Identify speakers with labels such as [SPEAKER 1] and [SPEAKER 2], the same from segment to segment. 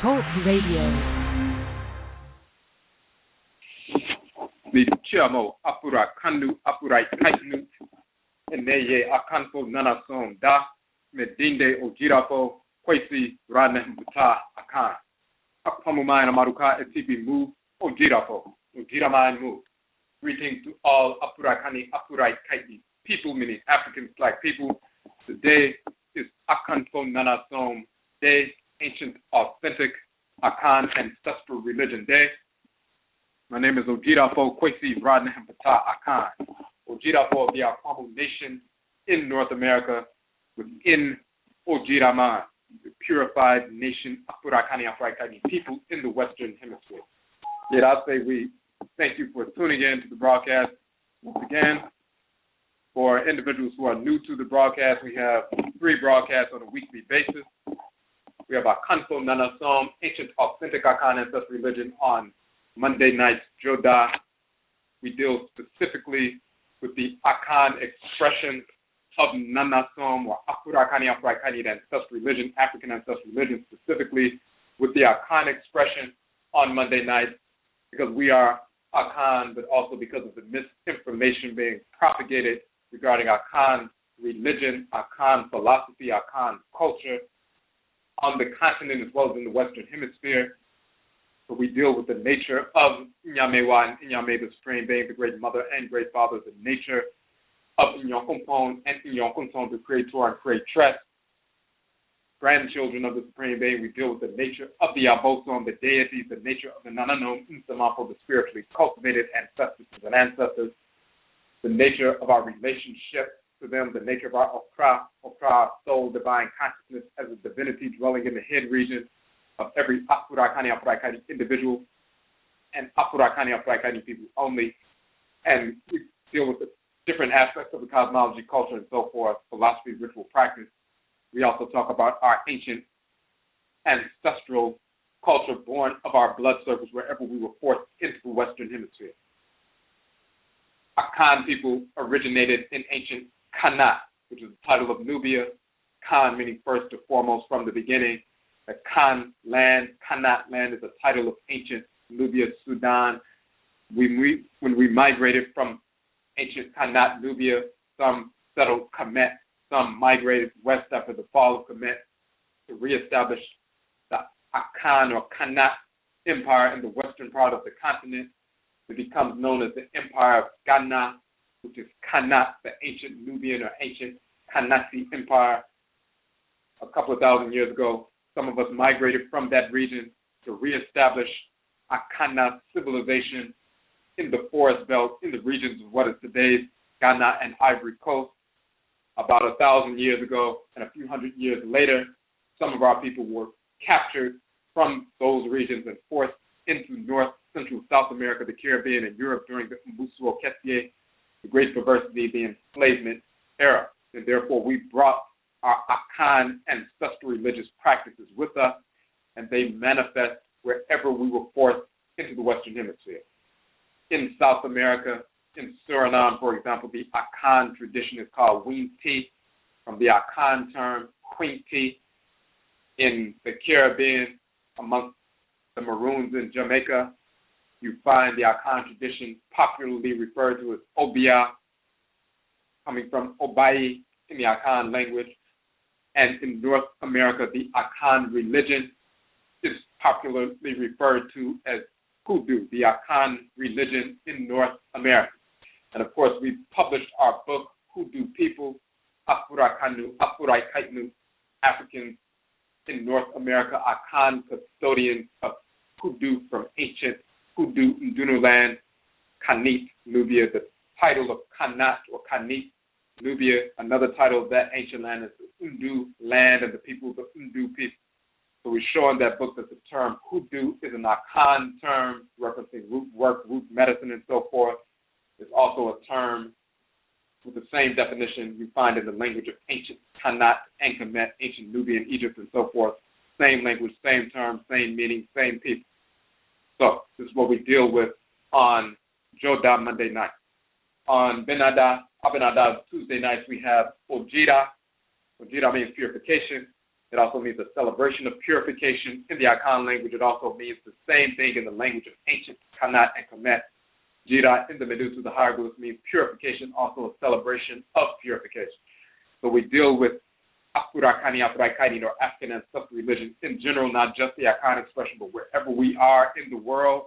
[SPEAKER 1] Talk Radio.
[SPEAKER 2] The Chiamo Apura Kandu Apurai Kaitnut, and Neye AKANFO NANASOM Da, Medinde Ojirafo, Kwesi Radnem Buta Akan. Akpamumayan Amaruka Etibi Move, Ojirafo, Ojiraman Move. Greetings to all Apurakani Apurai Kaiti people, meaning African Black people. Today is AKANFO NANASOM Day, Ancient Authentic Akan Ancestral Religion Day. My name is Ojirafo Kwesi Radnem Buta Akan. Ojirafo of the Akwamu Nation in North America within Ojiraman, the purified nation Apurakani Apurakani people in the Western Hemisphere. Yet I say we thank you for tuning in to the broadcast once again. For individuals who are new to the broadcast, we have 3 broadcasts on a weekly basis. We have AKANFO NANASOM, Ancient Authentic Akan Ancestral Religion on Monday nights, Joda. We deal specifically with the Akan expression of Nanasom or Apurakani Apurakani Ancestral Religion, African Ancestral Religion, specifically with the Akan expression on Monday nights, because we are Akan, but also because of the misinformation being propagated regarding Akan religion, Akan philosophy, Akan culture on the continent as well as in the Western Hemisphere. So we deal with the nature of Nyamewa and Nyame, the Supreme Being, the Great Mother and Great Father, the nature of Nyankumpon and Nyankunson, the Creator and Creatress, grandchildren of the Supreme Being. We deal with the nature of the Abosom, the deities, the nature of the Nananom, Nsamafo, the spiritually cultivated ancestors and ancestors, the nature of our relationship to them, the nature of our Okra, soul, divine consciousness as a divinity dwelling in the head region of every Apurakani individual and Apurakani people only. And we deal with the different aspects of the cosmology, culture, and so forth, philosophy, ritual practice. We also talk about our ancient ancestral culture born of our blood circles wherever we were forced into the Western Hemisphere. Akan people originated in ancient Khanat, which is the title of Nubia. Khan meaning first and foremost from the beginning. The Khan land, Khanat land is a title of ancient Nubia, Sudan. When we migrated from ancient Khanat, Nubia, some settled Kamit, some migrated west after the fall of Kamit to reestablish the Akan or Khanat empire in the western part of the continent. It becomes known as the Empire of Ghana, which is Khanat, the ancient Nubian or ancient Khanati empire. A couple of thousand years ago, some of us migrated from that region to reestablish Akana civilization in the forest belt, in the regions of what is today's Ghana and Ivory Coast. About 1,000 years ago and a few hundred years later, some of our people were captured from those regions and forced into North, Central, South America, the Caribbean, and Europe during the Mmusuo Kese, the Great Perversity, the Enslavement era. And therefore, we brought our Akan ancestral religious practices with us, and they manifest wherever we were forced into the Western Hemisphere. In South America, in Suriname, for example, the Akan tradition is called Hwinti, from the Akan term Hwinti. In the Caribbean, amongst the Maroons in Jamaica, you find the Akan tradition popularly referred to as Obia, coming from Obai in the Akan language. And in North America, the Akan religion is popularly referred to as Hoodoo, the Akan religion in North America. And of course, we published our book, Hoodoo People, Apurakanu, Apurai Kaitnu, Africans in North America, Akan custodians of Hoodoo from ancient oohn-dooh land, Khanit, Nubia, the title of Khanat or Khanit, Nubia, another title of that ancient land is the oohn-dooh land and the people of the oohn-dooh people. So we show in that book that the term hoodoo is an Akan term referencing root work, root medicine, and so forth. It's also a term with the same definition you find in the language of ancient Khanat and Kamit, ancient Nubia and Egypt, and so forth. Same language, same term, same meaning, same people. So this is what we deal with on Joda Monday night. On Abenada Tuesday nights, we have Ojira. Ojira means purification. It also means a celebration of purification. In the Akan language, it also means the same thing in the language of ancient Khanit and Kamit. Jira in the Mmusuo, the hieroglyphs, means purification, also a celebration of purification. So we deal with Afurakani, Afurakaini, or African ancestral religion in general, not just the Akan expression, but wherever we are in the world.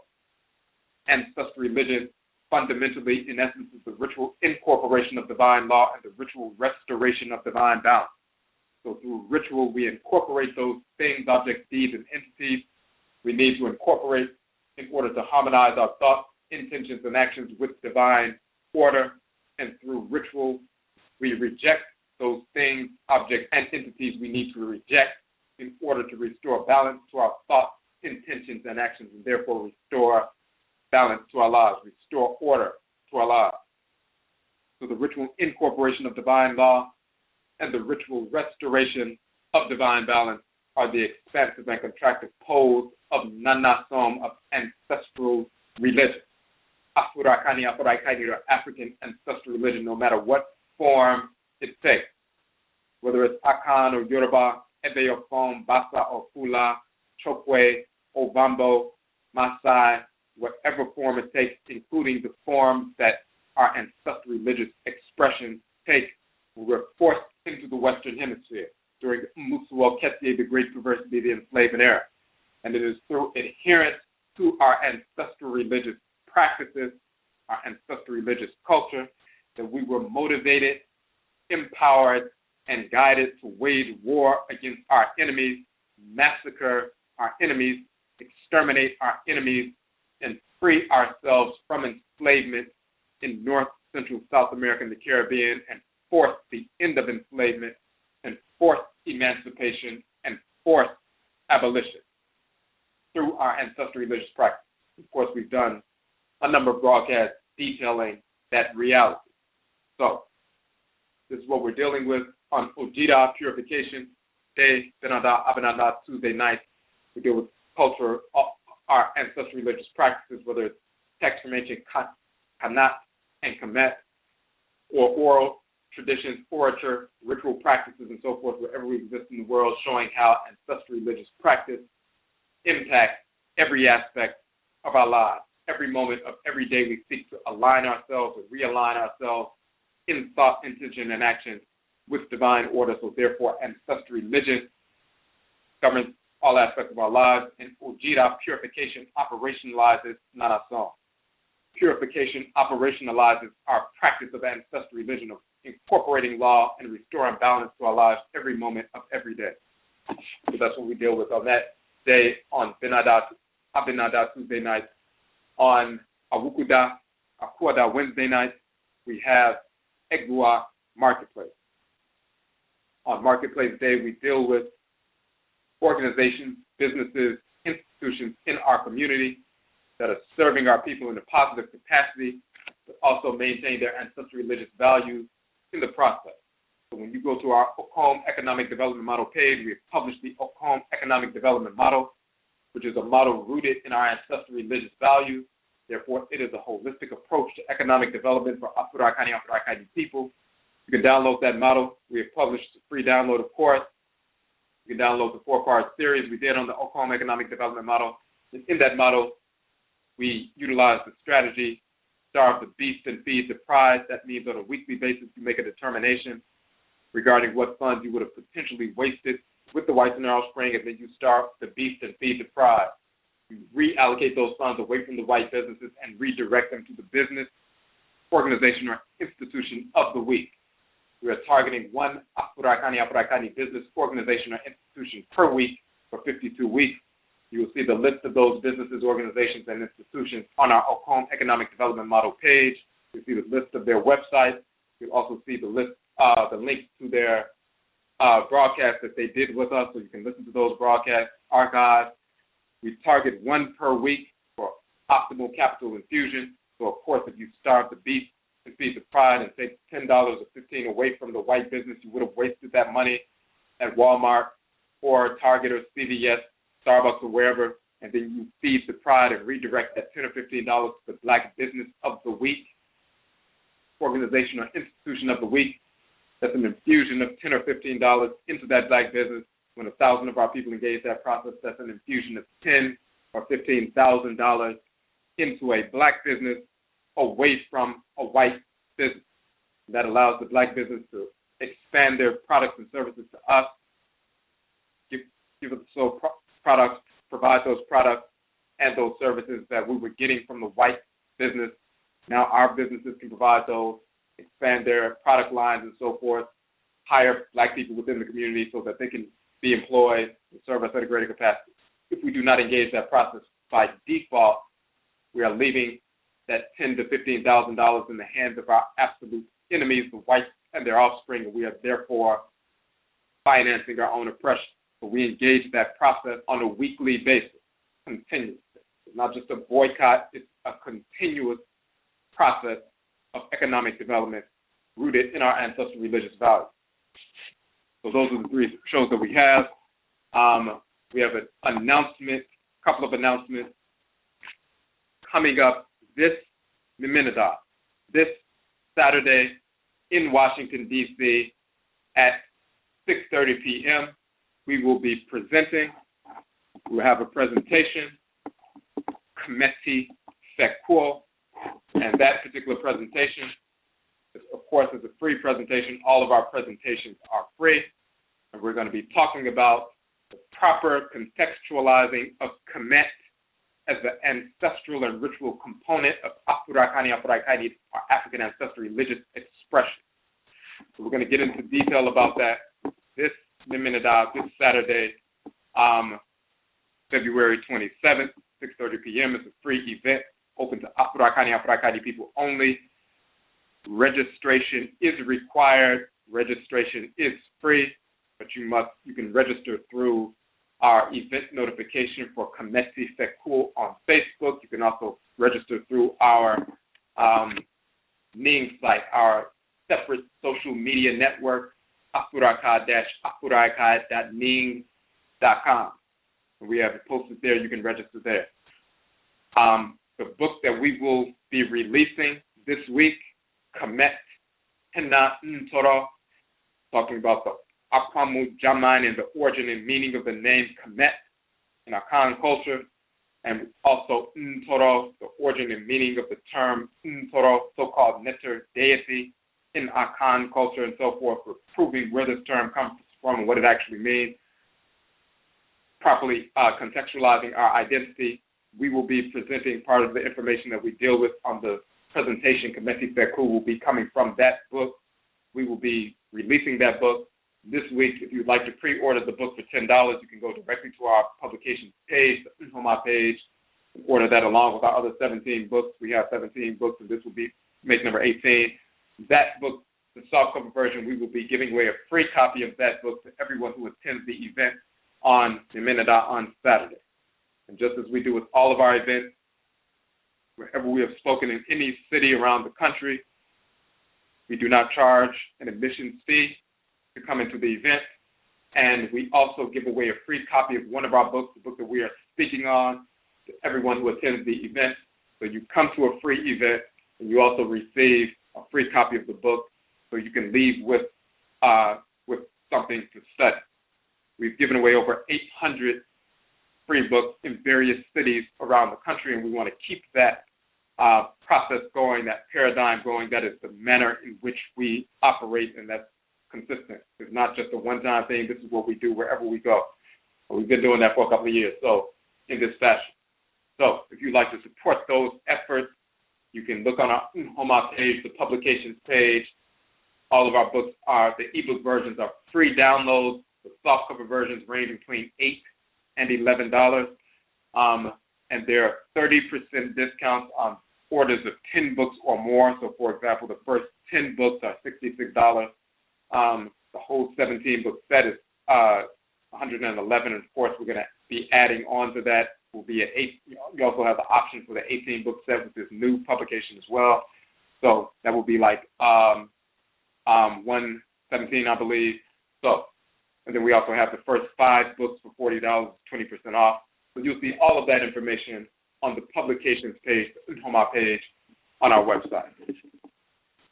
[SPEAKER 2] Ancestral religion, fundamentally, in essence, is the ritual incorporation of divine law and the ritual restoration of divine balance. So through ritual, we incorporate those things, objects, deeds, and entities we need to incorporate in order to harmonize our thoughts, intentions, and actions with divine order. And through ritual, we reject those things, objects, and entities we need to reject in order to restore balance to our thoughts, intentions, and actions, and therefore restore balance to our lives, restore order to our lives. So the ritual incorporation of divine law and the ritual restoration of divine balance are the expansive and contractive poles of Nanasom, of ancestral religion. Afurakani, Afurakaini, or African ancestral religion, no matter what form it takes, whether it's Akan or Yoruba, Ebe or Fon, Basa or Fula, Chokwe, Obambo, Maasai, whatever form it takes, including the forms that our ancestral religious expressions take. We were forced into the Western Hemisphere during Mmusuo Kese, the Great Perversity, the Enslavement era. And it is through adherence to our ancestral religious practices, our ancestral religious culture, that we were motivated, empowered, and guided to wage war against our enemies, massacre our enemies, exterminate our enemies, and free ourselves from enslavement in North, Central, South America, and the Caribbean, and force the end of enslavement, and force emancipation, and force abolition through our ancestral religious practice. Of course, we've done a number of broadcasts detailing that reality. So, this is what we're dealing with on Ojida Purification Day, Benada, Abanada, Tuesday night. We deal with culture, our ancestral religious practices, whether it's text from ancient Khanit and Kamit, or oral traditions, orature, ritual practices, and so forth, wherever we exist in the world, showing how ancestral religious practice impacts every aspect of our lives. Every moment of every day we seek to align ourselves or realign ourselves in thought, intention, and action with divine order. So therefore, ancestral religion governs all aspects of our lives, and Ojida purification operationalizes Nanasom. Purification operationalizes our practice of ancestral religion, of incorporating law and restoring balance to our lives every moment of every day. So that's what we deal with on that day on Abinada Tuesday night. On Awukuda, Akuada Wednesday night, we have Egua Marketplace. On Marketplace Day, we deal with organizations, businesses, institutions in our community that are serving our people in a positive capacity, but also maintain their ancestral religious values in the process. So when you go to our Okom Economic Development Model page, we have published the Okom Economic Development Model, which is a model rooted in our ancestral religious values. Therefore, it is a holistic approach to economic development for Afurakani people. You can download that model. We have published a free download, of course. You can download the 4-part series we did on the Okom Economic Development Model. And in that model, we utilize the strategy, starve the beast and feed the prize. That means on a weekly basis, you make a determination regarding what funds you would have potentially wasted with the whites in Earl Spring, and then you starve the beast and feed the prize. You reallocate those funds away from the white businesses and redirect them to the business, organization, or institution of the week. We are targeting one Afurakani business, organization, or institution per week for 52 weeks. You will see the list of those businesses, organizations, and institutions on our Okom Economic Development Model page. You'll see the list of their websites. You'll also see the list, the links to their broadcasts that they did with us, so you can listen to those broadcasts, archives. We target one per week for optimal capital infusion. So, of course, if you starve the beast and feed the pride and take $10 or $15 away from the white business, you would have wasted that money at Walmart or Target or CVS, Starbucks or wherever, and then you feed the pride and redirect that $10 or $15 to the black business of the week, organization or institution of the week. That's an infusion of $10 or $15 into that black business When 1,000 of our people engage that process, that's an infusion of $10,000 or $15,000 into a black business away from a white business. That allows the black business to expand their products and services to us, give us those products, provide those products and those services that we were getting from the white business. Now our businesses can provide those, expand their product lines and so forth, hire black people within the community so that they can be employed and serve us at a greater capacity. If we do not engage that process, by default, we are leaving that $10,000 to $15,000 in the hands of our absolute enemies, the whites and their offspring, and we are therefore financing our own oppression. So we engage that process on a weekly basis, continuously. It's not just a boycott, it's a continuous process of economic development rooted in our ancestral religious values. So those are the three shows that we have. We have an announcement, a couple of announcements coming up this Mmusuo, this Saturday in Washington, D.C. at 6:30 p.m. We will be presenting. We'll have a presentation, Kameti Fekuo, and that particular presentation, of course, is a free presentation. All of our presentations are free, and we're going to be talking about the proper contextualizing of Kamet as the ancestral and ritual component of Afurakani, our African ancestral religious expression. So we're going to get into detail about that this Mmusuo, this Saturday, February 27th, 6:30 p.m. It's a free event open to Afurakani people only. Registration is required. Registration is free, but you can register through our event notification for Kameti Fekuo on Facebook. You can also register through our Ning site, our separate social media network, afuraka-afuraka.ning.com. We have it posted there. You can register there. The book that we will be releasing this week, Kamet Nanasom, talking about the Akamu Jaman and the origin and meaning of the name Kamet in Akan culture, and also Ntoro, the origin and meaning of the term Ntoro, so-called Neter deity in Akan culture and so forth, for proving where this term comes from and what it actually means, properly contextualizing our identity. We will be presenting part of the information that we deal with on the presentation. Kameti Fekuo will be coming from that book. We will be releasing that book this week. If you'd like to pre-order the book for $10, you can go directly to our publication page, the Hoodoowoman page, and order that along with our other 17 books. We have 17 books, and this will be make number 18. That book, the softcover version, we will be giving away a free copy of that book to everyone who attends the event on Mmusuo on Saturday. And just as we do with all of our events, wherever we have spoken in any city around the country, we do not charge an admissions fee to come into the event. And we also give away a free copy of one of our books, the book that we are speaking on, to everyone who attends the event. So you come to a free event, and you also receive a free copy of the book, so you can leave with something to study. We've given away over 800 free books in various cities around the country, and we want to keep that process going, that paradigm going. That is the manner in which we operate, and that's consistent. It's not just a one-time thing. This is what we do wherever we go. We've been doing that for a couple of years, so in this fashion. So if you'd like to support those efforts, you can look on our Hoodoowoman page, the publications page. All of our books are, the ebook versions are free downloads. The softcover versions range between $8 and $11. And there are 30% discounts on orders of 10 books or more. So, for example, the first 10 books are $66. The whole 17-book set is $111. And, of course, we're going to be adding on to that. Will be at 8. You also have the option for the 18-book set with this new publication as well. So that will be like $117, I believe. So, and then we also have the first 5 books for $40, 20% off. So you'll see all of that information on the publications page, the Hoodoowoman page on our website.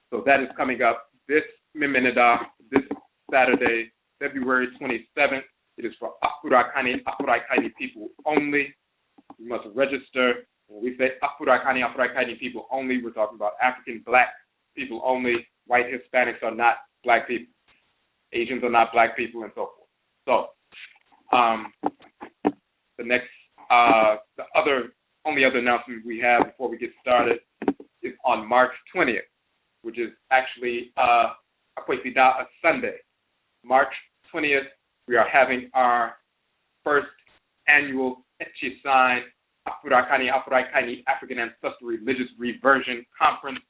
[SPEAKER 2] So that is coming up this Mmusuo, this Saturday, February 27th, 6:30 p.m. It is for Afurakani, Afurakaini people only. You must register. When we say Afurakani, Afurakaini people only, we're talking about African black people only. White Hispanics are not black people. Asians are not black people, and so forth. So, the next, the only other announcement we have before we get started is on March 20th, which is actually a Sunday. March 20th, we are having our first annual Etchi Sign Afurakani Afurakaini African Ancestral Religious Reversion Conference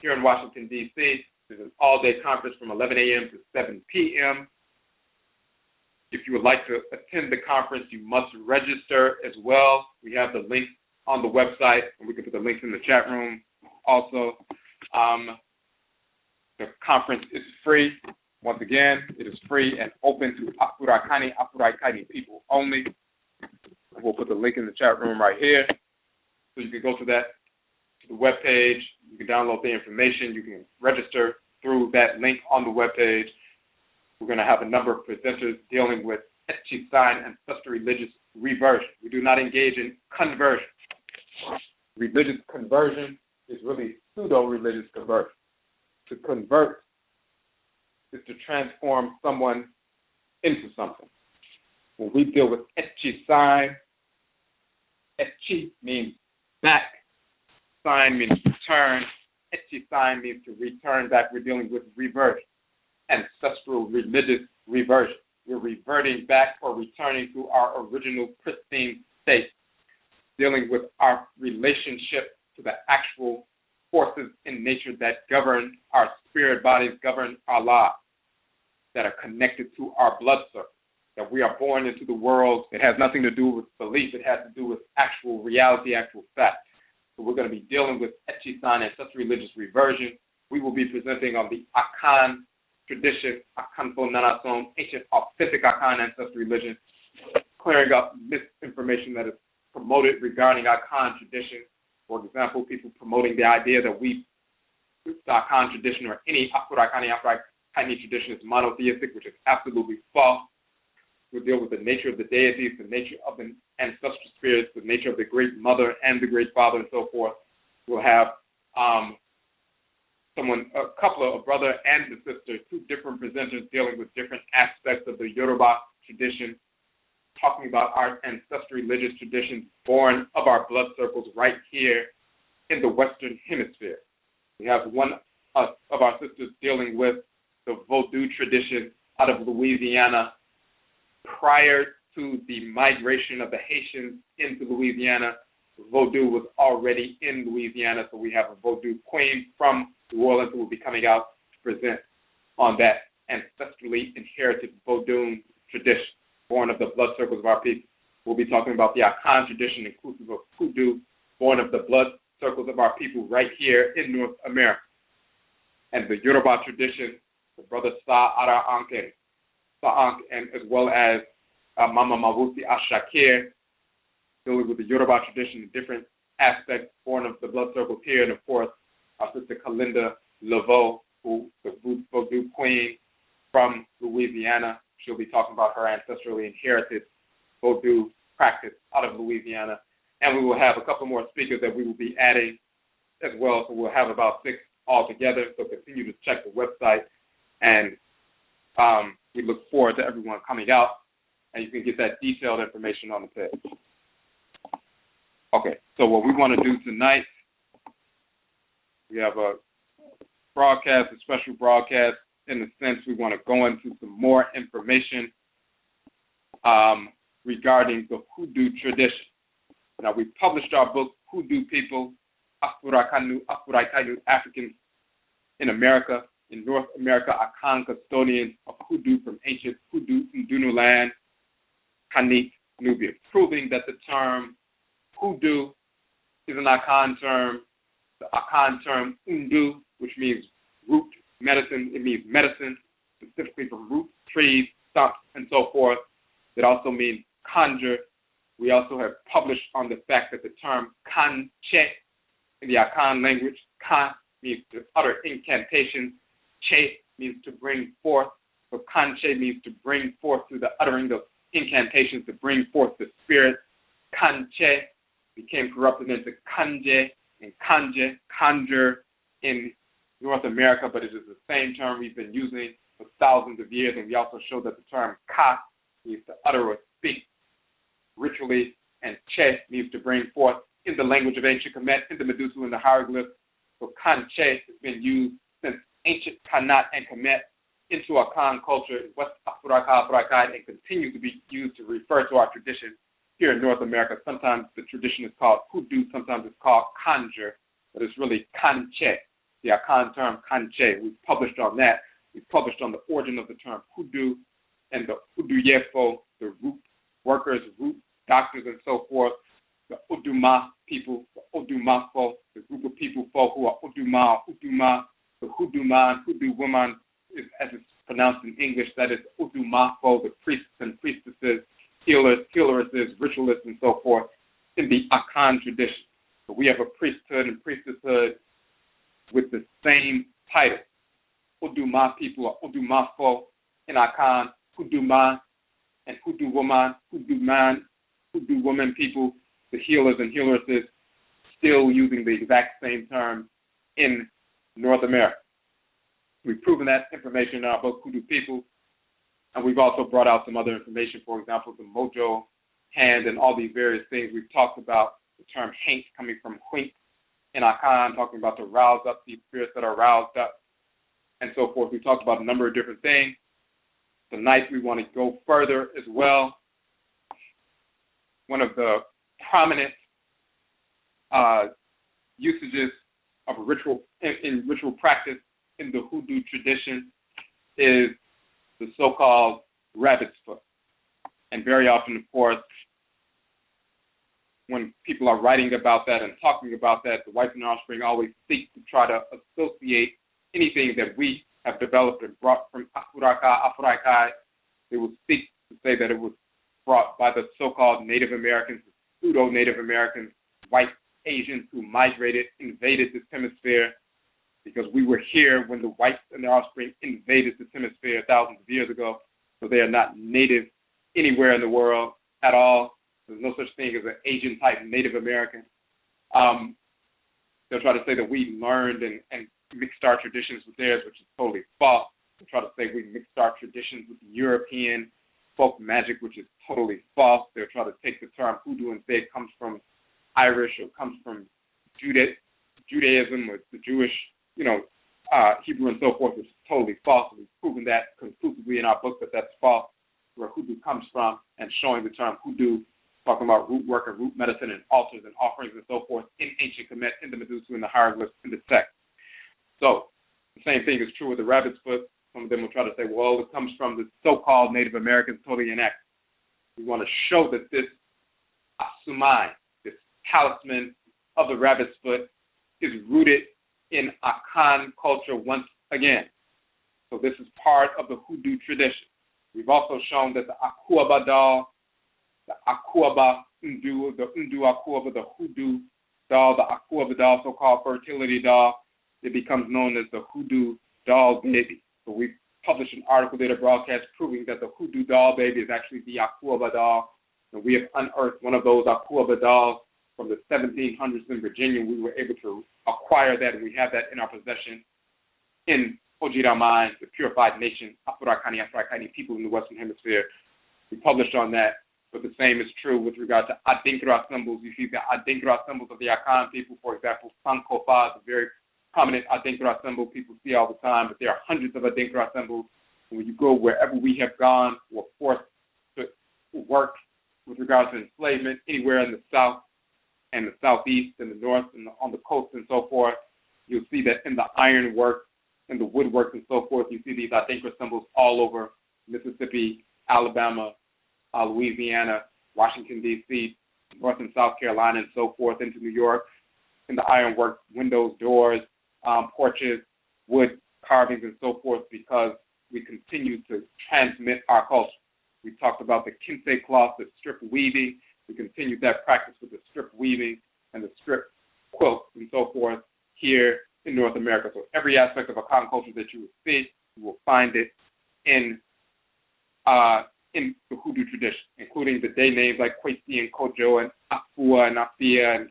[SPEAKER 2] here in Washington, D.C. This is an all-day conference from 11 a.m. to 7 p.m. If you would like to attend the conference, you must register as well. We have the link on the website, and we can put the links in the chat room also. The conference is free. Once again, it is free and open to Afurakani, Afurakaini people only. We'll put the link in the chat room right here. So you can go to the webpage. You can download the information. You can register through that link on the webpage. We're going to have a number of presenters dealing with Etchi Sign Ancestral Religious Reversion. We do not engage in conversion. Religious conversion is really pseudo-religious conversion. To convert is to transform someone into something. When we deal with Etchi Sign, Etchi means back, sign means return, Etchi Sign means to return back. We're dealing with reversion, ancestral religious reversion. We're reverting back or returning to our original pristine state, dealing with our relationship to the actual forces in nature that govern our spirit bodies, govern our lives, that are connected to our blood circle, that we are born into the world. It has nothing to do with belief. It has to do with actual reality, actual fact. So we're going to be dealing with Etchi Sign Ancestral Religious Reversion. We will be presenting on the Akan tradition, AKANFO NANASOM, ancient authentic Akan ancestral religion, clearing up misinformation that is promoted regarding Akan tradition. For example, people promoting the idea that the Akan tradition or any Afurakani, Afurakaini tradition is monotheistic, which is absolutely false. We'll deal with the nature of the deities, the nature of the ancestral spirits, the nature of the great mother and the great father, and so forth. We'll have a brother and the sister, two different presenters dealing with different aspects of the Yoruba tradition, talking about our ancestral religious traditions born of our blood circles right here in the Western Hemisphere. We have one of our sisters dealing with the Vodou tradition out of Louisiana. Prior to the migration of the Haitians into Louisiana, Vodou was already in Louisiana, so we have a Vodou queen from New Orleans who will be coming out to present on that ancestrally inherited Vodou tradition, born of the blood circles of our people. We'll be talking about the Akan tradition, inclusive of Hoodoo, born of the blood circles of our people right here in North America. And the Yoruba tradition, the brother Sa Ara Anke, and as well as Mama Mawusi Ashakir, dealing with the Yoruba tradition in different aspects, born of the blood circles here, and of course, our sister Kalinda Laveau, who the Vodou queen from Louisiana. She'll be talking about her ancestrally inherited Vodou practice out of Louisiana. And we will have a couple more speakers that we will be adding as well. So we'll have about 6 altogether. So continue to check the website. And we look forward to everyone coming out. And you can get that detailed information on the page. Okay, so what we want to do tonight, we have a broadcast, a special broadcast, in the sense we want to go into some more information regarding the Hoodoo tradition. Now, we published our book, Hoodoo People, Afurakainu Africans in America, in North America, Akan custodians of Hoodoo from ancient Hoodoo land, Khanit, Nubia, proving that the term Hoodoo is an Akan term. The Akan term oohn-dooh, which means root medicine, it means medicine, specifically from root, trees, stumps, and so forth. It also means conjure. We also have published on the fact that the term kahn-cheh in the Akan language, kahn means to utter incantations, cheh means to bring forth, so kahn-cheh means to bring forth through the uttering of incantations to bring forth the spirit. Kanche became corrupted into Kanje and Kanje, conjure in North America, but it is the same term we've been using for thousands of years, and we also showed that the term ka means to utter or speak ritually, and che means to bring forth in the language of ancient Kemet, in the Mmusuo and the hieroglyphs. So kahn-cheh has been used since ancient Khanat and Kamit into Akan culture in West Africa, and continues to be used to refer to our tradition here in North America. Sometimes the tradition is called hoodoo, sometimes it's called conjure, but it's really kahn-cheh. The Akan term kahn-cheh. We've published on that. We've published on the origin of the term hoodoo and the Oduma-fo, the root workers, root doctors, and so forth. The Oduma people, the Oduma-fo, the group of people who are Oduma, the Hoodooman, Hoodoowoman, as it's pronounced in English, that is Oduma-fo, the priests and priestesses, healers, healeresses, ritualists, and so forth, in the Akan tradition. So we have a priesthood and priestesshood with the same title. Oduma people are Oduma-fo in Akan, Hoodooman and Hoodoowoman, Hoodoowoman people, the healers and healeresses, still using the exact same term in North America. We've proven that information in our book, Hoodoo People, and we've also brought out some other information, for example, the mojo, hand, and all these various things. We've talked about the term haint coming from Hwinti in Akan, talking about to rouse up these spirits that are roused up, and so forth. We talked about a number of different things. Tonight we want to go further as well. One of the prominent usages of ritual in ritual practice in the hoodoo tradition is the so-called rabbit's foot. And very often, of course, when people are writing about that and talking about that, the whites and offspring always seek to try to associate anything that we have developed and brought from Afuraikai. They will seek to say that it was brought by the so-called Native Americans, pseudo-Native Americans, white Asians who migrated, invaded this hemisphere, because we were here when the whites and their offspring invaded this hemisphere thousands of years ago. So they are not native anywhere in the world at all. There's no such thing as an Asian-type Native American. They'll try to say that we learned and mixed our traditions with theirs, which is totally false. They'll try to say we mixed our traditions with the European folk magic, which is totally false. They'll try to take the term hoodoo and say it comes from Irish or comes from Judaism or the Jewish, Hebrew and so forth, which is totally false. We've proven that conclusively in our book that that's false, where hoodoo comes from, and showing the term hoodoo, talking about root work and root medicine and altars and offerings and so forth in ancient Kemet, in the Mmusuo and the hieroglyphs, in the text. So the same thing is true with the rabbit's foot. Some of them will try to say, well, it comes from the so-called Native Americans, totally inaccurate. We want to show that this asumai, this talisman of the rabbit's foot, is rooted in Akan culture once again. So this is part of the hoodoo tradition. We've also shown that the Akuaba doll, the Akuaba NDU, the NDU Akuaba, the hoodoo doll, the Akuaba doll, so-called fertility doll, it becomes known as the hoodoo doll baby. So we've published an article there, a broadcast, proving that the hoodoo doll baby is actually the Akuaba doll. And we have unearthed one of those Akuaba dolls from the 1700s in Virginia. We were able to acquire that, and we have that in our possession in Ojira Mines, the purified nation, Afro-Akaini people in the Western Hemisphere. We published on that, but the same is true with regard to Adinkra symbols. You see the Adinkra symbols of the Akan people, for example, Sankofa is a very prominent Adinkra symbol people see all the time, but there are hundreds of Adinkra symbols. And when you go wherever we have gone, we're forced to work with regard to enslavement anywhere in the South and the Southeast and the North and on the coast and so forth, you'll see that in the ironwork and the woodwork and so forth, you see these Adinkra symbols all over Mississippi, Alabama, Louisiana, Washington, D.C., North and South Carolina and so forth, into New York, in the ironwork, windows, doors, porches, wood carvings and so forth, because we continue to transmit our culture. We talked about the Kankye cloth, the strip weaving. We continued that practice with the strip weaving and the strip quilt and so forth here in North America. So every aspect of Akan culture that you will see, you will find it in the Hoodoo tradition, including the day names like Kwesi and Kojo and Afua and Afia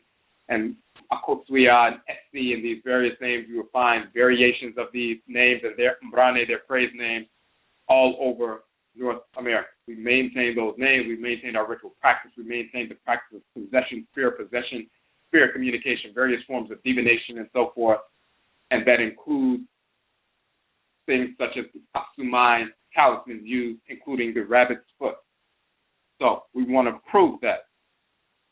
[SPEAKER 2] and Akotsuya and Esi and these various names. You will find variations of these names and their Mbrane, their phrase names, all over North America. We maintain those names. We maintain our ritual practice. We maintain the practice of possession, spirit communication, various forms of divination, and so forth. And that includes things such as the Asumai talismans used, including the rabbit's foot. So we want to prove that.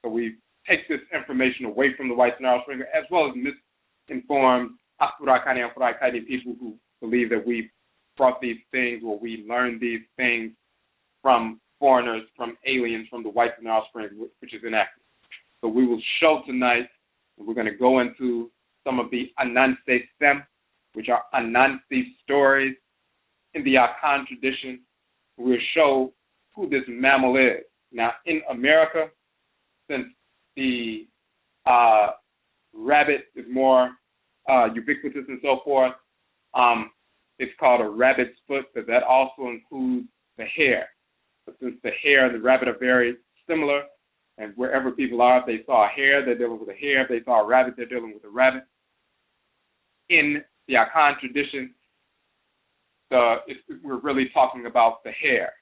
[SPEAKER 2] So we take this information away from the white snarl springer, as well as misinformed Afurakani and Furakani people who believe that we brought these things or we learned these things from foreigners, from aliens, from the white snarl springer, which is inaccurate. So we will show tonight, and we're going to go into some of the Anansi Sem, which are Anansi stories in the Akan tradition. We'll show who this mammal is. Now, in America, since the rabbit is more ubiquitous and so forth, it's called a rabbit's foot, but that also includes the hare. But since the hare and the rabbit are very similar, and wherever people are, if they saw a hare, they're dealing with a hare. If they saw a rabbit, they're dealing with a rabbit. In the Akan tradition, we're really talking about the hare.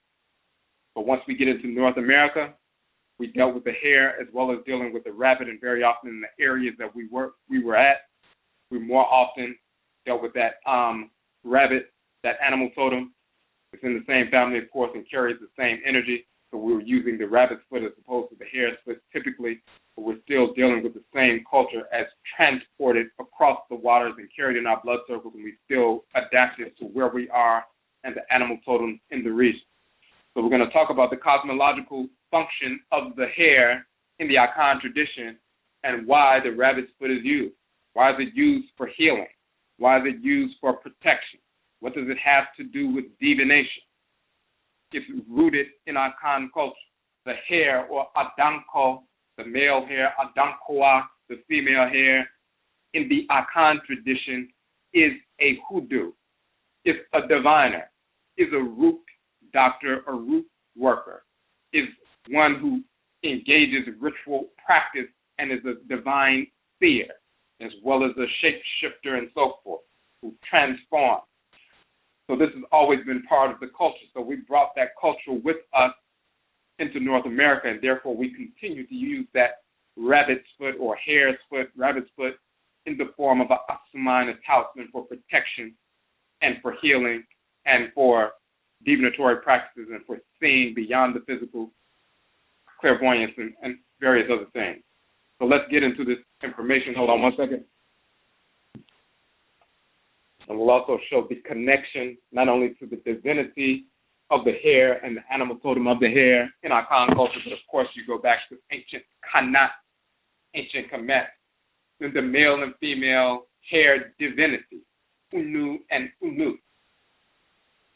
[SPEAKER 2] But once we get into North America, we dealt with the hare as well as dealing with the rabbit, and very often in the areas that we were at, we more often dealt with that rabbit, that animal totem. It's in the same family, of course, and carries the same energy. So we were using the rabbit's foot as opposed to the hare's foot typically, but we're still dealing with the same culture as transported across the waters and carried in our blood circles, and we still adapted to where we are and the animal totems in the region. So we're going to talk about the cosmological function of the hare in the Akan tradition and why the rabbit's foot is used. Why is it used for healing? Why is it used for protection? What does it have to do with divination? It's rooted in Akan culture. The hare, or ADANKO, the male hare, ADANKOA, the female hare, in the Akan tradition is a hoodoo, is a diviner, is a root doctor, a root worker, is one who engages in ritual practice and is a divine seer, as well as a shapeshifter and so forth, who transforms. So this has always been part of the culture. So we brought that culture with us into North America, and therefore we continue to use that rabbit's foot or hare's foot, rabbit's foot, in the form of a asumai, a talisman for protection and for healing and for divinatory practices and for seeing beyond the physical, clairvoyance, and various other things. So let's get into this information. Hold on one second. And we'll also show the connection not only to the divinity of the hare and the animal totem of the hare in our Khan culture, but of course you go back to ancient Khanat, ancient Kamit, and the male and female hare divinity, oohn-dooh and oohn-dooh.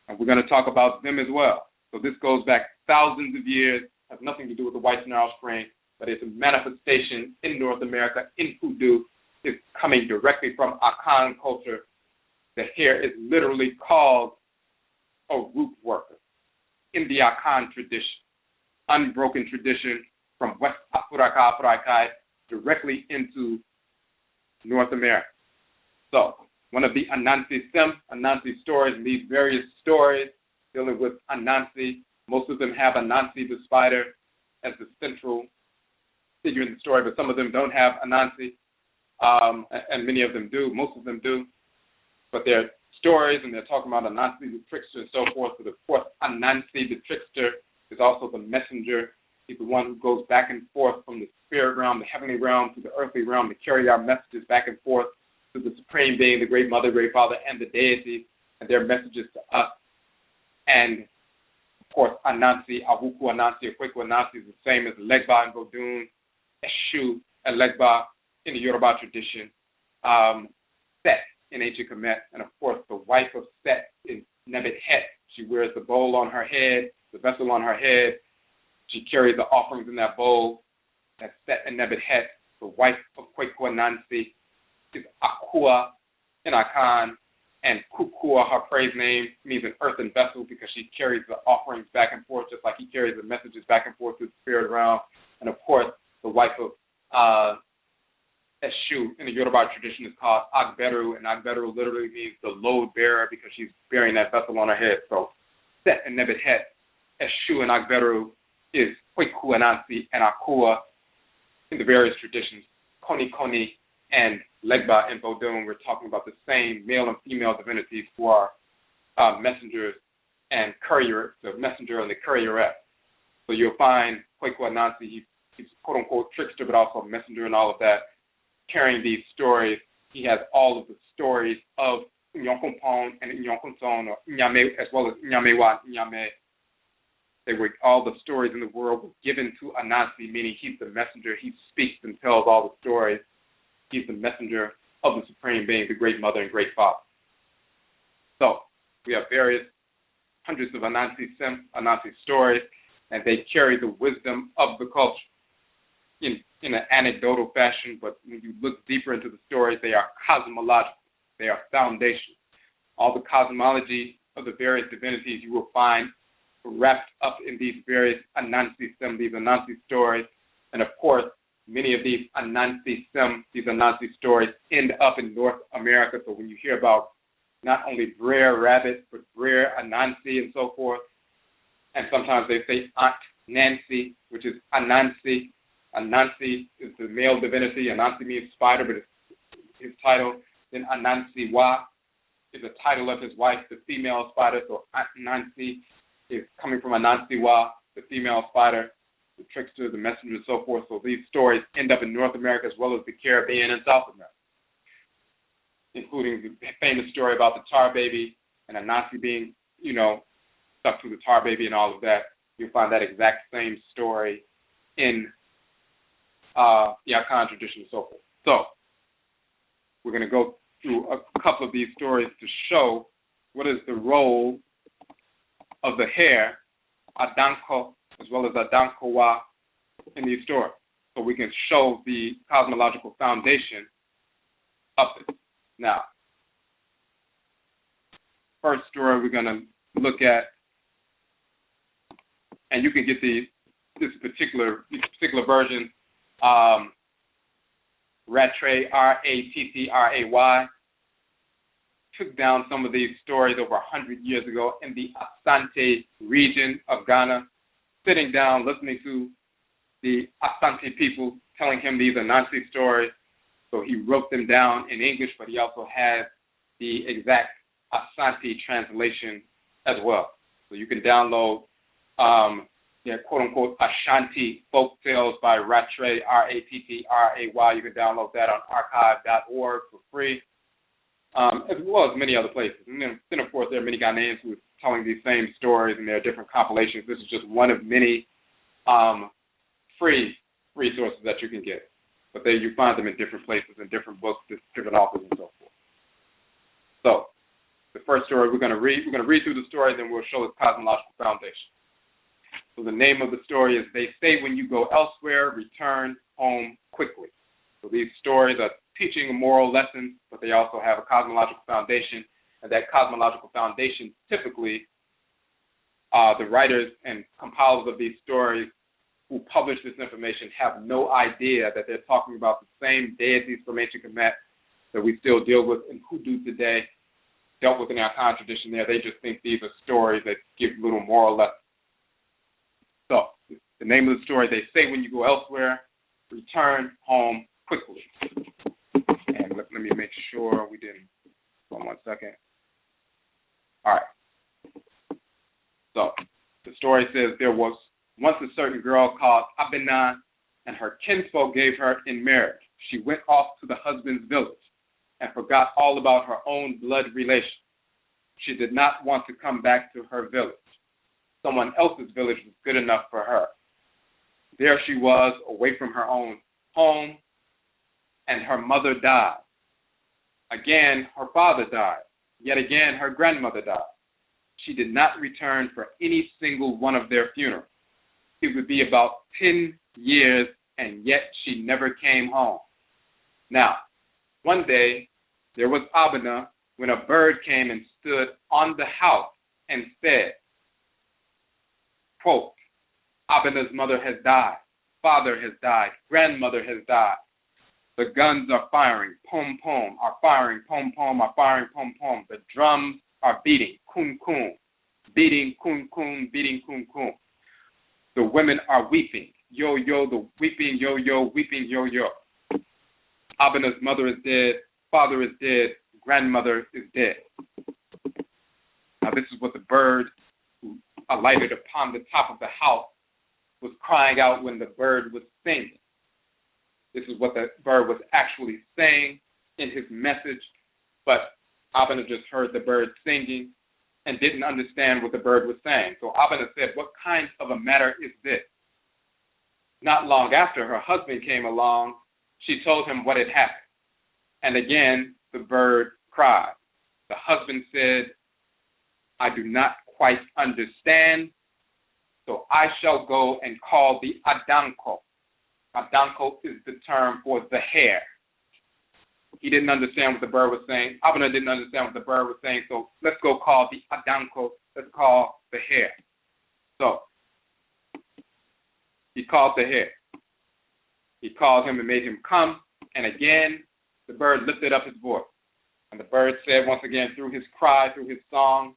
[SPEAKER 2] And we're going to talk about them as well. So this goes back thousands of years, has nothing to do with the white snarl spring, but it's a manifestation in North America, in hoodoo. It's coming directly from Akan culture. The hare is literally called a root worker in the Akan tradition, unbroken tradition from West Afurakai directly into North America. So one of the Anansi stories, and these various stories dealing with Anansi, most of them have Anansi the spider as the central figure in the story, but some of them don't have Anansi, and many of them do. Most of them do. But they're stories, and they're talking about Anansi the trickster and so forth. But of course, Anansi the trickster is also the messenger. He's the one who goes back and forth from the spirit realm, the heavenly realm, to the earthly realm to carry our messages back and forth to the Supreme Being, the Great Mother, Great Father, and the deities, and their messages to us. And of course, Anansi, Awuku Anansi, Okweku Anansi is the same as Legba and Godun, Eshu and Legba in the Yoruba tradition, Set in ancient Kemet, and of course the wife of Set is Nebet-Het. She wears the bowl on her head, the vessel on her head. She carries the offerings in that bowl. That's Set and Nebet-Het. The wife of Kweku Anansi is Akua in Akan, And Kukua, her praise name, means an earthen vessel because she carries the offerings back and forth, just like he carries the messages back and forth through the spirit realm. And of course, the wife of Eshu in the Yoruba tradition is called Agberu, and Agberu literally means the load bearer because she's bearing that vessel on her head. So Set and Nebuchadnezzar, Eshu and Agberu is Kweku Anansi and Akua in the various traditions. Koni Koni and Legba and Bodun, we're talking about the same male and female divinities who are messengers and courier, the messenger and the courieress. So you'll find Kweku Anansi, he's quote-unquote trickster, but also a messenger and all of that, carrying these stories. He has all of the stories of Nyonkopon and Nyonkonson, or Nyame, as well as Nyamewa and Nyame. They were, all the stories in the world were given to Anansi, meaning he's the messenger. He speaks and tells all the stories. He's the messenger of the Supreme Being, the Great Mother and Great Father. So we have hundreds of Anansi stories, and they carry the wisdom of the culture in an anecdotal fashion, but when you look deeper into the stories, they are cosmological. They are foundational. All the cosmology of the various divinities you will find wrapped up in these various Anansi stories. And of course, many of these Anansi stories end up in North America. So when you hear about not only Brer Rabbit, but Brer Anansi and so forth, and sometimes they say Aunt Nancy, which is Anansi. Anansi is the male divinity. Anansi means spider, but it's his title. Then Anansiwa is the title of his wife, the female spider. So Anansi is coming from Anansiwa, the female spider, the trickster, the messenger, and so forth. So these stories end up in North America as well as the Caribbean and South America, including the famous story about the tar baby and Anansi being, stuck to the tar baby and all of that. You'll find that exact same story in the Akan tradition and so forth. So we're going to go through a couple of these stories to show what is the role of the hair, Adanko, as well as Adankowa, in these stories. So we can show the cosmological foundation of it. Now, first story we're going to look at, and you can get these particular versions. Rattray, Rattray, took down some of these stories over 100 years ago in the Asante region of Ghana, sitting down, listening to the Asante people telling him these Anansi stories. So he wrote them down in English, but he also has the exact Asante translation as well. So you can download quote-unquote Ashanti folk tales by Rattray, Rattray. You can download that on archive.org for free, as well as many other places. And then of course, there are many Ghanaians who are telling these same stories, and there are different compilations. This is just one of many free resources that you can get. But there you find them in different places, in different books, different authors, and so forth. So the first story we're going to read through the story, then we'll show its cosmological foundation. So the name of the story is They Say When You Go Elsewhere, Return Home Quickly. So these stories are teaching a moral lesson, but they also have a cosmological foundation. And that cosmological foundation, typically, the writers and compilers of these stories who publish this information have no idea that they're talking about the same deities from ancient Kemet that we still deal with in Hoodoo today, dealt with in our Akan tradition there. They just think these are stories that give little moral lessons. So, the name of the story, They Say When You Go Elsewhere, Return Home Quickly. And let me make sure we didn't. Hold on 1 second. All right. So, the story says there was once a certain girl called Abena, and her kinsfolk gave her in marriage. She went off to the husband's village and forgot all about her own blood relation. She did not want to come back to her village. Someone else's village was good enough for her. There she was, away from her own home, and her mother died. Again, her father died. Yet again, her grandmother died. She did not return for any single one of their funerals. It would be about 10 years, and yet she never came home. Now, one day, there was Abena when a bird came and stood on the house and said, quote, Abana's mother has died, father has died, grandmother has died. The guns are firing, pom pom, are firing, pom pom, are firing, pom pom. The drums are beating, kun kun, beating, kun kun, beating, kun kun. The women are weeping, yo yo, the weeping, yo yo, weeping, yo yo. Abana's mother is dead, father is dead, grandmother is dead. Now this is what the bird who alighted upon the top of the house was crying out when the bird was singing. This is what the bird was actually saying in his message, but Abana just heard the bird singing and didn't understand what the bird was saying. So Abana said, what kind of a matter is this? Not long after her husband came along, she told him what had happened. And again, the bird cried. The husband said, I do not quite understand, so I shall go and call the ADANKO. ADANKO is the term for the hair. He didn't understand what the bird was saying. Abana didn't understand what the bird was saying, so let's go call the ADANKO. Let's call the hair. So he called the hair. He called him and made him come, and again, the bird lifted up his voice. And the bird said once again through his cry, through his song,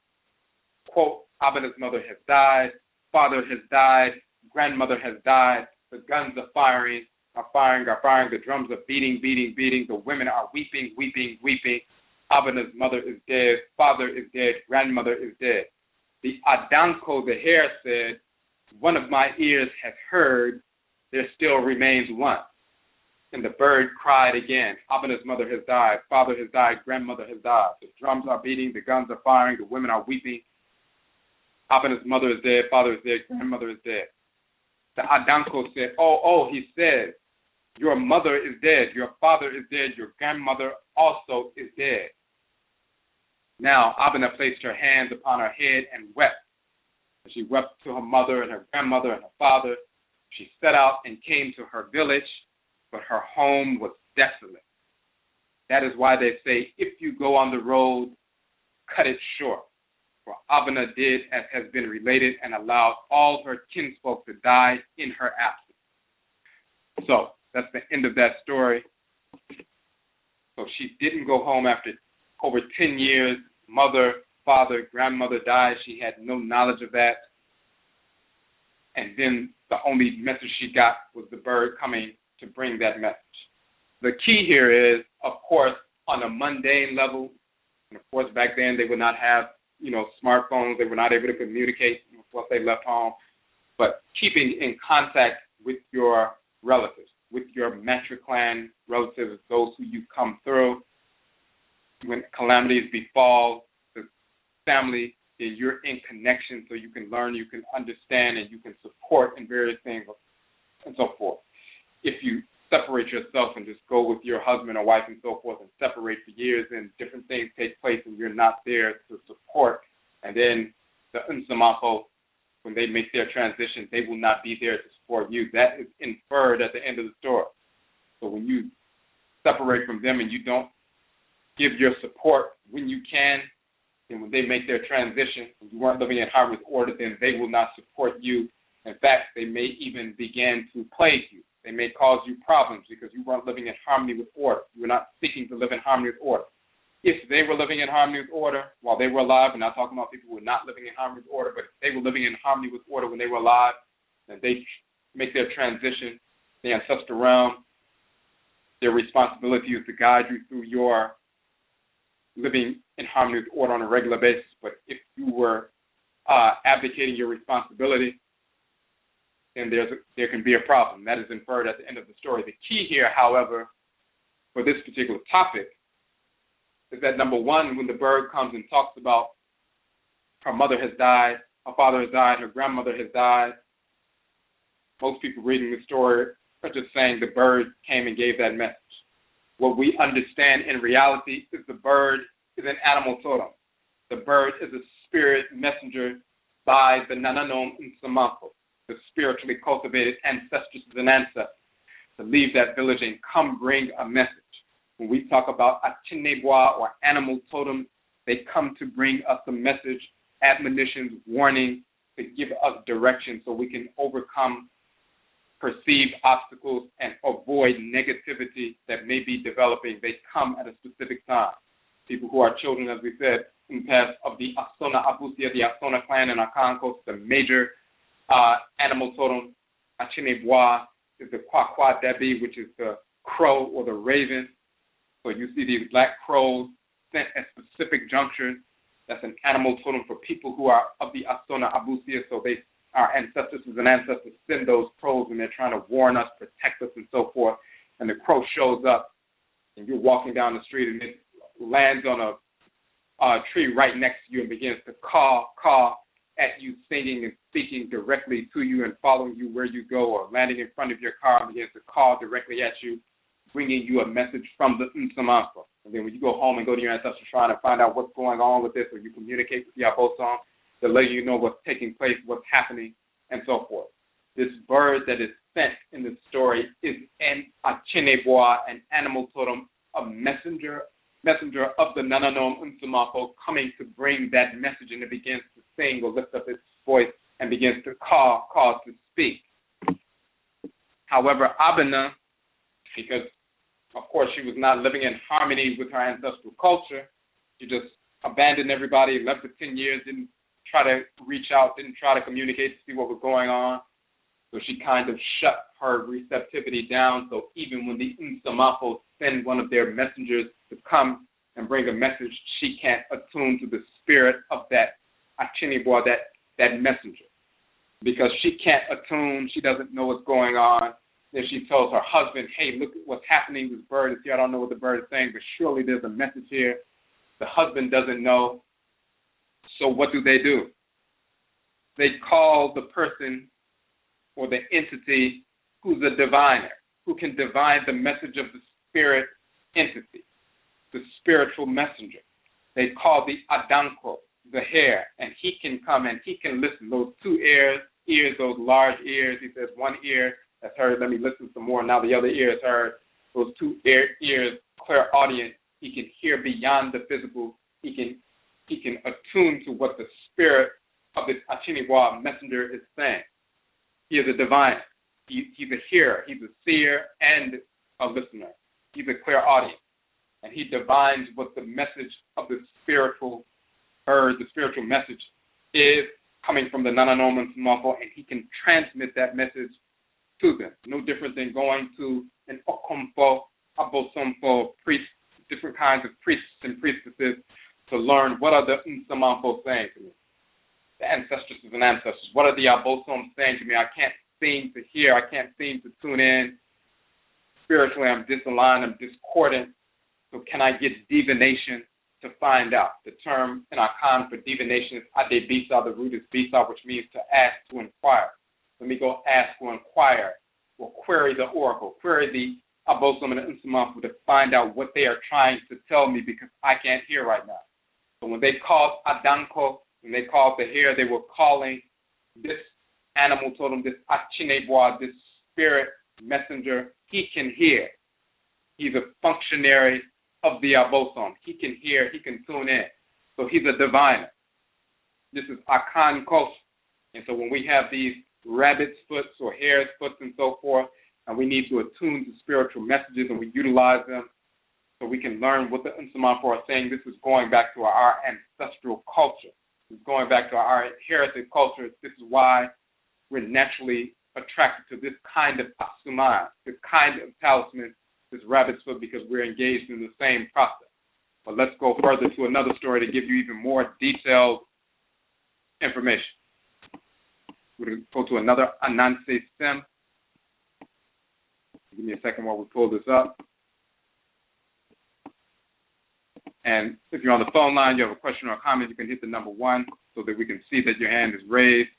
[SPEAKER 2] quote, Abana's mother has died, father has died, grandmother has died, the guns are firing, the drums are beating, beating, beating, the women are weeping, weeping, weeping. Abana's mother is dead, father is dead, grandmother is dead. The ADANKO, the hair, said, one of my ears has heard, there still remains one. And the bird cried again, Abana's mother has died, father has died, grandmother has died. The drums are beating, the guns are firing, the women are weeping. Abana's mother is dead, father is dead, grandmother is dead. The ADANKO said, he said, your mother is dead, your father is dead, your grandmother also is dead. Now Abana placed her hands upon her head and wept. She wept to her mother and her grandmother and her father. She set out and came to her village, but her home was desolate. That is why they say, if you go on the road, cut it short. For Abana did as has been related and allowed all her kinsfolk to die in her absence. So that's the end of that story. So she didn't go home after over 10 years. Mother, father, grandmother died. She had no knowledge of that. And then the only message she got was the bird coming to bring that message. The key here is, of course, on a mundane level, and of course back then they would not have, smartphones. They were not able to communicate once they left home. But keeping in contact with your relatives, with your matriclan relatives, those who you come through, when calamities befall the family, then you're in connection so you can learn, you can understand, and you can support in various things and so forth. If you separate yourself and just go with your husband or wife and so forth and separate for years and different things take place and you're not there to support, and then the Enslavement, when they make their transition, they will not be there to support you. That is inferred at the end of the story. So when you separate from them and you don't give your support when you can, and when they make their transition, when you weren't living in harmony with order, then they will not support you. In fact, they may even begin to plague you. They may cause you problems because you weren't living in harmony with order. You were not seeking to live in harmony with order. If they were living in harmony with order while they were alive, and I'm not talking about people who were not living in harmony with order, but if they were living in harmony with order when they were alive, then they make their transition, the ancestral realm, their responsibility is to guide you through your living in harmony with order on a regular basis. But if you were abdicating your responsibility, then there can be a problem. That is inferred at the end of the story. The key here, however, for this particular topic is that, number one, when the bird comes and talks about her mother has died, her father has died, her grandmother has died, most people reading the story are just saying the bird came and gave that message. What we understand in reality is the bird is an animal totem. The bird is a spirit messenger by the Nananom Nsamapo, the spiritually cultivated ancestresses and ancestors, to leave that village and come bring a message. When we talk about Achinebois or animal totems, they come to bring us a message, admonitions, warnings, to give us direction so we can overcome perceived obstacles and avoid negativity that may be developing. They come at a specific time. People who are children, as we said in the past, of the Asona Abusia, the Asona clan and AKANFO, the major animal totem. Achinebois is the Kwakwa Debi, which is the crow or the raven. So you see these black crows sent at specific junctures. That's an animal totem for people who are of the Asona Abusia. So our ancestors and ancestors send those crows and they're trying to warn us, protect us, and so forth. And the crow shows up, and you're walking down the street, and it lands on a tree right next to you and begins to caw at you, singing and speaking directly to you and following you where you go, or landing in front of your car and begins to caw directly at you, bringing you a message from the Nsamanfo. And then when you go home and go to your ancestors trying to find out what's going on with this, or you communicate with the Abosom, they'll let you know what's taking place, what's happening, and so forth. This bird that is sent in the story is an Achinebois, an animal totem, a messenger of the Nananom Nsamanfo, coming to bring that message, and it begins to sing or lift up its voice and begins to call to speak. However, Abena, because of course she was not living in harmony with her ancestral culture, she just abandoned everybody, left for 10 years, didn't try to reach out, didn't try to communicate to see what was going on. So she kind of shut her receptivity down. So even when the Nsamanfo send one of their messengers to come and bring a message, she can't attune to the spirit of that Achinebois, that messenger. Because she can't attune, she doesn't know what's going on. Then she tells her husband, hey, look at what's happening, this bird is here, I don't know what the bird is saying, but surely there's a message here. The husband doesn't know. So what do? They call the person or the entity who's a diviner, who can divine the message of the spirit entity, the spiritual messenger. They call the ADANKO, the hair, and he can come and he can listen. Those two ears, those large ears, he says one ear has heard, let me listen some more, now the other ear has heard. Those two ears, clairaudient, he can hear beyond the physical, he can attune to what the spirit of this Achinebois messenger is saying. He is a diviner. He's a hearer. He's a seer and a listener. He's a clairaudient. And he divines what the message of the spiritual bird, the spiritual message is coming from the Nananom Nsamanfo, and he can transmit that message to them. No different than going to an Okomfo, Abosomfo, priest, different kinds of priests and priestesses to learn what are the Nsamanfo saying to me. The ancestors and ancestors. What are the Abosom saying to me? I can't seem to hear. I can't seem to tune in. Spiritually, I'm disaligned. I'm discordant. So can I get divination to find out? The term in Akan for divination is Adebisa. The root is Bisa, which means to ask, to inquire. Let me go ask or inquire or query the oracle, query the Abosom and the Nsamanfo to find out what they are trying to tell me, because I can't hear right now. So when they called ADANKO, when they called the hair, they were calling this animal totem, this Achinebois, this spirit messenger. He can hear. He's a functionary of the Abosom. He can hear. He can tune in. So he's a diviner. This is AKANFO. And so when we have these rabbit's foots or hare's foots and so forth, and we need to attune to spiritual messages and we utilize them so we can learn what the Nsamanfo are saying. This is going back to our ancestral culture. This is going back to our heritage culture. This is why we're naturally attracted to this kind of asuman, this kind of talisman, this rabbit's foot, because we're engaged in the same process. But let's go further to another story to give you even more detailed information. We're going to go to another Ananse stem. Give me a second while we pull this up. And if you're on the phone line, you have a question or a comment, you can hit the number 1 so that we can see that your hand is raised.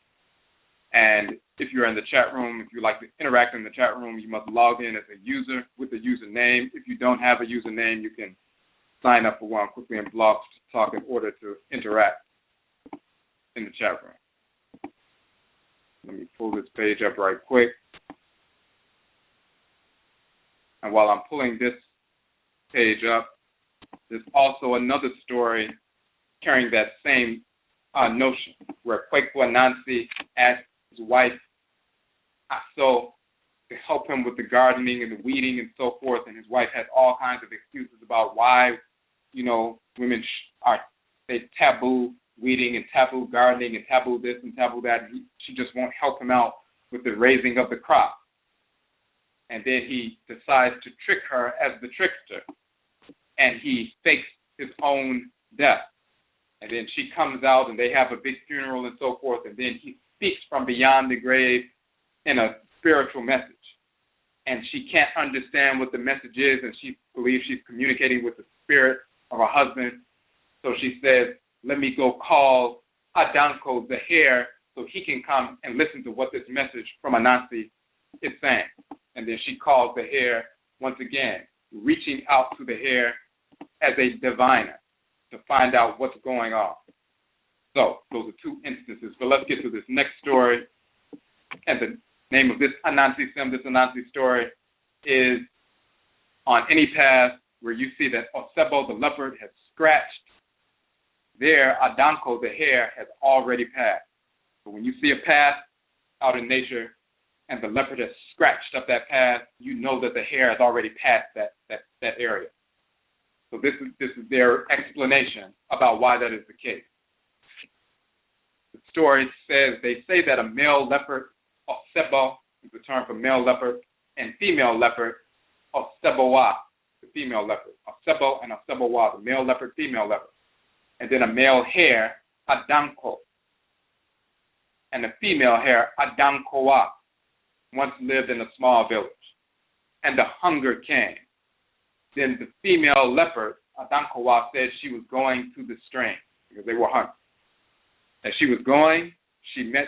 [SPEAKER 2] And if you're in the chat room, if you like to interact in the chat room, you must log in as a user with a username. If you don't have a username, you can sign up for one quickly in Blog Talk in order to interact in the chat room. Let me pull this page up right quick. And while I'm pulling this page up, there's also another story carrying that same notion, where Kwaku Anansi asked his wife Aso to help him with the gardening and the weeding and so forth, and his wife had all kinds of excuses about why, women they taboo weeding and taboo gardening and taboo this and taboo that, and she just won't help him out with the raising of the crop. And then he decides to trick her as the trickster, and he fakes his own death. And then she comes out, and they have a big funeral and so forth, and then he speaks from beyond the grave in a spiritual message. And she can't understand what the message is, and she believes she's communicating with the spirit of her husband. So she says, let me go call ADANKO, the hair, so he can come and listen to what this message from Anansi is saying. And then she calls the hair once again, reaching out to the hair as a diviner to find out what's going on. So those are two instances. But let's get to this next story. And the name of this Anansi story is on any path where you see that Osebo the leopard has scratched, there ADANKO the hare has already passed. So when you see a path out in nature and the leopard has scratched up that path, you know that the hare has already passed that area. So this is their explanation about why that is the case. The story says, they say that a male leopard, Osebo, is the term for male leopard, and female leopard, Osebowa, the female leopard. Osebo and Osebowa, the male leopard, female leopard. And then a male hare, ADANKO. And a female hare, ADANKOWA, once lived in a small village. And the hunger came. Then the female leopard, ADANKOWA, said she was going to the stream because they were hungry. As she was going, she met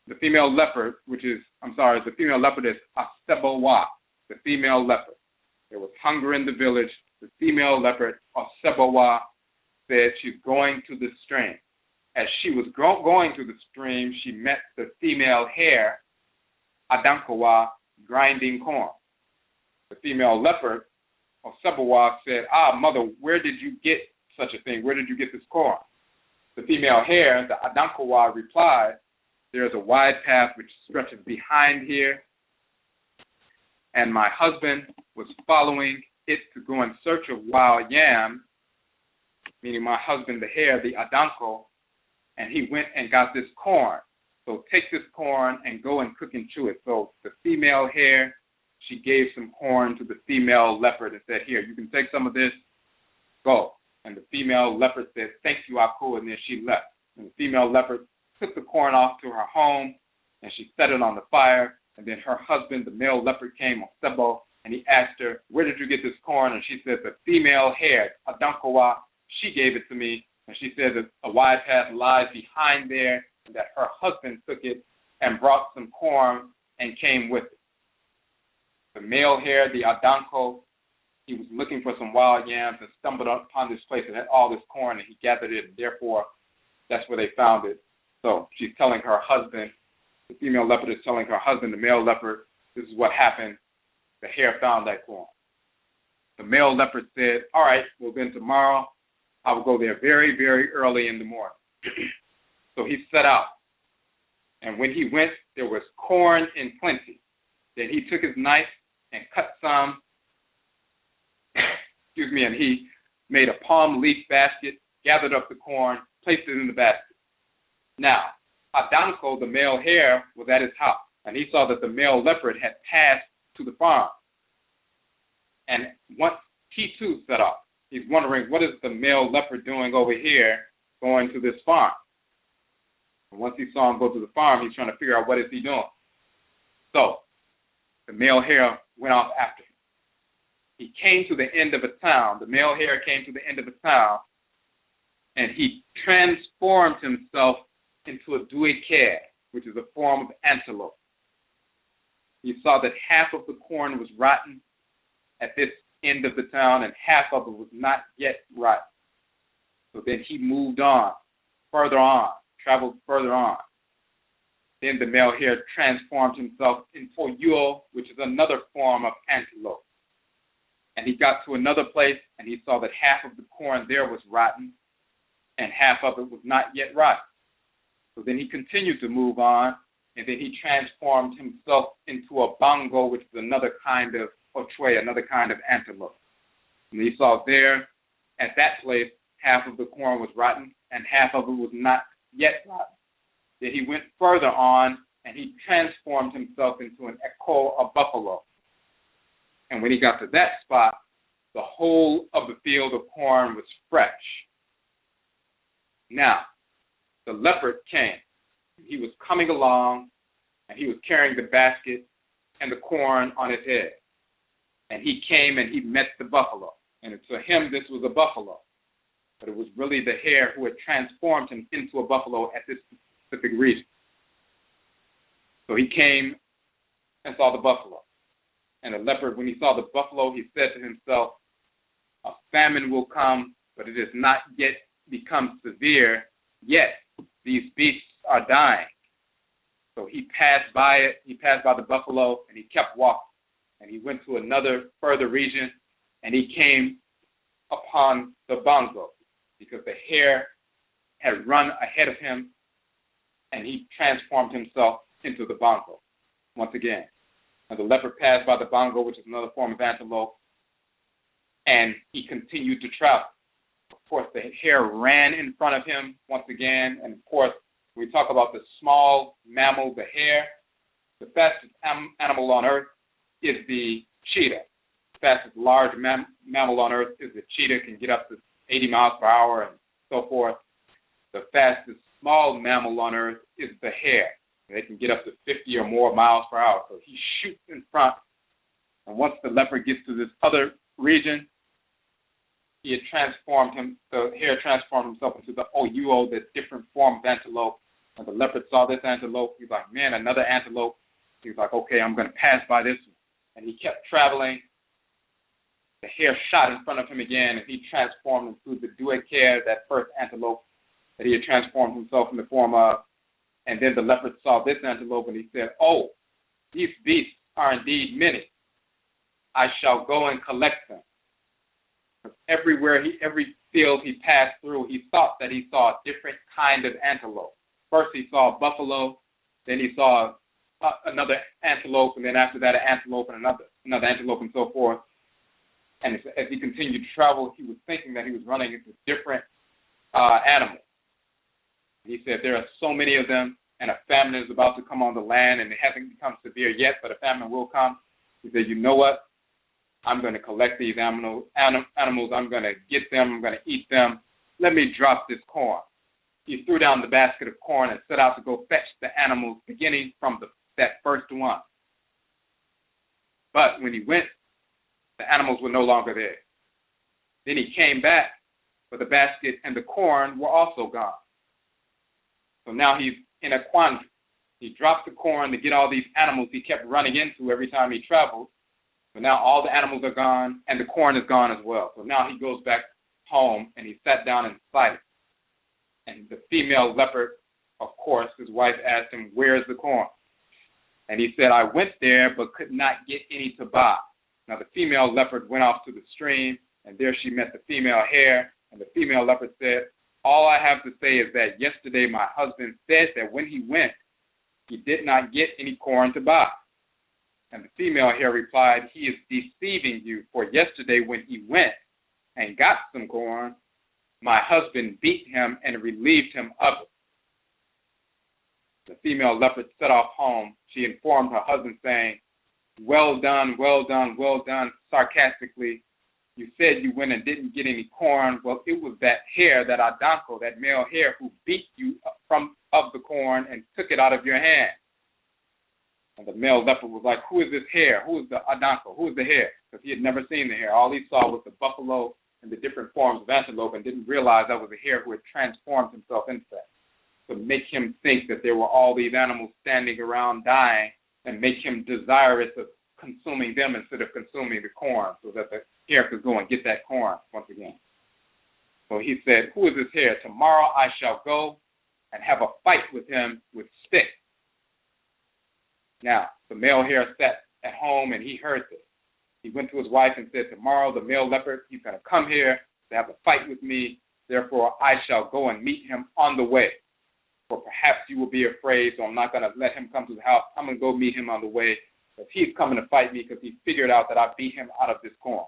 [SPEAKER 2] the female leopard, the female leopard is Osebowa, the female leopard. There was hunger in the village. The female leopard, Osebowa, said she's going to the stream. As she was going to the stream, she met the female hare, ADANKOWA, grinding corn. The female leopard, Osebowa, said, mother, where did you get such a thing? Where did you get this corn? The female hare, the ADANKOWA, replied, there is a wide path which stretches behind here, and my husband was following it to go in search of wild yams, meaning my husband, the hare, the ADANKO, and he went and got this corn. So take this corn and go and cook and chew it. So the female hare, she gave some corn to the female leopard and said, here, you can take some of this, go. And the female leopard said, thank you, Aku, and then she left. And the female leopard took the corn off to her home, and she set it on the fire. And then her husband, the male leopard, came, Osebo, and he asked her, where did you get this corn? And she said, the female hare, ADANKOWA, she gave it to me. And she said that a wide path lies behind there, and that her husband took it and brought some corn and came with it. The male hare, the ADANKO, he was looking for some wild yams and stumbled upon this place that had all this corn, and he gathered it, and therefore that's where they found it. So she's telling her husband, the female leopard is telling her husband, the male leopard, this is what happened. The hare found that corn. The male leopard said, all right, well then tomorrow I will go there very, very early in the morning. So he set out. And when he went, there was corn in plenty. Then he took his knife and cut some, and he made a palm leaf basket, gathered up the corn, placed it in the basket. Now, ADANKO, the male hare, was at his house, and he saw that the male leopard had passed to the farm. And once he too set off, he's wondering, what is the male leopard doing over here going to this farm? And once he saw him go to the farm, he's trying to figure out what is he doing. So the male hare went off after him. He came to the end of a town. The male hare came to the end of a town, and he transformed himself into a duike, which is a form of antelope. He saw that half of the corn was rotten at this end of the town, and half of it was not yet rotten. So then he moved on, traveled further on. Then the male hare transformed himself into a yule, which is another form of antelope. And And he got to another place, and he saw that half of the corn there was rotten, and half of it was not yet rotten. So then he continued to move on, and then he transformed himself into a bongo, which is another kind of otwe, another kind of antelope. And he saw there, at that place, half of the corn was rotten, and half of it was not yet rotten. Then he went further on, and he transformed himself into an echo, a buffalo. And when he got to that spot, the whole of the field of corn was fresh. Now, the leopard came. He was coming along, and he was carrying the basket and the corn on his head. And he came and he met the buffalo. And to him, this was a buffalo. But it was really the hare who had transformed him into a buffalo at this specific region. So he came and saw the buffalo. And the leopard, when he saw the buffalo, he said to himself, a famine will come, but it has not yet become severe, yet these beasts are dying. So he passed by it, he passed by the buffalo, and he kept walking. And he went to another further region, and he came upon the bongo, because the hare had run ahead of him, and he transformed himself into the bongo once again. And the leopard passed by the bongo, which is another form of antelope, and he continued to travel. Of course, the hare ran in front of him once again, and of course, when we talk about the small mammal, the hare, the fastest animal on earth is the cheetah. The fastest large mammal on earth is the cheetah, can get up to 80 miles per hour and so forth. The fastest small mammal on earth is the hare. They can get up to 50 or more miles per hour. So he shoots in front. And once the leopard gets to this other region, he had transformed him, the hare transformed himself into the oohn-dooh, the different form of antelope. And the leopard saw this antelope. He's like, man, another antelope. He's like, okay, I'm going to pass by this one. And he kept traveling. The hare shot in front of him again, and he transformed into the duekere, that first antelope that he had transformed himself in the form of. And then the leopard saw this antelope, and he said, oh, these beasts are indeed many. I shall go and collect them. Everywhere, every field he passed through, he thought that he saw a different kind of antelope. First he saw a buffalo, then he saw another antelope, and then after that an antelope and another antelope and so forth. And as he continued to travel, he was thinking that he was running into different animals. He said there are so many of them, and a famine is about to come on the land, and it hasn't become severe yet, but a famine will come. He said, you know what? I'm going to collect these animals. I'm going to get them. I'm going to eat them. Let me drop this corn. He threw down the basket of corn and set out to go fetch the animals, beginning from that first one. But when he went, the animals were no longer there. Then he came back, but the basket and the corn were also gone. So now he's in a quandary. He dropped the corn to get all these animals he kept running into every time he traveled. But now all the animals are gone, and the corn is gone as well. So now he goes back home, and he sat down and sighed. And the female leopard, of course, his wife asked him, where's the corn? And he said, I went there, but could not get any to buy. Now the female leopard went off to the stream, and there she met the female hare, and the female leopard said, all I have to say is that yesterday my husband said that when he went, he did not get any corn to buy. And the female hare replied, he is deceiving you, for yesterday when he went and got some corn, my husband beat him and relieved him of it. The female leopard set off home. She informed her husband, saying, well done, well done, well done, sarcastically. You said you went and didn't get any corn. Well, it was that hare, that ADANKO, that male hare, who beat you of the corn and took it out of your hand. And the male leopard was like, who is this hare? Who is the ADANKO? Who is the hare? Because he had never seen the hare. All he saw was the buffalo and the different forms of antelope, and didn't realize that was a hare who had transformed himself into that. To make him think that there were all these animals standing around dying, and make him desirous of consuming them instead of consuming the corn, so that the hare could go and get that corn once again. So he said, who is this hare? Tomorrow I shall go and have a fight with him with sticks. Now, the male hare sat at home, and he heard this. He went to his wife and said, tomorrow the male leopard, he's going to come here to have a fight with me. Therefore, I shall go and meet him on the way. For perhaps you will be afraid, so I'm not going to let him come to the house. I'm going to go meet him on the way, because he's coming to fight me because he figured out that I beat him out of this corn.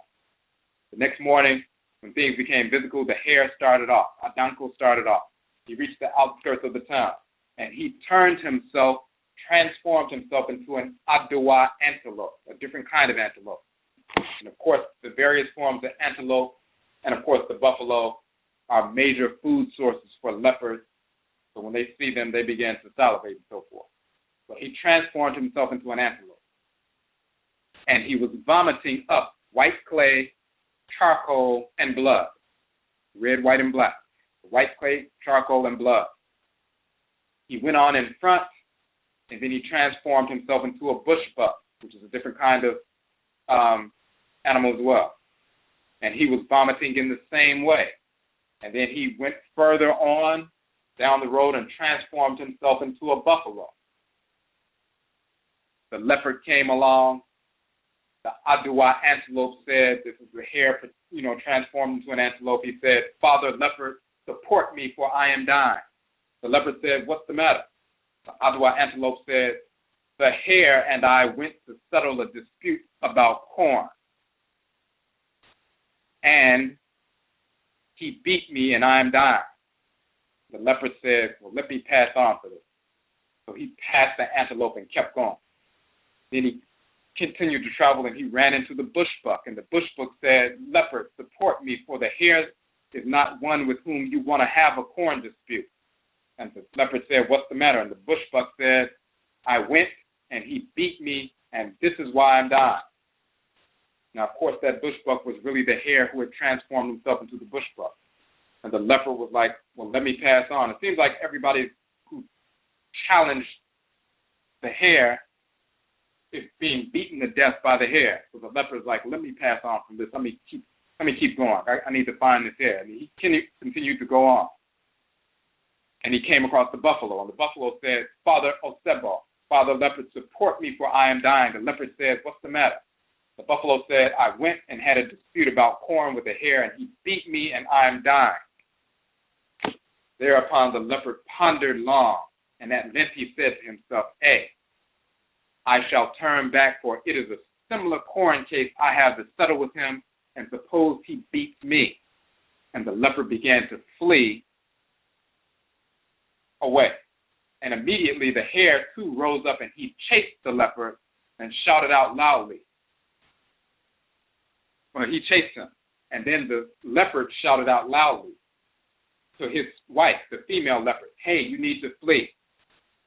[SPEAKER 2] The next morning, when things became physical, the hare started off. ADANKO started off. He reached the outskirts of the town, and he turned himself, transformed himself into an oohn-dooh antelope, a different kind of antelope. And, of course, the various forms of antelope and, of course, the buffalo are major food sources for leopards. So when they see them, they begin to salivate and so forth. But he transformed himself into an antelope. And he was vomiting up white clay, charcoal, and blood. Red, white, and black. White clay, charcoal, and blood. He went on in front, and then he transformed himself into a bush buck, which is a different kind of animal as well. And he was vomiting in the same way. And then he went further on down the road and transformed himself into a buffalo. The leopard came along. The oohn-dooh antelope said, this is the hare, transformed into an antelope. He said, Father leopard, support me, for I am dying. The leopard said, what's the matter? The oohn-dooh antelope said, the hare and I went to settle a dispute about corn. And he beat me and I am dying. The leopard said, well, let me pass on for this. So he passed the antelope and kept going. Then he continued to travel and he ran into the bush buck. And the bush buck said, leopard, support me, for the hare is not one with whom you want to have a corn dispute. And the leopard said, what's the matter? And the bush buck said, I went and he beat me, and this is why I'm dying. Now, of course, that bush buck was really the hare who had transformed himself into the bush buck. And the leopard was like, well, let me pass on. It seems like everybody who challenged the hare is being beaten to death by the hare. So the leopard is like, let me pass on from this. Let me keep going. I need to find this hare. And he continued to go on. And he came across the buffalo. And the buffalo said, Father Osebo, Father leopard, support me, for I am dying. The leopard said, what's the matter? The buffalo said, I went and had a dispute about corn with the hare, and he beat me, and I am dying. Thereupon the leopard pondered long, and at length he said to himself, I shall turn back, for it is a similar corn case I have to settle with him, and suppose he beats me. And the leopard began to flee away. And immediately the hare too rose up, and he chased the leopard and shouted out loudly. Well, he chased him. And then the leopard shouted out loudly to his wife, the female leopard, hey, you need to flee.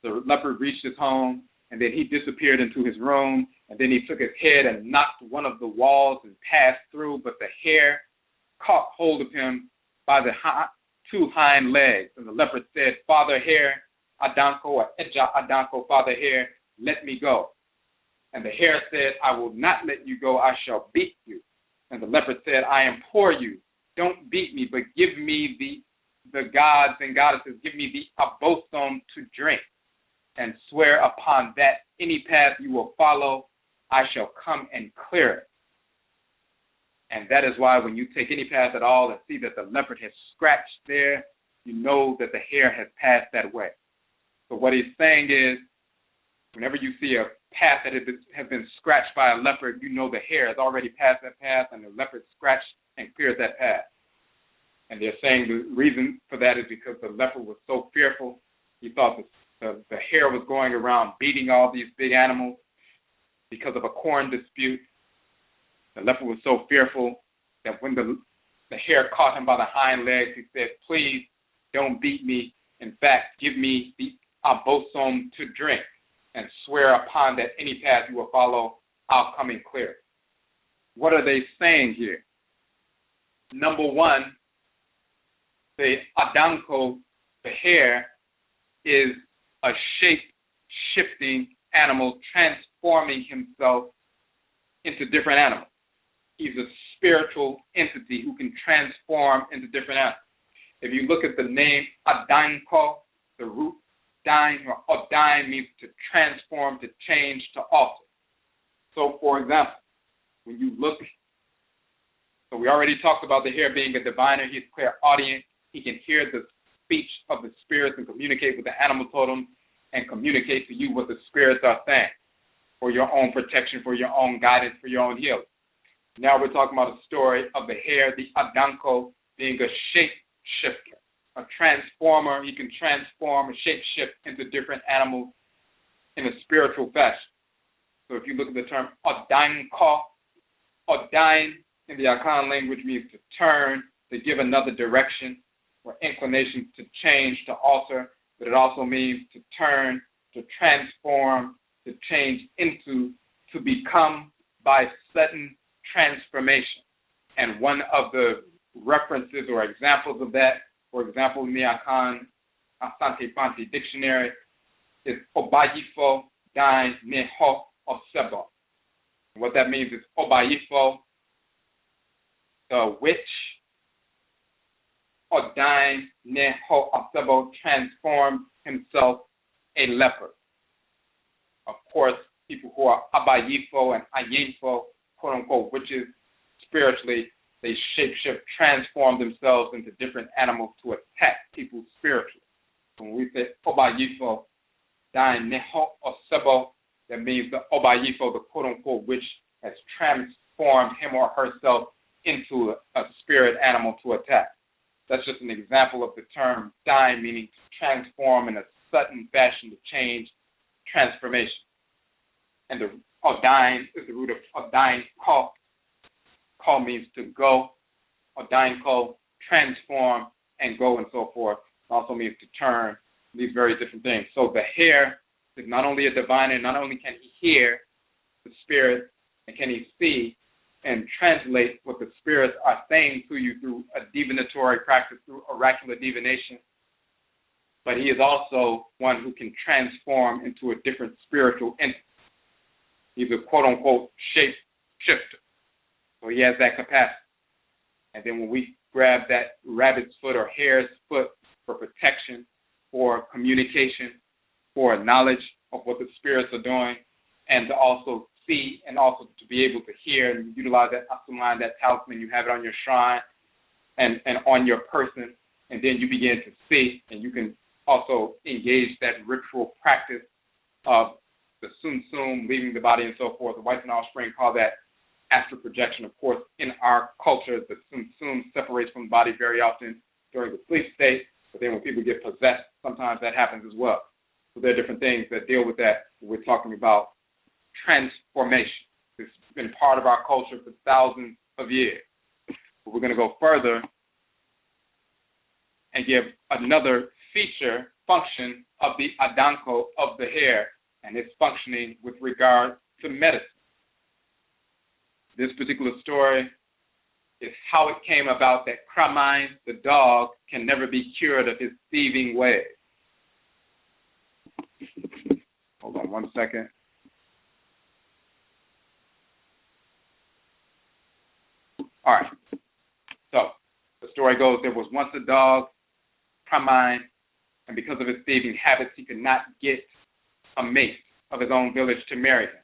[SPEAKER 2] The leopard reached his home, and then he disappeared into his room, and then he took his head and knocked one of the walls and passed through, but the hare caught hold of him by the two hind legs. And the leopard said, Father Hare, ADANKO, or Eja ADANKO, Father Hare, let me go. And the hare said, I will not let you go, I shall beat you. And the leopard said, I implore you, don't beat me, but give me the gods and goddesses, give me the abosom to drink, and swear upon that any path you will follow, I shall come and clear it. And that is why when you take any path at all and see that the leopard has scratched there, you know that the hare has passed that way. So what he's saying is, whenever you see a path that has been scratched by a leopard, you know the hare has already passed that path and the leopard scratched and cleared that path. And they're saying the reason for that is because the leopard was so fearful. He thought the hare was going around beating all these big animals because of a corn dispute. The leopard was so fearful that when the hare caught him by the hind legs, he said, please don't beat me. In fact, give me the abosom to drink, and swear upon that any path you will follow, I'll come and clear it. What are they saying here? Number one, the ADANKO, the hare, is a shape-shifting animal transforming himself into different animals. He's a spiritual entity who can transform into different animals. If you look at the name ADANKO, the root dine or odine means to transform, to change, to alter. So, for example, when you look, so we already talked about the hair being a diviner. He's clairaudient. He can hear the speech of the spirits and communicate with the animal totems and communicate to you what the spirits are saying for your own protection, for your own guidance, for your own healing. Now we're talking about a story of the hair, the ADANKO, being a shape-shifter, a transformer. He can transform, shape-shift into different animals in a spiritual fashion. So if you look at the term ADANKO, Odain in the Akan language means to turn, to give another direction, or inclination to change, to alter, but it also means to turn, to transform, to change into, to become by sudden transformation. And one of the references or examples of that, for example, in the Akan Asante Fanti dictionary, is Obayifo Dain Neho Osebo. What that means is Obayifo, the witch, Odain Neho Osebo, transformed himself a leopard. Of course, people who are Abayifo and Ayinfo, quote unquote, witches, spiritually, they shape-shift, transform themselves into different animals to attack people spiritually. When we say Obayifo, Dain Neho Osebo, that means the Obayifo, the quote unquote witch, has transformed him or herself into a spirit animal to attack. That's just an example of the term Dain, meaning to transform in a sudden fashion, to change, transformation. And the Odain is the root of Odain Ko. Ko means to go. Odain Ko, transform and go and so forth. It also means to turn, these very different things. So the hair is not only a diviner, not only can he hear the spirit and can he see and translate what the spirits are saying to you through a divinatory practice, through oracular divination, but he is also one who can transform into a different spiritual entity. He's a quote-unquote shape shifter. So he has that capacity. And then when we grab that rabbit's foot or hare's foot for protection, for communication, for knowledge of what the spirits are doing, and to also see and also to be able to hear and utilize that asuman, that talisman, you have it on your shrine and on your person, and then you begin to see, and you can also engage that ritual practice of the sum leaving the body and so forth. The whites and offspring call that astral projection. Of course, in our culture, the sum separates from the body very often during the sleep state, but then when people get possessed, sometimes that happens as well. So there are different things that deal with that. We're talking about transformation. It's been part of our culture for thousands of years. But we're going to go further and give another feature, function of the ADANKO of the hair and its functioning with regard to medicine. This particular story is how it came about that Kramine, the dog, can never be cured of his thieving ways. Hold on one second. All right. So the story goes, there was once a dog, Kramine, and because of his thieving habits, he could not get a mate of his own village to marry him.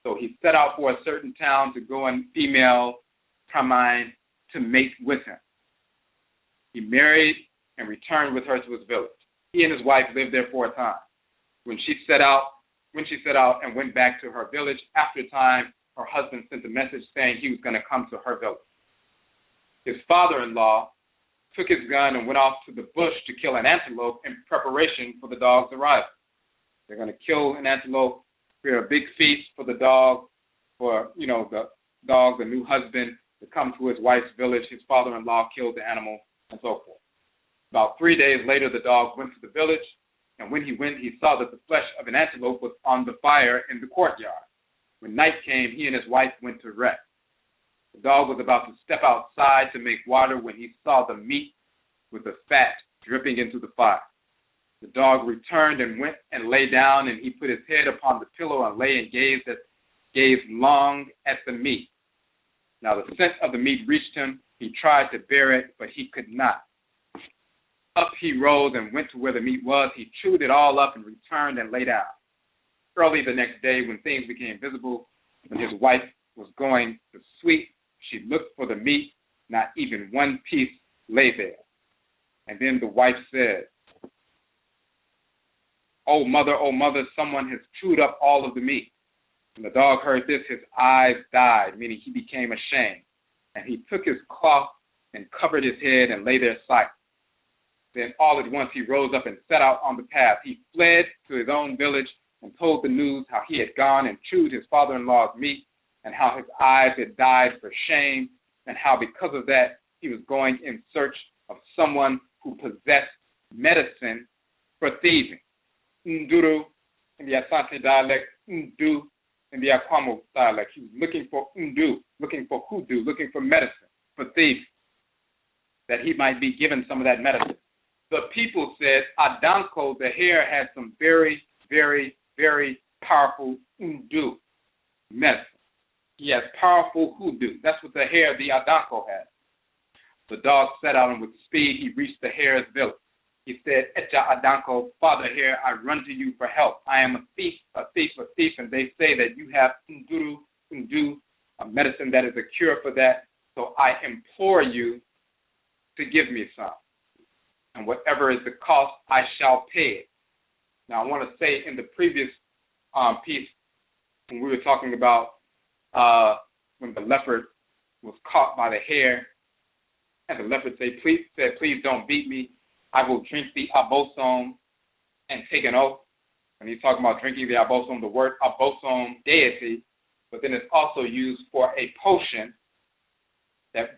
[SPEAKER 2] So he set out for a certain town to go and female Kramine to mate with him. He married and returned with her to his village. He and his wife lived there for a time. When she set out and went back to her village, after a time, her husband sent a message saying he was going to come to her village. His father-in-law took his gun and went off to the bush to kill an antelope in preparation for the dog's arrival. They're going to kill an antelope, prepare a big feast for the dog, for, the dog, the new husband, to come to his wife's village. His father-in-law killed the animal and so forth. About 3 days later, the dog went to the village, and when he went, he saw that the flesh of an antelope was on the fire in the courtyard. When night came, he and his wife went to rest. The dog was about to step outside to make water when he saw the meat with the fat dripping into the fire. The dog returned and went and lay down, and he put his head upon the pillow and lay and gazed long at the meat. Now the scent of the meat reached him. He tried to bear it, but he could not. Up he rose and went to where the meat was. He chewed it all up and returned and lay down. Early the next day, when things became visible, when his wife was going to sweep. She looked for the meat. Not even one piece lay there. And then the wife said, oh, mother, someone has chewed up all of the meat. When the dog heard this, his eyes died, meaning he became ashamed. And he took his cloth and covered his head and lay there silent. Then all at once he rose up and set out on the path. He fled to his own village and told the news how he had gone and chewed his father-in-law's meat and how his eyes had died for shame and how because of that he was going in search of someone who possessed medicine for thieving. Oohn-dooh in the Asante dialect, oohn-dooh in the AKANFO dialect. He was looking for oohn-dooh, looking for hoodoo, looking for medicine for thieving, that he might be given some of that medicine. The people said, ADANKO, the hair, had some very, very, very powerful oohn-dooh medicine. He has powerful hoodoo. That's what the hair, the ADANKO, has. The dog set out, and with speed he reached the hare's village. He said, Echa ADANKO, Father Hare, I run to you for help. I am a thief, and they say that you have oohn-dooh, a medicine that is a cure for that. So I implore you to give me some. And whatever is the cost, I shall pay it. Now, I want to say in the previous piece, when we were talking about when the leopard was caught by the hare, and the leopard said, please don't beat me. I will drink the abosom and take an oath. When he's talking about drinking the abosom, the word abosom, deity, but then it's also used for a potion that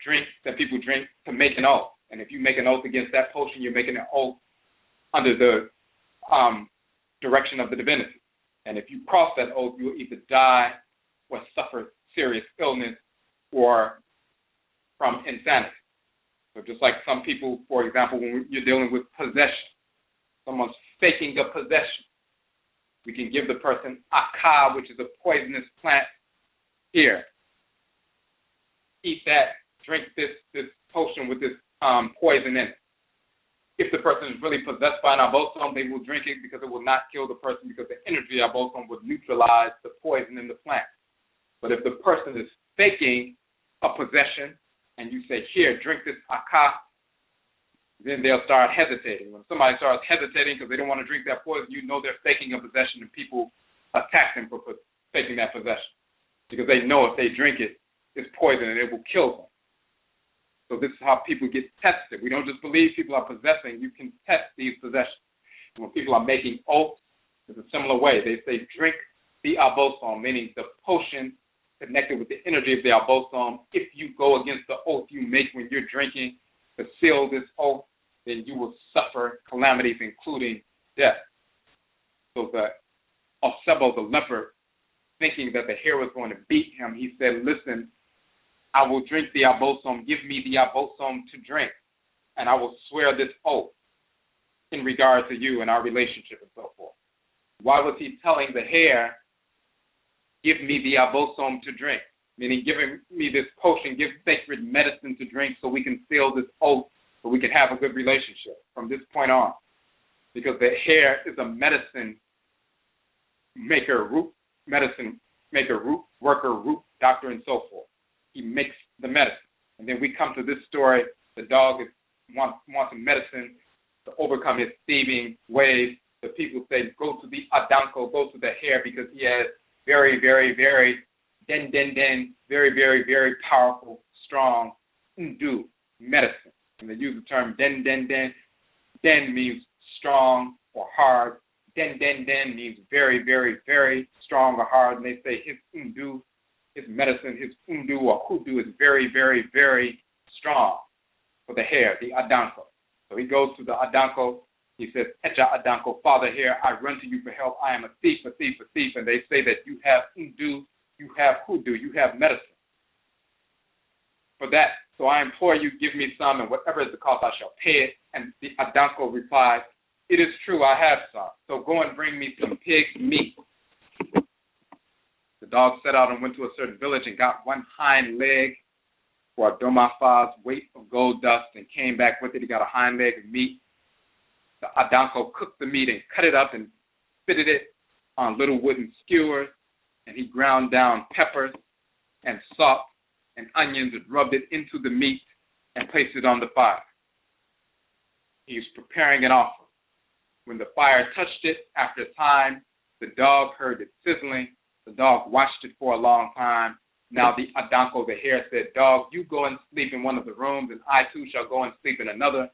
[SPEAKER 2] people drink to make an oath. And if you make an oath against that potion, you're making an oath under the direction of the divinity. And if you cross that oath, you will either die or suffer serious illness or from insanity. So just like some people, for example, when you're dealing with possession, someone's faking a possession, we can give the person aka, which is a poisonous plant. Here, eat that, drink this potion with this poison in it. If the person is really possessed by an abosom, they will drink it because it will not kill the person, because the energy of abosom would neutralize the poison in the plant. But if the person is faking a possession and you say, here, drink this aka, then they'll start hesitating. When somebody starts hesitating because they don't want to drink that poison, you know they're faking a possession, and people attack them for faking that possession because they know if they drink it, it's poison and it will kill them. So this is how people get tested. We don't just believe people are possessing. You can test these possessions. And when people are making oaths, it's a similar way. They say, drink the abosom, meaning the potion connected with the energy of the abosom. If you go against the oath you make when you're drinking to seal this oath, then you will suffer calamities, including death. So the Osebo, the leopard, thinking that the hare was going to beat him, he said, listen, I will drink the abosom. Give me the abosom to drink, and I will swear this oath in regard to you and our relationship and so forth. Why was he telling the hare, give me the abosom to drink? Meaning giving me this potion, give sacred medicine to drink so we can seal this oath, so we can have a good relationship from this point on. Because the hare is a medicine maker, root worker, root doctor, and so forth. He makes the medicine. And then we come to this story. The dog wants medicine to overcome his thieving ways. The people say, go to the ADANKO, go to the hare, because he has very, very, very, very, very, very powerful, strong oohn-dooh medicine. And they use the term den. Den means strong or hard. Den means very, very, very strong or hard. And they say his oohn-dooh, his medicine, his oohn-dooh or hoodoo is very, very, very strong for the hare, the ADANKO. So he goes to the ADANKO. He says, Echa ADANKO, Father Hare, I run to you for help. I am a thief. And they say that you have oohn-dooh, you have hoodoo, you have medicine. For that, so I implore you, give me some, and whatever is the cost, I shall pay it. And the ADANKO replied, it is true, I have some. So go and bring me some pig's meat. The dog set out and went to a certain village and got one hind leg for Oduma-fo's weight of gold dust and came back with it. He got a hind leg of meat. The ADANKO cooked the meat and cut it up and fitted it on little wooden skewers, and he ground down peppers and salt and onions and rubbed it into the meat and placed it on the fire. He was preparing an offering. When the fire touched it, after a time, the dog heard it sizzling. The dog watched it for a long time. Now the ADANKO, the hare, said, "Dog, you go and sleep in one of the rooms, and I too shall go and sleep in another.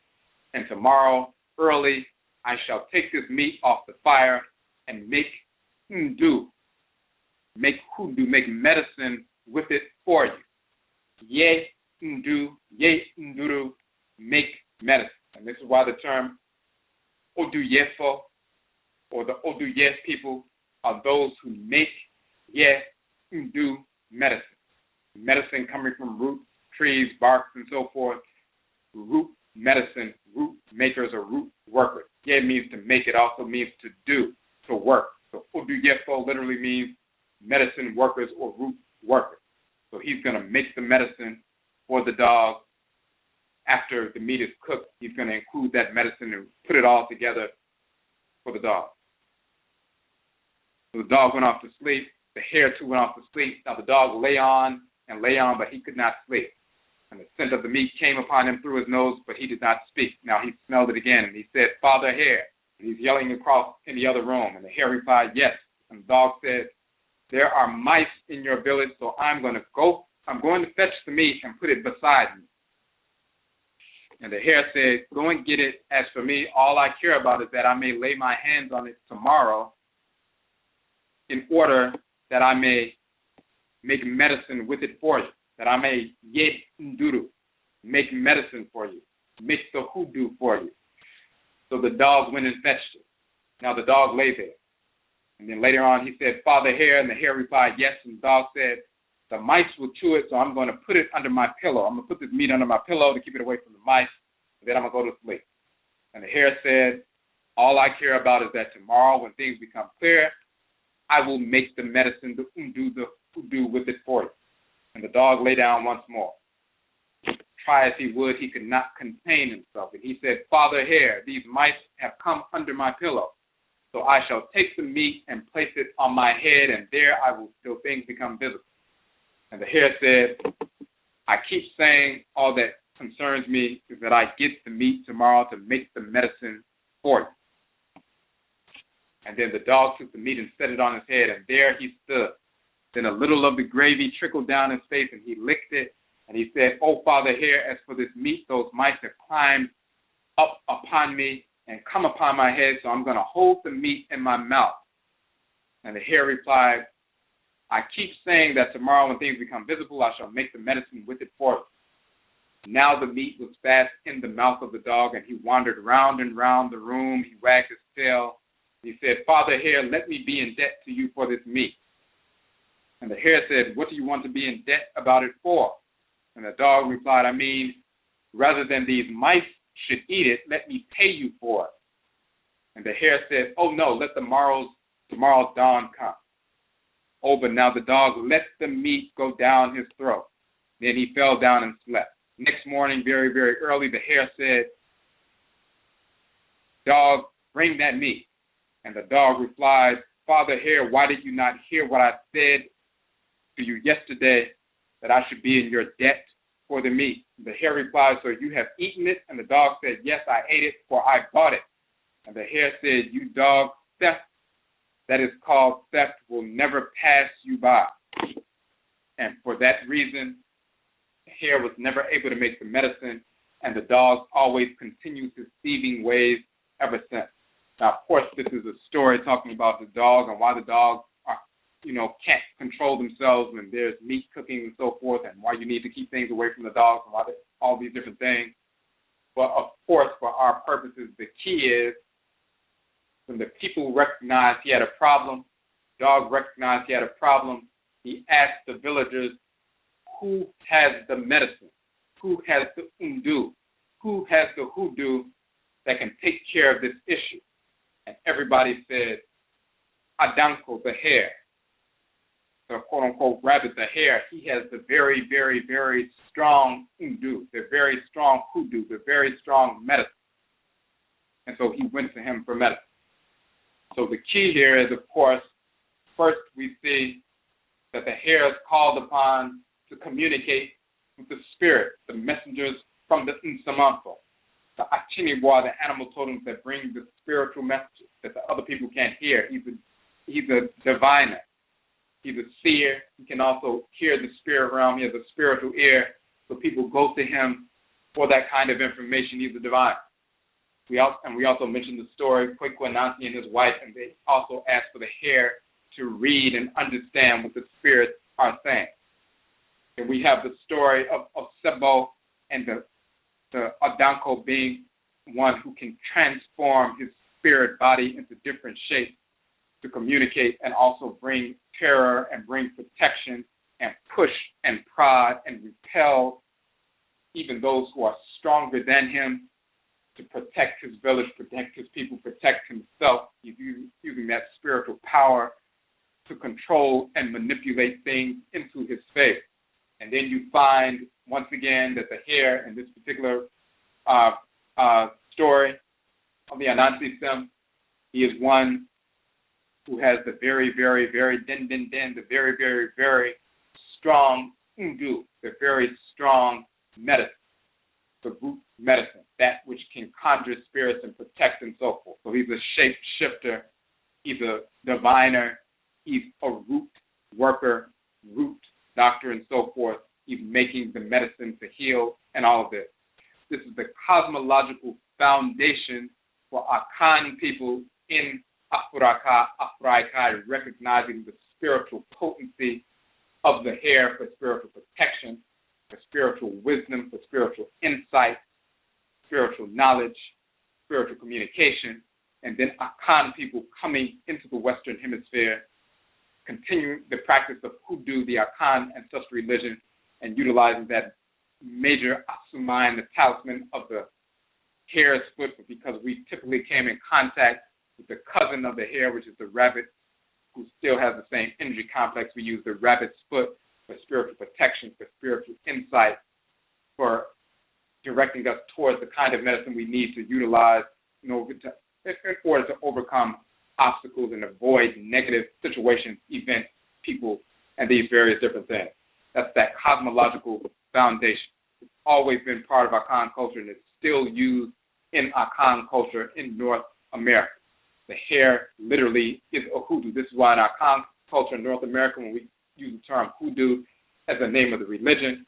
[SPEAKER 2] And tomorrow, early, I shall take this meat off the fire and make oohn-dooh, make hoodoo, make medicine with it for you. Ye oohn-dooh, ye oohn-dooh, make medicine." And this is why the term Oduma-fo, or the Odu-yes people, are those who make oohn-dooh medicine. Medicine coming from roots, trees, barks, and so forth. Root medicine, root makers or root workers. Ye means to make, it also means to do, to work. So Oduma-fo literally means medicine workers or root workers. So he's going to make the medicine for the dog. After the meat is cooked, he's going to include that medicine and put it all together for the dog. So the dog went off to sleep. The hare too went off to sleep. Now the dog lay on, but he could not sleep. And the scent of the meat came upon him through his nose, but he did not speak. Now he smelled it again, and he said, "Father Hare." And he's yelling across in the other room. And the hare replied, "Yes." And the dog said, "There are mice in your village, so I'm going to fetch the meat and put it beside me." And the hare said, "Go and get it. As for me, all I care about is that I may lay my hands on it tomorrow in order that I may make medicine with it for you, that I may oohn-dooh, make medicine for you, make the hoodoo for you." So the dog went and fetched it. Now the dog lay there. And then later on he said, "Father Hare," and the hare replied, "Yes." And the dog said, "The mice will chew it, so I'm going to put it under my pillow. I'm going to put this meat under my pillow to keep it away from the mice, and then I'm going to go to sleep." And the hare said, "All I care about is that tomorrow when things become clear, I will make the medicine, the oohn-dooh, the hoodoo with it for you." And the dog lay down once more. Try as he would, he could not contain himself. And he said, "Father Hare, these mice have come under my pillow. So I shall take the meat and place it on my head, and there I will till things become visible." And the hare said, "I keep saying all that concerns me is that I get the meat tomorrow to make the medicine for you." And then the dog took the meat and set it on his head, and there he stood. Then a little of the gravy trickled down his face, and he licked it, and he said, "Oh, Father Hare, as for this meat, those mice have climbed up upon me and come upon my head, so I'm going to hold the meat in my mouth." And the hare replied, "I keep saying that tomorrow when things become visible, I shall make the medicine with it for you." Now the meat was fast in the mouth of the dog, and he wandered round and round the room. He wagged his tail. He said, "Father Hare, let me be in debt to you for this meat." And the hare said, "What do you want to be in debt about it for?" And the dog replied, "I mean, rather than these mice should eat it, let me pay you for it." And the hare said, "Oh no, let tomorrow's dawn come." Oh, but now the dog let the meat go down his throat. Then he fell down and slept. Next morning, very, very early, the hare said, "Dog, bring that meat." And the dog replied, "Father Hare, why did you not hear what I said to you yesterday, that I should be in your debt for the meat?" The hare replied, "So you have eaten it?" And the dog said, "Yes, I ate it, for I bought it." And the hare said, "You dog, theft that is called theft will never pass you by." And for that reason, the hare was never able to make the medicine, and the dog always continues his thieving ways ever since. Now, of course, this is a story talking about the dog and why the dogs are, can't control themselves when there's meat cooking and so forth, and why you need to keep things away from the dogs and why all these different things. But, of course, for our purposes, the key is when the people recognized he had a problem, the dog recognized he had a problem, he asked the villagers, who has the medicine? Who has the oohn-dooh? Who has the hoodoo that can take care of this issue? And everybody said, ADANKO, the hare, the quote-unquote rabbit, the hare. He has the very, very, very strong oohn-dooh, the very strong hoodoo, the very strong medicine. And so he went to him for medicine. So the key here is, of course, first we see that the hair is called upon to communicate with the spirit, the messengers from the Mmusuo, the Achinibwa, the animal totems that bring the spiritual messages that the other people can't hear. He's a diviner. He's a seer. He can also hear the spirit realm. He has a spiritual ear. So people go to him for that kind of information. He's a diviner. We also mentioned the story, Kwekwe Nancy and his wife, and they also asked for the hair to read and understand what the spirits are saying. And we have the story of Sebo and the ADANKO being one who can transform his spirit body into different shapes to communicate and also bring terror and bring protection and push and prod and repel even those who are stronger than him, to protect his village, protect his people, protect himself. He's using that spiritual power to control and manipulate things into his favor. And then you find, once again, that the hair in this particular story of the Anansi Sim, he is one who has the very, very, very the very, very, very strong oohn-dooh, the very strong medicine, the root medicine, that which can conjure spirits and protect and so forth. So he's a shape shifter, he's a diviner, he's a root worker, root doctor, and so forth. He's making the medicine to heal and all of this. This is the cosmological foundation for Akan people in Africa, recognizing the spiritual potency of the hair for spiritual protection, for spiritual wisdom, for spiritual insight, spiritual knowledge, spiritual communication, and then Akan people coming into the Western Hemisphere, continuing the practice of hoodoo, the Akan Ancestral Religion, and utilizing that major Asuman, the talisman of the hair split, because we typically came in contact with the cousin of the hair, which is the rabbit, who still has the same energy complex. We use the rabbit split for spiritual protection, for spiritual insight, for directing us towards the kind of medicine we need to utilize in order to overcome obstacles and avoid negative situations, events, people, and these various different things. That's that cosmological foundation. It's always been part of Akan culture, and it's still used in Akan culture in North America. The hair literally is a hoodoo. This is why in Akan culture in North America, when we use the term hoodoo as the name of the religion,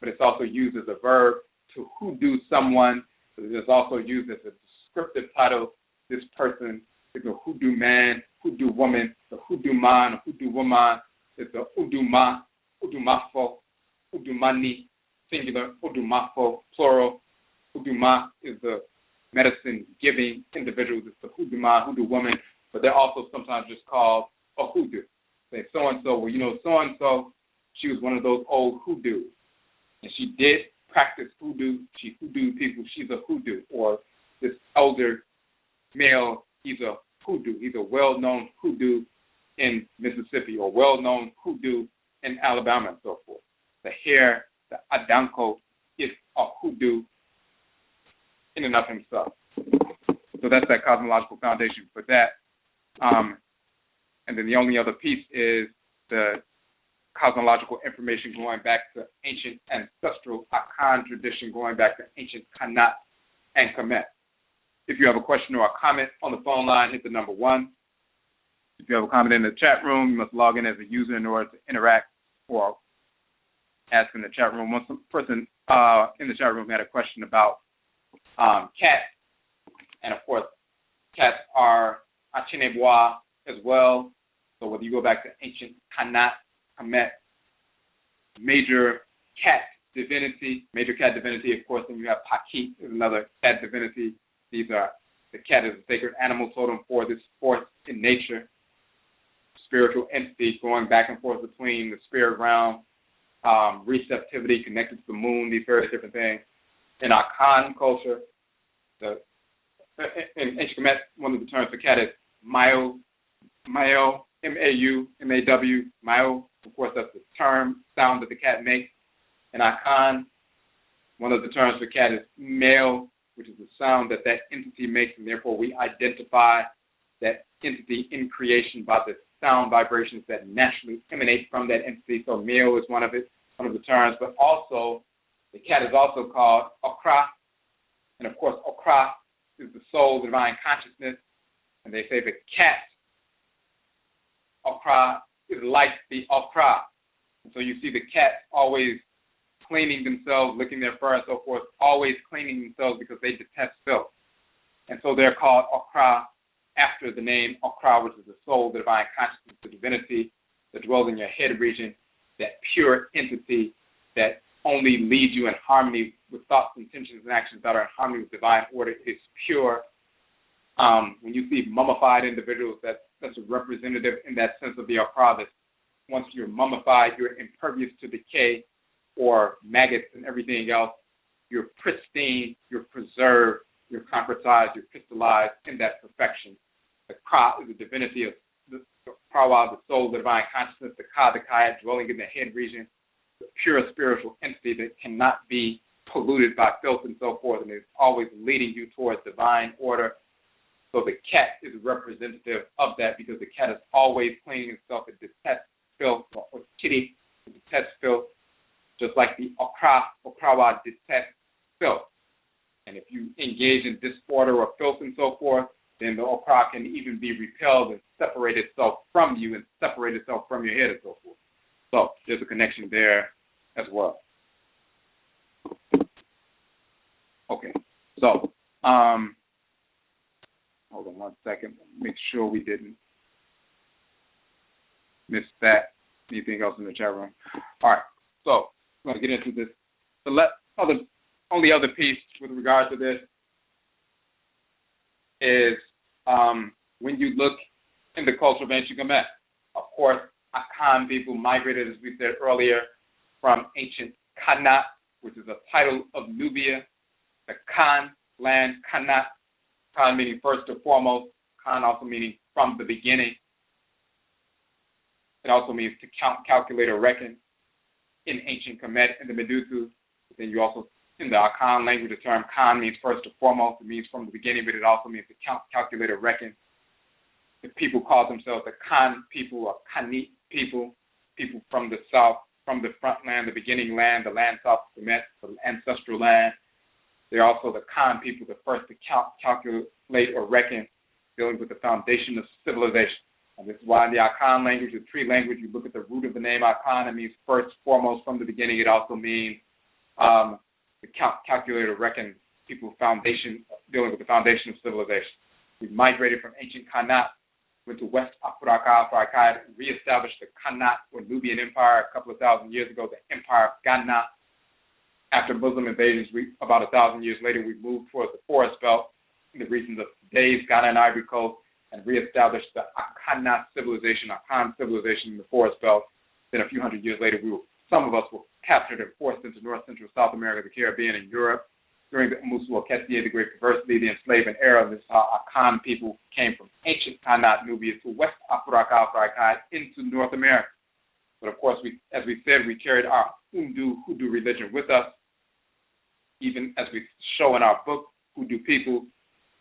[SPEAKER 2] but it's also used as a verb to hoodoo someone. So it's also used as a descriptive title. This person is a hoodoo man, hoodoo woman. The Hoodooman, Hoodoowoman is the Oduma, Oduma-fo, Odoomani, singular, Oduma-fo, plural. Hoodooman is the medicine-giving individuals. It's the Hoodooman, Hoodoowoman, but they're also sometimes just called a hoodoo. Say so-and-so, well, you know, so-and-so, she was one of those old hoodoos, and she did practice hoodoo. She hoodooed people. She's a hoodoo. Or this elder male, he's a hoodoo. He's a well-known hoodoo in Mississippi, or well-known hoodoo in Alabama, and so forth. The hair, the ADANKO, is a hoodoo in and of himself. So that's that cosmological foundation for that. And then the only other piece is the cosmological information going back to ancient ancestral Akan tradition, going back to ancient Khanit and Kamit. If you have a question or a comment on the phone line, hit the number 1. If you have a comment in the chat room, you must log in as a user in order to interact or ask in the chat room. One person in the chat room had a question about cats, and of course, cats are Achinebwa as well. So whether you go back to ancient Khanit, Kamit, major cat divinity, of course, then you have Pakit is another cat divinity. The cat is a sacred animal totem for this force in nature, spiritual entity going back and forth between the spirit realm, receptivity connected to the moon, these various different things. In Akan culture, in ancient Kemet, one of the terms for cat is Mayo, M-A-U, M-A-W, Mayo. Of course, that's the term, sound that the cat makes. In Akan, one of the terms for cat is male, which is the sound that entity makes, and therefore we identify that entity in creation by the sound vibrations that naturally emanate from that entity. So male is one of the terms, but also the cat is also called Okra, and of course Okra is the soul, the divine consciousness, and they say the cat Okra is like the Okra. And so you see the cats always cleaning themselves, licking their fur and so forth, always cleaning themselves because they detest filth. And so they're called Okra after the name Okra, which is the soul, the divine consciousness, the divinity that dwells in your head region, that pure entity that only leads you in harmony with thoughts, intentions, and actions that are in harmony with divine order. It's pure. When you see mummified individuals, that's a representative in that sense of the Okra, that once you're mummified, you're impervious to decay or maggots and everything else. You're pristine, you're preserved, you're concretized, you're crystallized in that perfection. The Ka is the divinity of the Prawa, the soul, the divine consciousness, the Ka, the Kaya, dwelling in the head region, the pure spiritual entity that cannot be polluted by filth and so forth, and is always leading you towards divine order. So the cat is representative of that because the cat is always cleaning itself. It detests filth, or kitty, it detests filth, just like the Okrawa detests filth. And if you engage in disorder or filth and so forth, then the Okra can even be repelled and separate itself from you and separate itself from your head and so forth. So there's a connection there as well. Okay, so hold on one second. Make sure we didn't miss that. Anything else in the chat room? All right, so I'm going to get into this. The only other piece with regard to this is when you look in the culture of ancient Kemet, of course, Akan people migrated, as we said earlier, from ancient Khanat, which is a title of Nubia, the Khan land, Khanat, Khan meaning first and foremost, Khan also meaning from the beginning. It also means to count, calculate, or reckon in ancient Kemet and the Medutu. Then you also, in the Akan language, the term Khan means first and foremost. It means from the beginning, but it also means to count, calculate, or reckon. The people call themselves the Khan people or Khanit people, people from the south, from the front land, the beginning land, the land south of Kemet, the ancestral land. They're also the Khan people, the first to count, calculate, or reckon, dealing with the foundation of civilization. And this is why in the Akan language, the tree language, you look at the root of the name Akan, it means first, foremost, from the beginning. It also means to count, calculate, or reckon, people foundation, dealing with the foundation of civilization. We migrated from ancient Khanat, went to West Africa, reestablished the Khanat or Nubian Empire a couple of thousand years ago, the Empire of Ghana. After Muslim invasions, about 1,000 years later, we moved towards the forest belt in the regions of today's Ghana and Ivory Coast and reestablished the Akan civilization in the forest belt. Then a few hundred years later, some of us were captured and forced into North Central South America, the Caribbean, and Europe during the Mmusuo Kese, the Great Perversity, the Enslavement era. This is how Akan people came from ancient Khanat, Nubia, to West Africa, into North America. But of course, as we said, we carried our oohn-dooh Hoodoo religion with us. Even as we show in our book, Hoodoo People,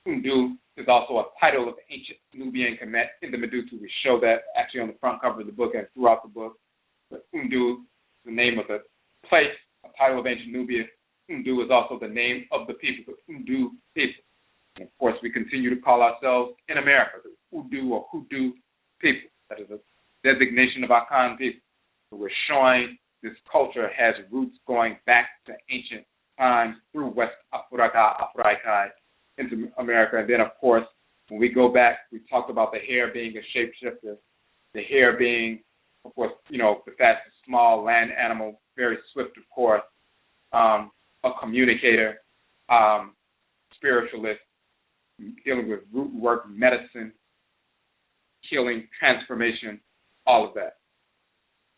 [SPEAKER 2] oohn-dooh is also a title of ancient Nubia and Kemet. In the Medutu, we show that actually on the front cover of the book and throughout the book. But oohn-dooh is the name of the place, a title of ancient Nubia. Oohn-dooh is also the name of the people, the oohn-dooh people. And of course, we continue to call ourselves in America the oohn-dooh or Hoodoo people. That is a designation of Akan people. So we're showing this culture has roots going back to ancient times through West Africa into America. And then, of course, when we go back, we talked about the hare being a shapeshifter, the hare being, of course, the fastest small land animal, very swift, of course, a communicator, spiritualist, dealing with root work, medicine, healing, transformation, all of that.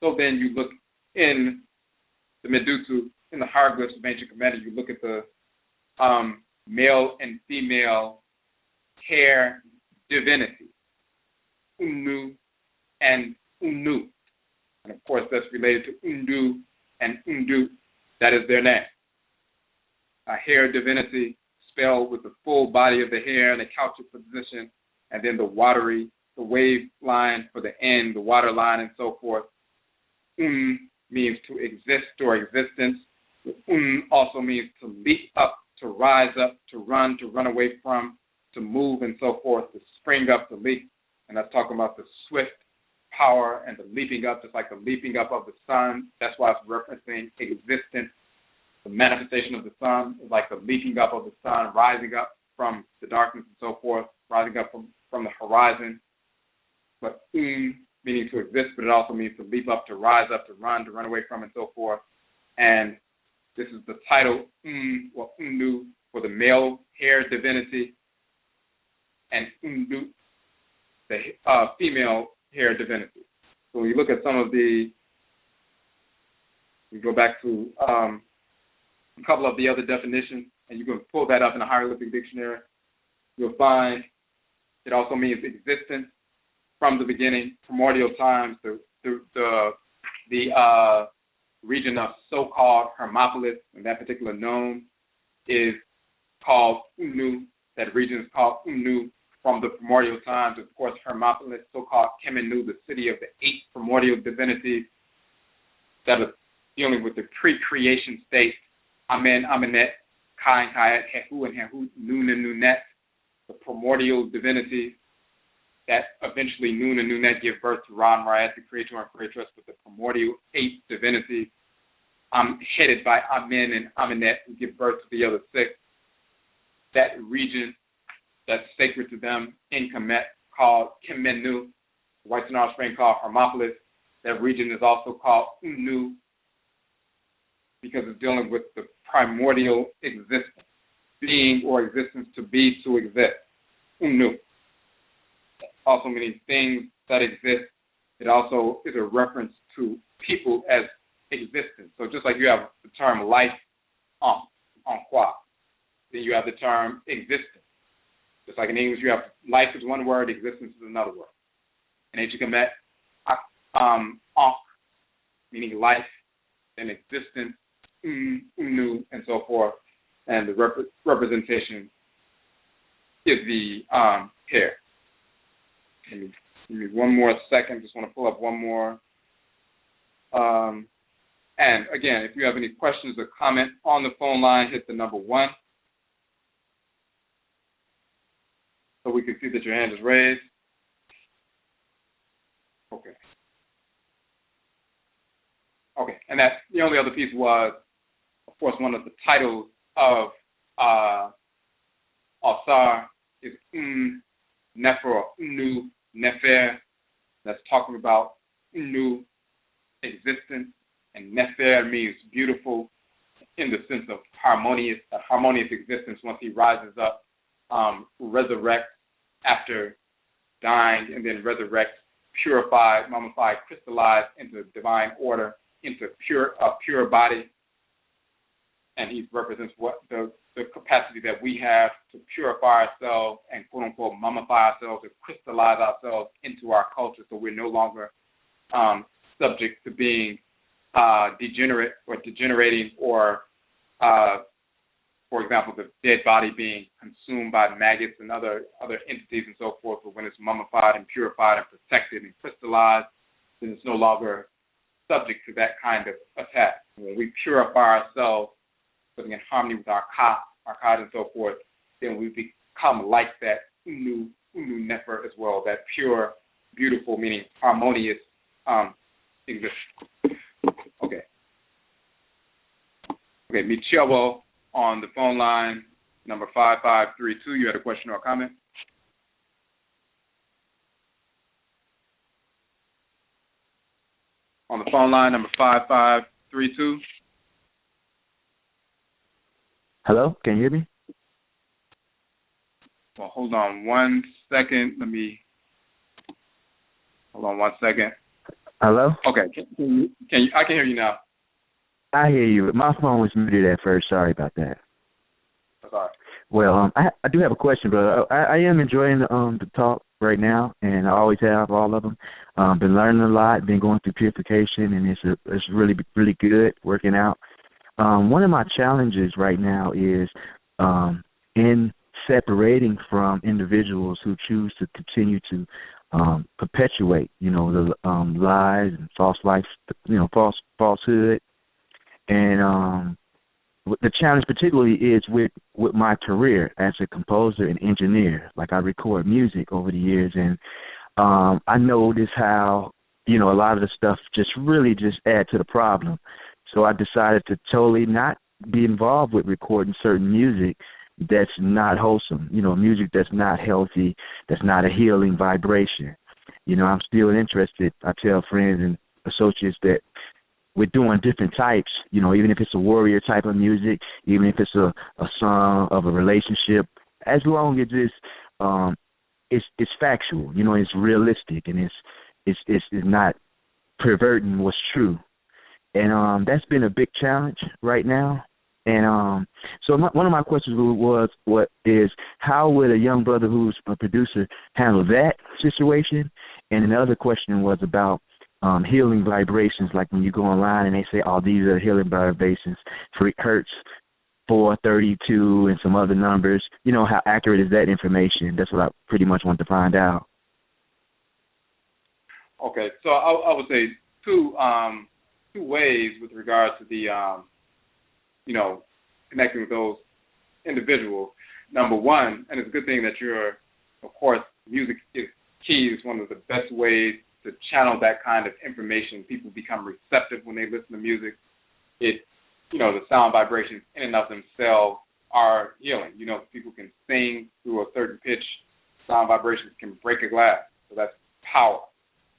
[SPEAKER 2] So then you look in the Medutu, in the hieroglyphs of ancient Kemet, you look at the male and female hair divinity, oohn-dooh and oohn-dooh. And of course, that's related to oohn-dooh and oohn-dooh. That is their name. A hair divinity spelled with the full body of the hair and the couch position, and then the watery, the wave line for the N, the water line, and so forth. Means to exist or existence. Also means to leap up, to rise up, to run away from, to move, and so forth, to spring up, to leap. And that's talking about the swift power and the leaping up, just like the leaping up of the sun. That's why it's referencing existence. The manifestation of the sun is like the leaping up of the sun, rising up from the darkness and so forth, rising up from the horizon. But meaning to exist, but it also means to leap up, to rise up, to run away from, and so forth. And this is the title, or oohn-dooh, for the male hair divinity, and oohn-dooh, the female hair divinity. So when you look at some of we go back to a couple of the other definitions, and you can pull that up in a hieroglyphic dictionary, you'll find it also means existence from the beginning, primordial times. The region of so-called Hermopolis, and that particular nome is called oohn-dooh. That region is called oohn-dooh from the primordial times. Of course, Hermopolis, so-called Kemenu, the city of the 8 primordial divinities that are dealing with the pre-creation state. Amen, Amenet, Kankye, Hehu, and Hehu, Nun and Nunet, the primordial divinities that eventually Nun and Nunet give birth to Ra and Ma'at, the creator and creatress, with the primordial 8 divinities, headed by Amen and Amenet, who give birth to the other 6. That region that's sacred to them in Kamit, called Kemenu, the white and offspring called Hermopolis. That region is also called oohn-dooh because it's dealing with the primordial existence, being or existence, to be, to exist. Oohn-dooh. Also meaning things that exist. It also is a reference to people as existence. So just like you have the term life, en quoi, then you have the term existence. Just like in English, you have life is one word, existence is another word. In ancient Kemet, ankh, meaning life, then existence, oohn-dooh, and so forth. And the representation is the hair. Give me one more second. Just want to pull up one more. And again, if you have any questions or comments on the phone line, hit the number 1. So we can see that your hand is raised. Okay. Okay, and that the only other piece was, of course, one of the titles of Alsar is Nefer or oohn-dooh, Nefer. That's talking about oohn-dooh existence, and Nefer means beautiful in the sense of harmonious, a harmonious existence once he rises up, resurrects after dying, and then resurrects, purified, mummified, crystallized into divine order, into a pure body. And he represents what the capacity that we have to purify ourselves and quote unquote mummify ourselves or crystallize ourselves into our culture, so we're no longer subject to being degenerate or degenerating, or for example, the dead body being consumed by maggots and other entities and so forth. But when it's mummified and purified and protected and crystallized, then it's no longer subject to that kind of attack. When we purify ourselves, living in harmony with our ka and so forth, then we become like that oohn-dooh Nefer as well, that pure, beautiful, meaning harmonious existence. Okay. Okay, Michelle on the phone line, number 5532. You had a question or a comment? On the phone line, number 5532.
[SPEAKER 1] Hello, can you hear me?
[SPEAKER 2] Well, hold on one second. Hold on one second.
[SPEAKER 1] Hello?
[SPEAKER 2] Okay, can you, I can hear you now.
[SPEAKER 1] I hear you. My phone was muted at first. Sorry about that.
[SPEAKER 2] That's all right.
[SPEAKER 1] Well, I do have a question, brother. I am enjoying the talk right now, and I always have, all of them. Been learning a lot, been going through purification, and it's really, really good working out. One of my challenges right now is in separating from individuals who choose to continue to perpetuate, the lies and false life, falsehood. And the challenge particularly is with my career as a composer and engineer. Like, I record music over the years, and I notice how, a lot of the stuff just really just add to the problem. So I decided to totally not be involved with recording certain music that's not wholesome, music that's not healthy, that's not a healing vibration. I'm still interested. I tell friends and associates that we're doing different types, even if it's a warrior type of music, even if it's a song of a relationship, as long as it's factual, it's realistic, and it's not perverting what's true. And that's been a big challenge right now. And so one of my questions was, how would a young brother who's a producer handle that situation? And another question was about healing vibrations, like when you go online and they say, these are healing vibrations for hertz 432 and some other numbers. How accurate is that information? That's what I pretty much want to find out.
[SPEAKER 2] Okay, so I would say two ways with regards to the connecting with those individuals. Number one, and it's a good thing that of course, music is key. It's one of the best ways to channel that kind of information. People become receptive when they listen to music. The sound vibrations in and of themselves are healing. People can sing through a certain pitch. Sound vibrations can break a glass. So that's power.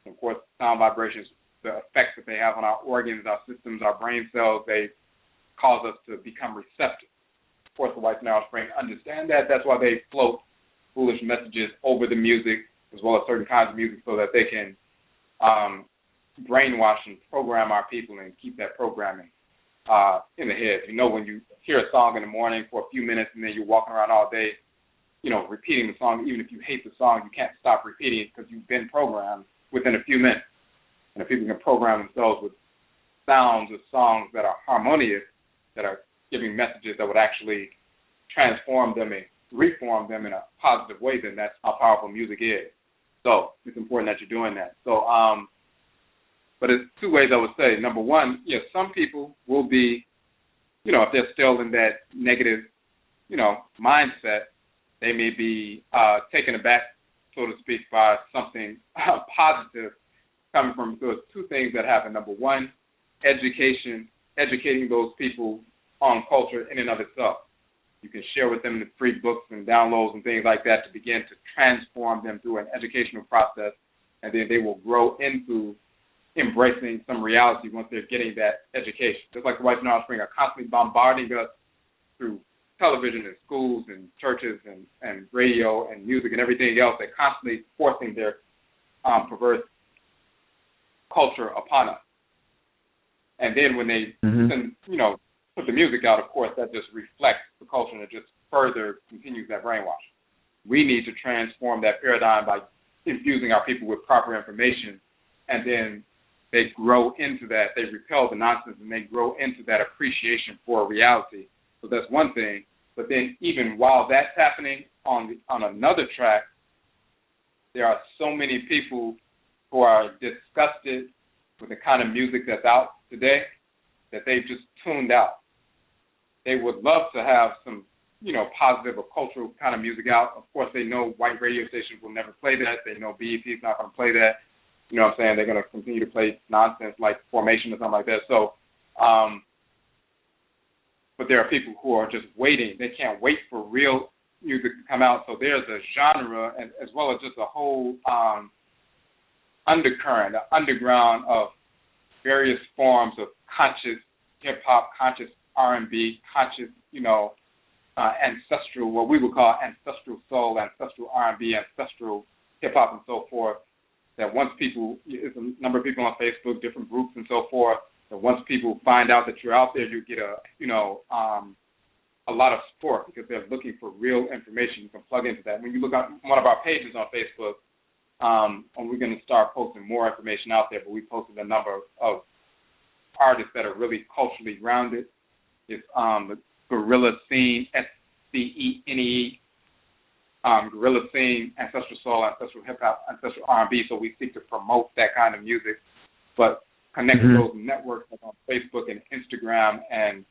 [SPEAKER 2] And of course, sound vibrations, the effects that they have on our organs, our systems, our brain cells, they cause us to become receptive. Of course, the whites now spring understand that. That's why they float foolish messages over the music, as well as certain kinds of music, so that they can brainwash and program our people and keep that programming in the head. When you hear a song in the morning for a few minutes and then you're walking around all day, repeating the song, even if you hate the song, you can't stop repeating it because you've been programmed within a few minutes. And if people can program themselves with sounds of songs that are harmonious, that are giving messages that would actually transform them and reform them in a positive way, then that's how powerful music is. So it's important that you're doing that. So, but it's two ways I would say. Number one, some people will be, if they're still in that negative, mindset, they may be taken aback, so to speak, by something positive coming from. So it's two things that happen. Number one, educating those people on culture in and of itself. You can share with them the free books and downloads and things like that to begin to transform them through an educational process, and then they will grow into embracing some reality once they're getting that education. Just like the whites in our spring are constantly bombarding us through television and schools and churches and radio and music and everything else. They're constantly forcing their perverse culture upon us. And then when they put the music out, of course, that just reflects the culture and it just further continues that brainwash. We need to transform that paradigm by infusing our people with proper information, and then they grow into that. They repel the nonsense and they grow into that appreciation for reality. So that's one thing. But then even while that's happening on another track, there are so many people who are disgusted with the kind of music that's out today that they've just tuned out. They would love to have some, positive or cultural kind of music out. Of course, they know white radio stations will never play that. They know BET is not going to play that. You know what I'm saying? They're going to continue to play nonsense like Formation or something like that. So, but there are people who are just waiting. They can't wait for real music to come out. So there's a genre, and as well as just a whole undercurrent, an underground of various forms of conscious hip-hop, conscious R&B, conscious, ancestral, what we would call ancestral soul, ancestral R&B, ancestral hip-hop, and so forth, that once people, there's a number of people on Facebook, different groups and so forth, that once people find out that you're out there, you get a lot of support because they're looking for real information. You can plug into that. When you look at one of our pages on Facebook, and we're going to start posting more information out there, but we posted a number of artists that are really culturally grounded. It's the Guerrilla Scene, SCENE, guerrilla scene, ancestral soul, ancestral hip-hop, ancestral R&B, so we seek to promote that kind of music. But connect with those networks like on Facebook and Instagram and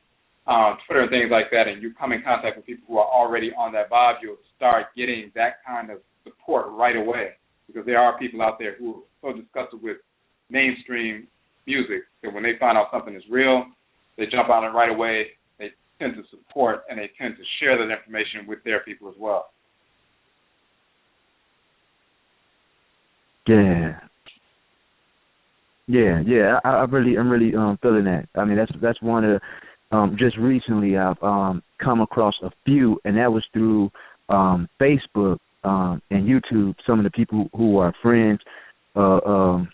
[SPEAKER 2] Twitter and things like that, and you come in contact with people who are already on that vibe, you'll start getting that kind of support right away, because there are people out there who are so disgusted with mainstream music that when they find out something is real, they jump on it right away. They tend to support and they tend to share that information with their people as well.
[SPEAKER 1] Yeah. I'm really feeling that. I mean, that's one of the, just recently I've come across a few, and that was through Facebook and YouTube. Some of the people who are friends, who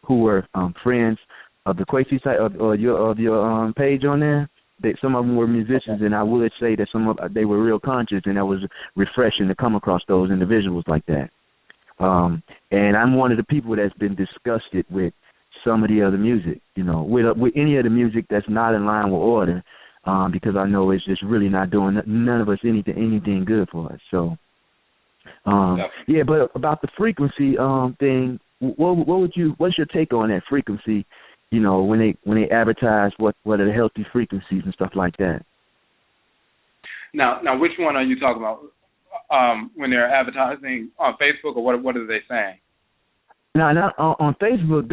[SPEAKER 1] were friends of the Kese site of your page on there. Some of them were musicians, and I would say that they were real conscious, and that was refreshing to come across those individuals like that. And I'm one of the people that's been disgusted with some of the other music, with any of the music that's not in line with order, because I know it's just really not doing none of us anything good for us. So, but about the frequency thing, what's your take on that frequency? When they advertise what are the healthy frequencies and stuff like that.
[SPEAKER 2] Now, which one are you talking about? When they're advertising on Facebook, or what are they saying?
[SPEAKER 1] No, not on Facebook.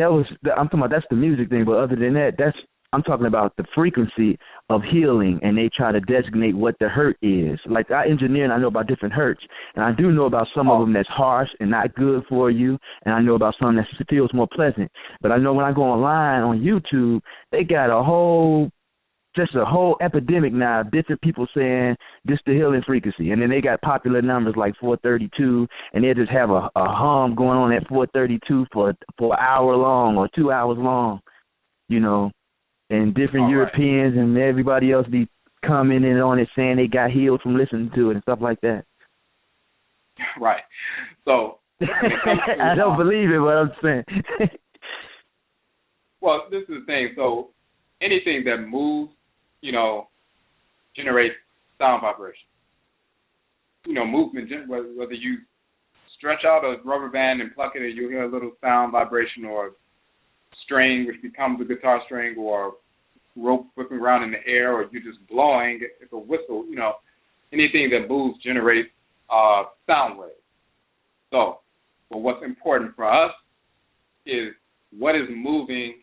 [SPEAKER 1] I'm talking about that's the music thing. But other than that, I'm talking about the frequency of healing, and they try to designate what the hurt is. Like I engineer, and I know about different hurts, and I do know about some of them that's harsh and not good for you, and I know about some that feels more pleasant. But I know when I go online on YouTube, they got a whole epidemic now of different people saying this the healing frequency. And then they got popular numbers like 432, and they just have a hum going on at 432 for an hour long or 2 hours long, and different Europeans and everybody else be commenting on it saying they got healed from listening to it and stuff like that.
[SPEAKER 2] Right. So
[SPEAKER 1] I don't believe it, but I'm saying.
[SPEAKER 2] Well, this is the thing. So anything that moves, generates sound vibration. Movement, whether you stretch out a rubber band and pluck it, and you'll hear a little sound vibration, or string, which becomes a guitar string, or rope whipping around in the air, or you just blowing, it's a whistle, anything that moves generates sound waves. So, but what's important for us is what is moving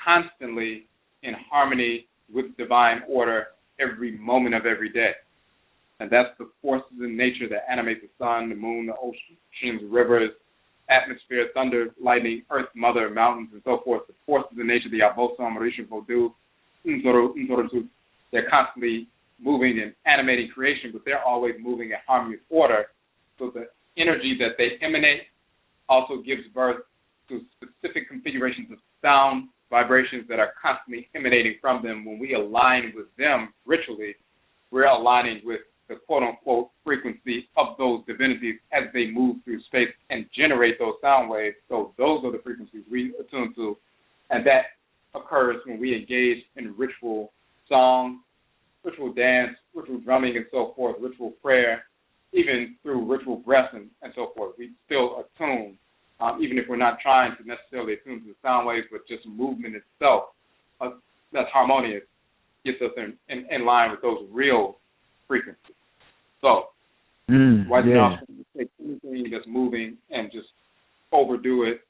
[SPEAKER 2] constantly in harmony with divine order every moment of every day. And that's the forces in nature that animate the sun, the moon, the oceans, rivers, atmosphere, thunder, lightning, earth, mother, mountains, and so forth. The forces in nature, the Abosom, Marisha, Vodou, Nzoro, they're constantly moving and animating creation, but they're always moving in harmony with order. So the energy that they emanate also gives birth to specific configurations of sound vibrations that are constantly emanating from them. When we align with them ritually, we're aligning with the quote-unquote frequency of those divinities as they move through space and generate those sound waves. So those are the frequencies we attune to, and that occurs when we engage in ritual song, ritual dance, ritual drumming, and so forth, ritual prayer, even through ritual breath and so forth. We still attune, even if we're not trying to necessarily attune to the sound waves, but just movement itself that's harmonious gets us in line with those real frequencies. So, why do you not take anything that's moving and just overdo it,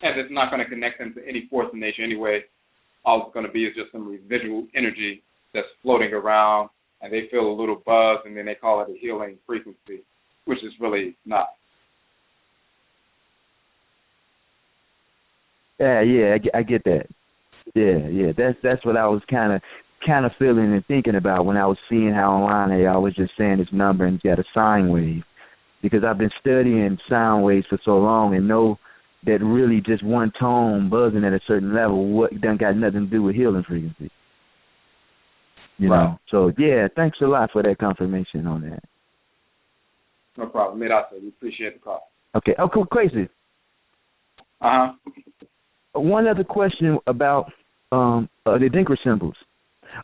[SPEAKER 2] and it's not going to connect them to any force in nature anyway? All it's going to be is just some residual energy that's floating around, and they feel a little buzz, and then they call it a healing frequency, which is really not.
[SPEAKER 1] Yeah, I get that. Yeah, that's what I was kind of feeling and thinking about when I was seeing how online I was just saying this number and got a sine wave, because I've been studying sound waves for so long and know that really just one tone buzzing at a certain level done got nothing to do with healing frequency. You know? So, yeah, thanks a lot for that confirmation on that.
[SPEAKER 2] No problem. We appreciate the call.
[SPEAKER 1] Okay. Oh, cool. Crazy. One other question about the ADANKO symbols.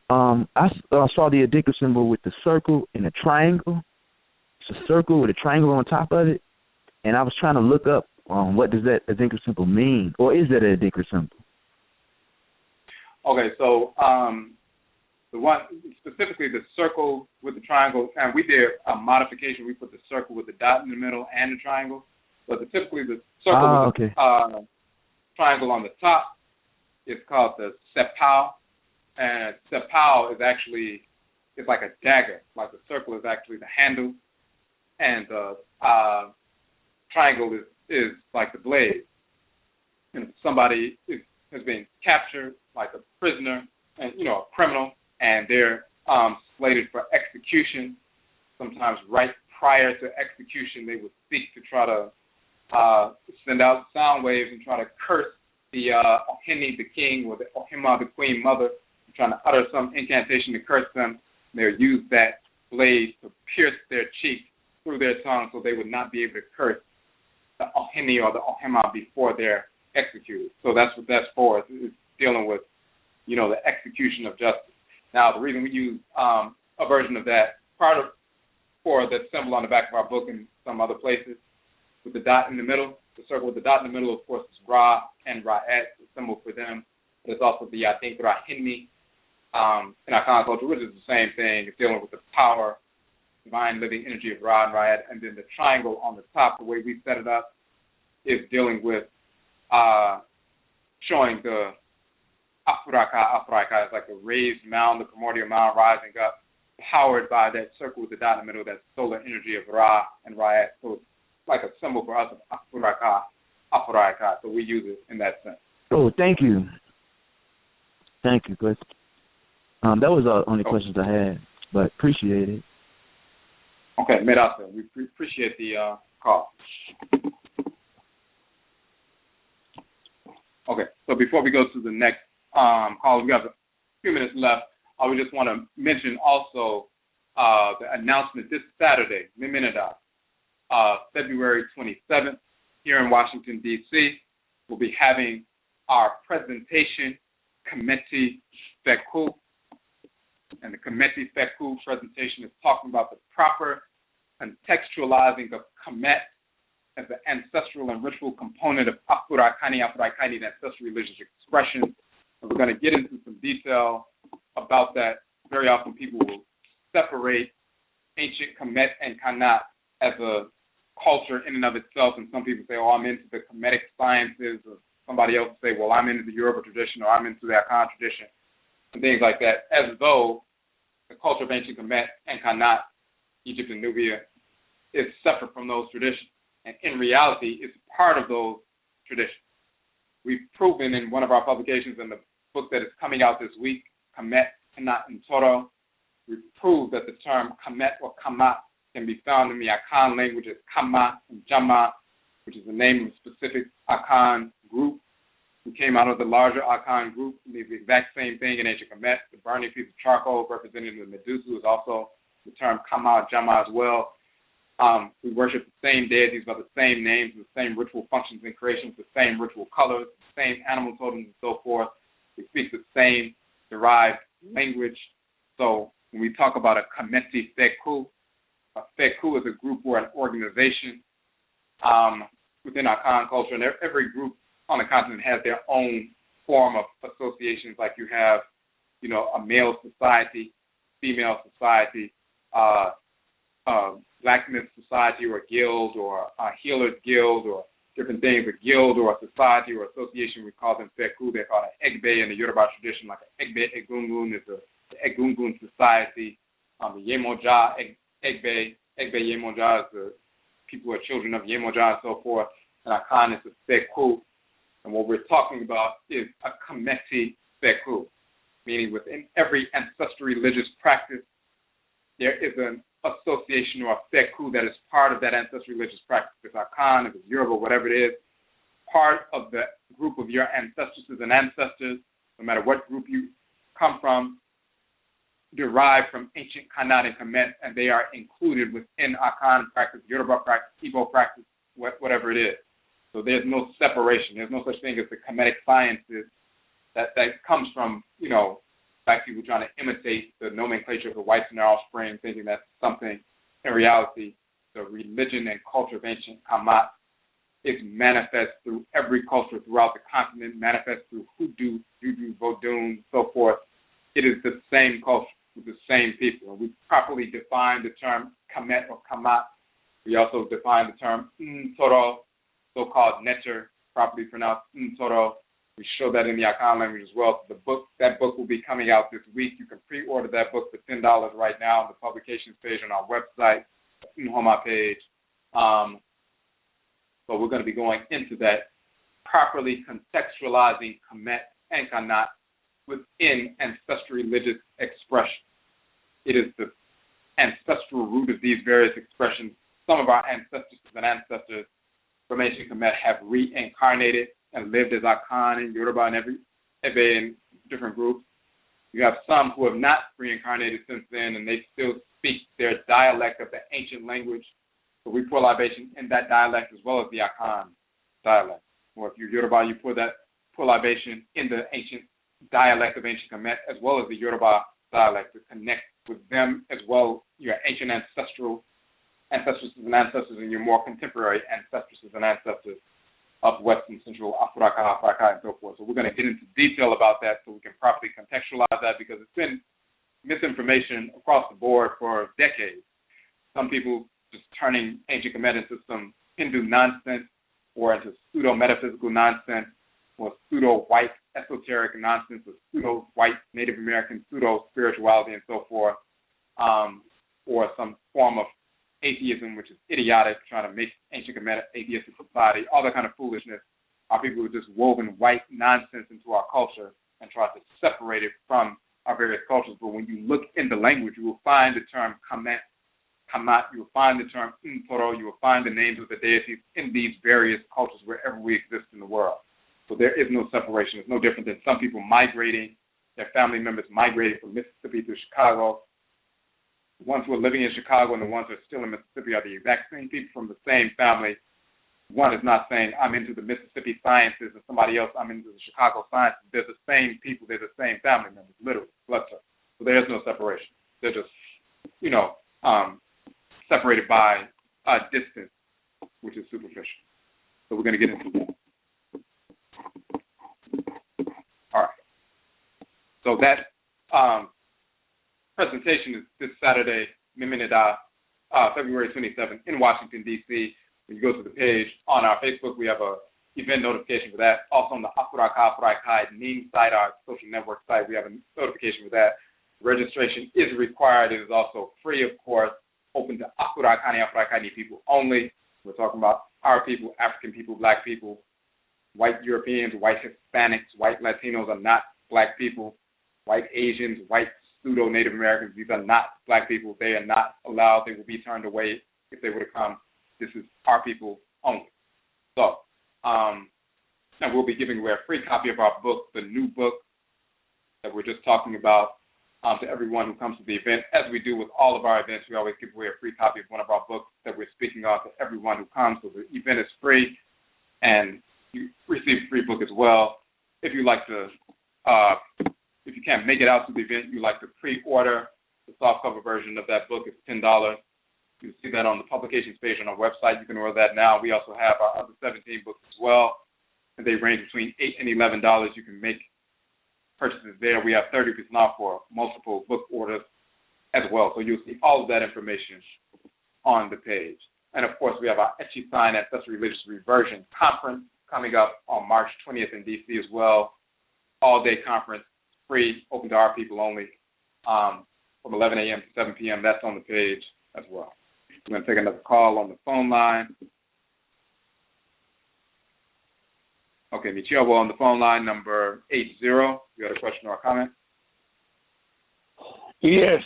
[SPEAKER 1] I saw the ADANKO symbol with the circle and the triangle, it's a circle with a triangle on top of it, and I was trying to look up what does that ADANKO symbol mean, or is that an ADANKO symbol?
[SPEAKER 2] Okay, so the one specifically the circle with the triangle, and we did a modification. We put the circle with the dot in the middle and the triangle, but typically the circle with the triangle on the top is called the sepao, and sepao is actually, it's like a dagger. Like the circle is actually the handle, and the triangle is like the blade. And if somebody has been captured, like a prisoner, and a criminal, and they're slated for execution, sometimes right prior to execution, they would seek to try to send out sound waves and try to curse the Ohene, the king, or the Ohima, the queen mother, trying to utter some incantation to curse them. They'll use that blade to pierce their cheek through their tongue so they would not be able to curse the Ohene or the Ohima before they're executed. So that's what that's for. It's dealing with, the execution of justice. Now, the reason we use a version of that for the symbol on the back of our book and some other places with the dot in the middle, the circle with the dot in the middle, of course, is Ra and Ra'et, the symbol for them. There's also the ADANKO Rahini in our Akan culture, which is the same thing. It's dealing with the power, divine living energy of Ra and Ra'et. And then the triangle on the top, the way we set it up, is dealing with showing the Afuraka. Afuraka is like a raised mound, the primordial mound rising up, powered by that circle with the dot in the middle, that solar energy of Ra and Ra'et. So it's like a symbol for us of Afuraka. So we use it in that sense.
[SPEAKER 1] Oh, thank you. Thank you, Chris. That was the only questions I had, but appreciate it.
[SPEAKER 2] Okay, Medasa, we appreciate the call. Okay, so before we go to the next call, we got a few minutes left. We just want to mention also the announcement this Saturday, Miminada, February 27th, here in Washington, D.C. We'll be having our presentation, Kameti Feku. And the Kameti Feku presentation is talking about the proper contextualizing of Kamet as an ancestral and ritual component of Afurakani, the ancestral religious expression. And we're going to get into some detail about that. Very often people will separate ancient Kamet and Kanat as a culture in and of itself, and some people say, I'm into the Kemetic sciences, or somebody else will say, well, I'm into the Yoruba tradition, or I'm into the Akan tradition, and things like that, as though the culture of ancient Kemet and Kanat, Egypt and Nubia, is separate from those traditions. And in reality, it's part of those traditions. We've proven in one of our publications in the book that is coming out this week, Kamet, Kanat, and Toro, we've proved that the term Kamet or Kamat can be found in the Akan language as Kama and Jama, which is the name of a specific Akan group who came out of the larger Akan group. And the exact same thing in ancient Kemet. The burning piece of charcoal representing the Mmusuo is also the term Kama, Jama as well. We worship the same deities by the same names, the same ritual functions and creations, the same ritual colors, the same animal totems and so forth. We speak the same derived language. So when we talk about a Kameti Feku, a Feku is a group or an organization within our Akan culture, and every group on the continent has their own form of associations. Like you have, a male society, female society, blacksmith society, or a guild, or a healer's guild, or different things. A guild or a society or association, we call them Feku. They're called an Egbe in the Yoruba tradition, like an Egbe Egungun is the Egungun society. The Yemoja Egbe Yemoja is the people who are children of Yemoja and so forth. And Akan is the Feku. And what we're talking about is a Kameti Feku, meaning within every ancestral religious practice, there is an association or a Feku that is part of that ancestral religious practice. If it's Akan, if it's Yoruba, whatever it is, part of the group of your ancestresses and ancestors, no matter what group you come from, derived from ancient Khanat and Kamit, and they are included within Akan practice, Yoruba practice, Igbo practice, whatever it is. So there's no separation. There's no such thing as the Kemetic sciences that comes from, black people trying to imitate the nomenclature of the whites and their offspring, thinking that's something. In reality, the religion and culture of ancient Kamit is manifest through every culture throughout the continent, manifest through hoodoo, voodoo, voodoo, so forth. It is the same culture with the same people. And we properly define the term Kamit or Kamit. We also define the term oohn-dooh, so-called netter, properly pronounced oohn-dooh. We show that in the Akan language as well. That book will be coming out this week. You can pre-order that book for $10 right now on the publications page on our website, Hoodoowoman page. So we're going to be going into that, properly contextualizing Kamit and Khanit within ancestral religious expression. It is the ancestral root of these various expressions. Some of our ancestors and ancestors from ancient Kamit have reincarnated and lived as Akan in Yoruba and every in different groups. You have some who have not reincarnated since then, and they still speak their dialect of the ancient language. So we pour libation in that dialect as well as the Akan dialect. Or if you're Yoruba, you pour libation in the ancient dialect of ancient Kamit as well as the Yoruba dialect to connect with them as well, your ancient ancestresses and ancestors and your more contemporary ancestresses and ancestors of Western, Central Africa, and so forth. So we're going to get into detail about that so we can properly contextualize that, because it's been misinformation across the board for decades. Some people just turning ancient Kamit into some Hindu nonsense or into pseudo-metaphysical nonsense or pseudo-white esoteric nonsense or pseudo-white Native American pseudo-spirituality and so forth, or some form of atheism, which is idiotic, trying to make ancient Kamit atheistic society, all that kind of foolishness. Our people have just woven white nonsense into our culture and tried to separate it from our various cultures. But when you look in the language, you will find the term Kamit, you will find the term oohn-dooh, you will find the names of the deities in these various cultures wherever we exist in the world. So there is no separation. It's no different than some people migrating, their family members migrating from Mississippi to Chicago. The ones who are living in Chicago and the ones who are still in Mississippi are the exact same people from the same family. One is not saying, I'm into the Mississippi sciences, and somebody else, I'm into the Chicago sciences. They're the same people. They're the same family members, literally. So there is no separation. They're just, separated by a distance, which is superficial. So we're going to get into that. All right. So that presentation is this Saturday, February 27th in Washington, D.C. When you go to the page on our Facebook, we have a event notification for that. Also on the Afuraka site, our social network site, we have a notification for that. Registration is required. It is also free, of course, open to Afurakani people only. We're talking about our people, African people, black people, white Europeans, white Hispanics, white Latinos are not black people, white Asians, white pseudo-Native Americans, these are not black people. They are not allowed. They will be turned away if they were to come. This is our people only. So, and we'll be giving away a free copy of our book, the new book that we're just talking about, to everyone who comes to the event. As we do with all of our events, we always give away a free copy of one of our books that we're speaking of to everyone who comes. So the event is free, and you receive a free book as well. If you like to, if you can't make it out to the event, you like to pre-order the softcover version of that book. It's $10. You see that on the publications page on our website. You can order that now. We also have our other 17 books as well, and they range between $8 and $11. You can make purchases there. We have 30% off for multiple book orders as well. So you'll see all of that information on the page. And, of course, we have our Etchy Sign Ancestral Religious Reversion Conference coming up on March 20th in D.C. as well. All-day conference, free, open to our people only, from 11 a.m. to 7 p.m. That's on the page as well. We're going to take another call on the phone line. Okay, Michelle, we're on the phone line, number 80. You had a question or a comment?
[SPEAKER 3] Yes.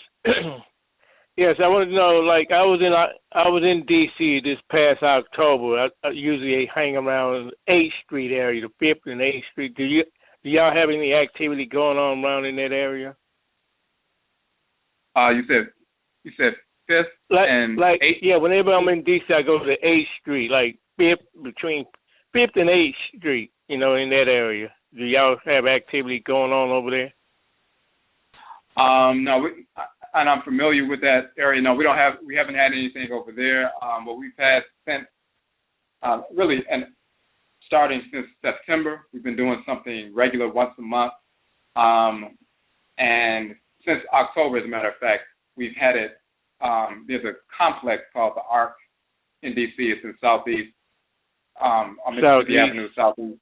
[SPEAKER 3] Yes, I want to know, like, I was in D.C. this past October. I usually hang around 8th Street area, the 5th and 8th Street. Do y'all have any activity going on around in that area?
[SPEAKER 2] You said 5th and 8th?
[SPEAKER 3] Yeah, whenever I'm in D.C., I go to 8th Street, like between 5th and 8th Street, in that area. Do y'all have activity going on over there?
[SPEAKER 2] No, and I'm familiar with that area. No, we haven't had anything over there. But we've had since really, and starting since September, we've been doing something regular once a month. And since October, as a matter of fact, we've had it. There's a complex called the Arc in DC. It's in Southeast, on Mississippi Avenue, Southeast.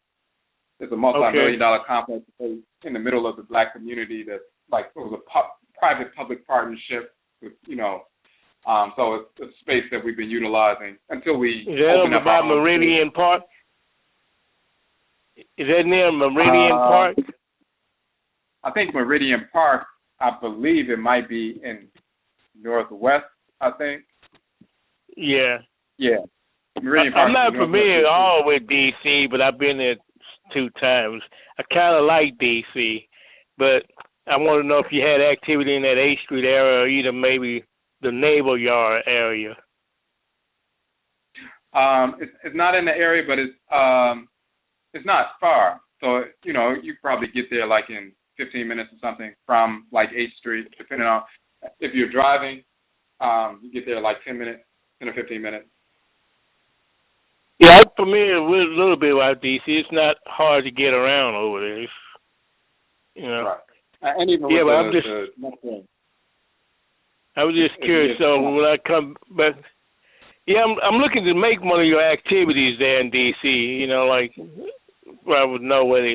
[SPEAKER 2] It's a multi-million-dollar complex in the middle of the Black community. That's like it was a private-public partnership. With, so it's a space that we've been utilizing until we open up our
[SPEAKER 3] Meridian Park. Is that near Meridian Park?
[SPEAKER 2] I think Meridian Park. I believe it might be in Northwest. I think.
[SPEAKER 3] Yeah.
[SPEAKER 2] Yeah. Meridian Park.
[SPEAKER 3] I'm not familiar at all with DC, but I've been there 2 times. I kind of like DC, but I want to know if you had activity in that 8th Street area or either maybe the Naval Yard area.
[SPEAKER 2] It's not in the area, but it's not far. So, you probably get there like in 15 minutes or something from like 8th Street, depending on if you're driving, you get there like 10 or 15 minutes.
[SPEAKER 3] Yeah, I'm familiar with a little bit about DC. It's not hard to get around over there.
[SPEAKER 2] Right. And even
[SPEAKER 3] yeah,
[SPEAKER 2] with
[SPEAKER 3] I was just curious. So when I come back, I'm looking to make one of your activities there in DC. Like where I would know whether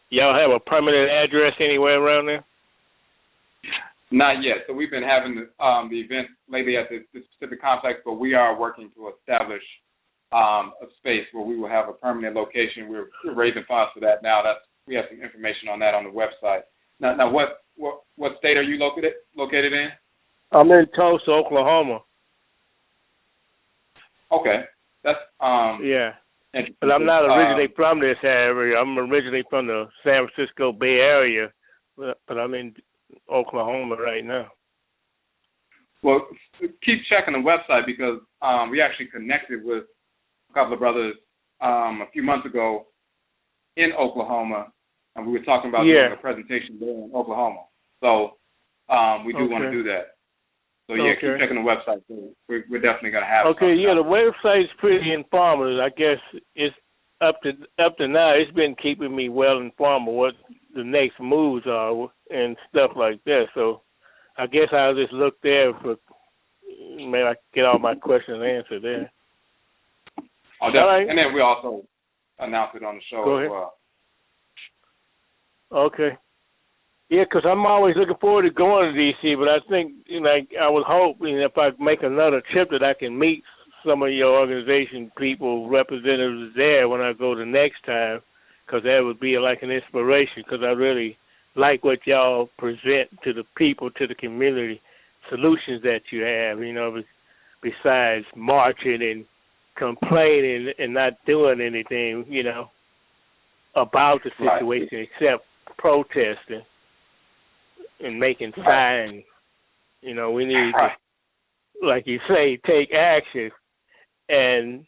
[SPEAKER 3] y'all have a permanent address anywhere around there.
[SPEAKER 2] Not yet. So we've been having the events lately at this specific complex, but we are working to establish a space where we will have a permanent location. We're raising funds for that now. We have some information on that on the website. Now, what state are you located in?
[SPEAKER 3] I'm in Tulsa, Oklahoma.
[SPEAKER 2] Okay, that's
[SPEAKER 3] yeah. But I'm not originally from this area. I'm originally from the San Francisco Bay Area, but I'm in Oklahoma right now.
[SPEAKER 2] Well, keep checking the website because we actually connected with a couple of brothers a few months ago in Oklahoma, and we were talking about doing a presentation there in Oklahoma. So we do want to do that. So keep checking the website. So we're definitely going to have.
[SPEAKER 3] Okay, the website's pretty informative. I guess it's up to now. It's been keeping me well informed of what the next moves are and stuff like that. So I guess I'll just look there for maybe I can get all my questions answered there.
[SPEAKER 2] Oh, definitely. Right. And then we also announce it on the show as well.
[SPEAKER 3] Okay. Yeah, because I'm always looking forward to going to D.C., but I think, I would hope, if I make another trip that I can meet some of your organization people, representatives there when I go the next time, because that would be like an inspiration, because I really like what y'all present to the people, to the community, solutions that you have, besides marching and complaining and not doing anything, about the situation except protesting and making signs. We need to, like you say, take action and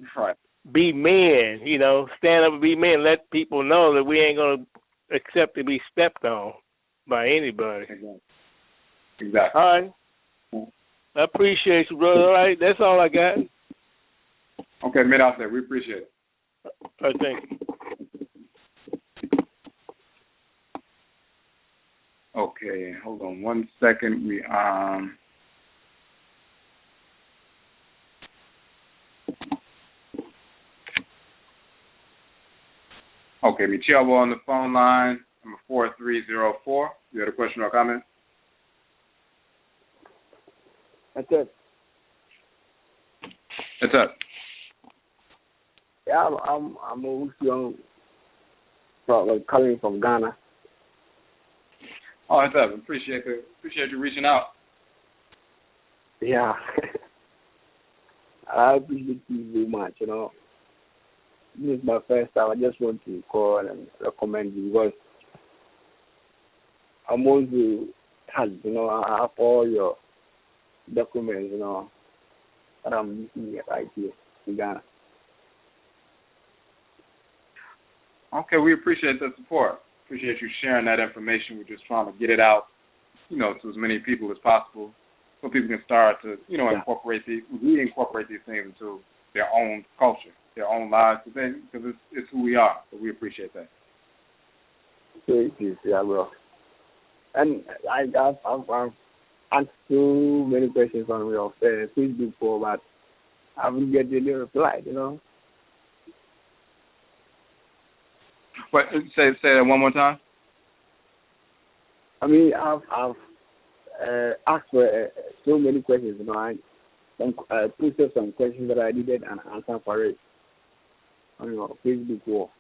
[SPEAKER 3] be men, stand up and be men, let people know that we ain't going to accept to be stepped on by anybody.
[SPEAKER 2] Exactly.
[SPEAKER 3] All right. I appreciate you, brother. All right, that's all I got.
[SPEAKER 2] Okay, Mid-Outlet, we appreciate it.
[SPEAKER 3] All right, thank you.
[SPEAKER 2] Okay, hold on 1 second. We Okay, Michelle on the phone line, number 4304. You had a question or comment?
[SPEAKER 4] That's it.
[SPEAKER 2] What's up?
[SPEAKER 4] Yeah, I'm a young, calling from Ghana.
[SPEAKER 2] Oh, what's up? Appreciate you reaching out.
[SPEAKER 4] Yeah. I appreciate you very much, This is my first time. I just want to call and recommend you because I'm on the task, I have all your documents, that I'm using right here in Ghana.
[SPEAKER 2] Okay, we appreciate the support. Appreciate you sharing that information. We're just trying to get it out to as many people as possible, so people can start to, reincorporate these things into their own culture, their own lives, because it's who we are. So we appreciate that.
[SPEAKER 4] Yeah, bro. And I've asked so many questions on your Facebook post, but I haven't get any reply.
[SPEAKER 2] What? Say that one more time.
[SPEAKER 4] I mean, I've asked for so many questions. I posted some questions that I didn't answer for it on your Facebook wall.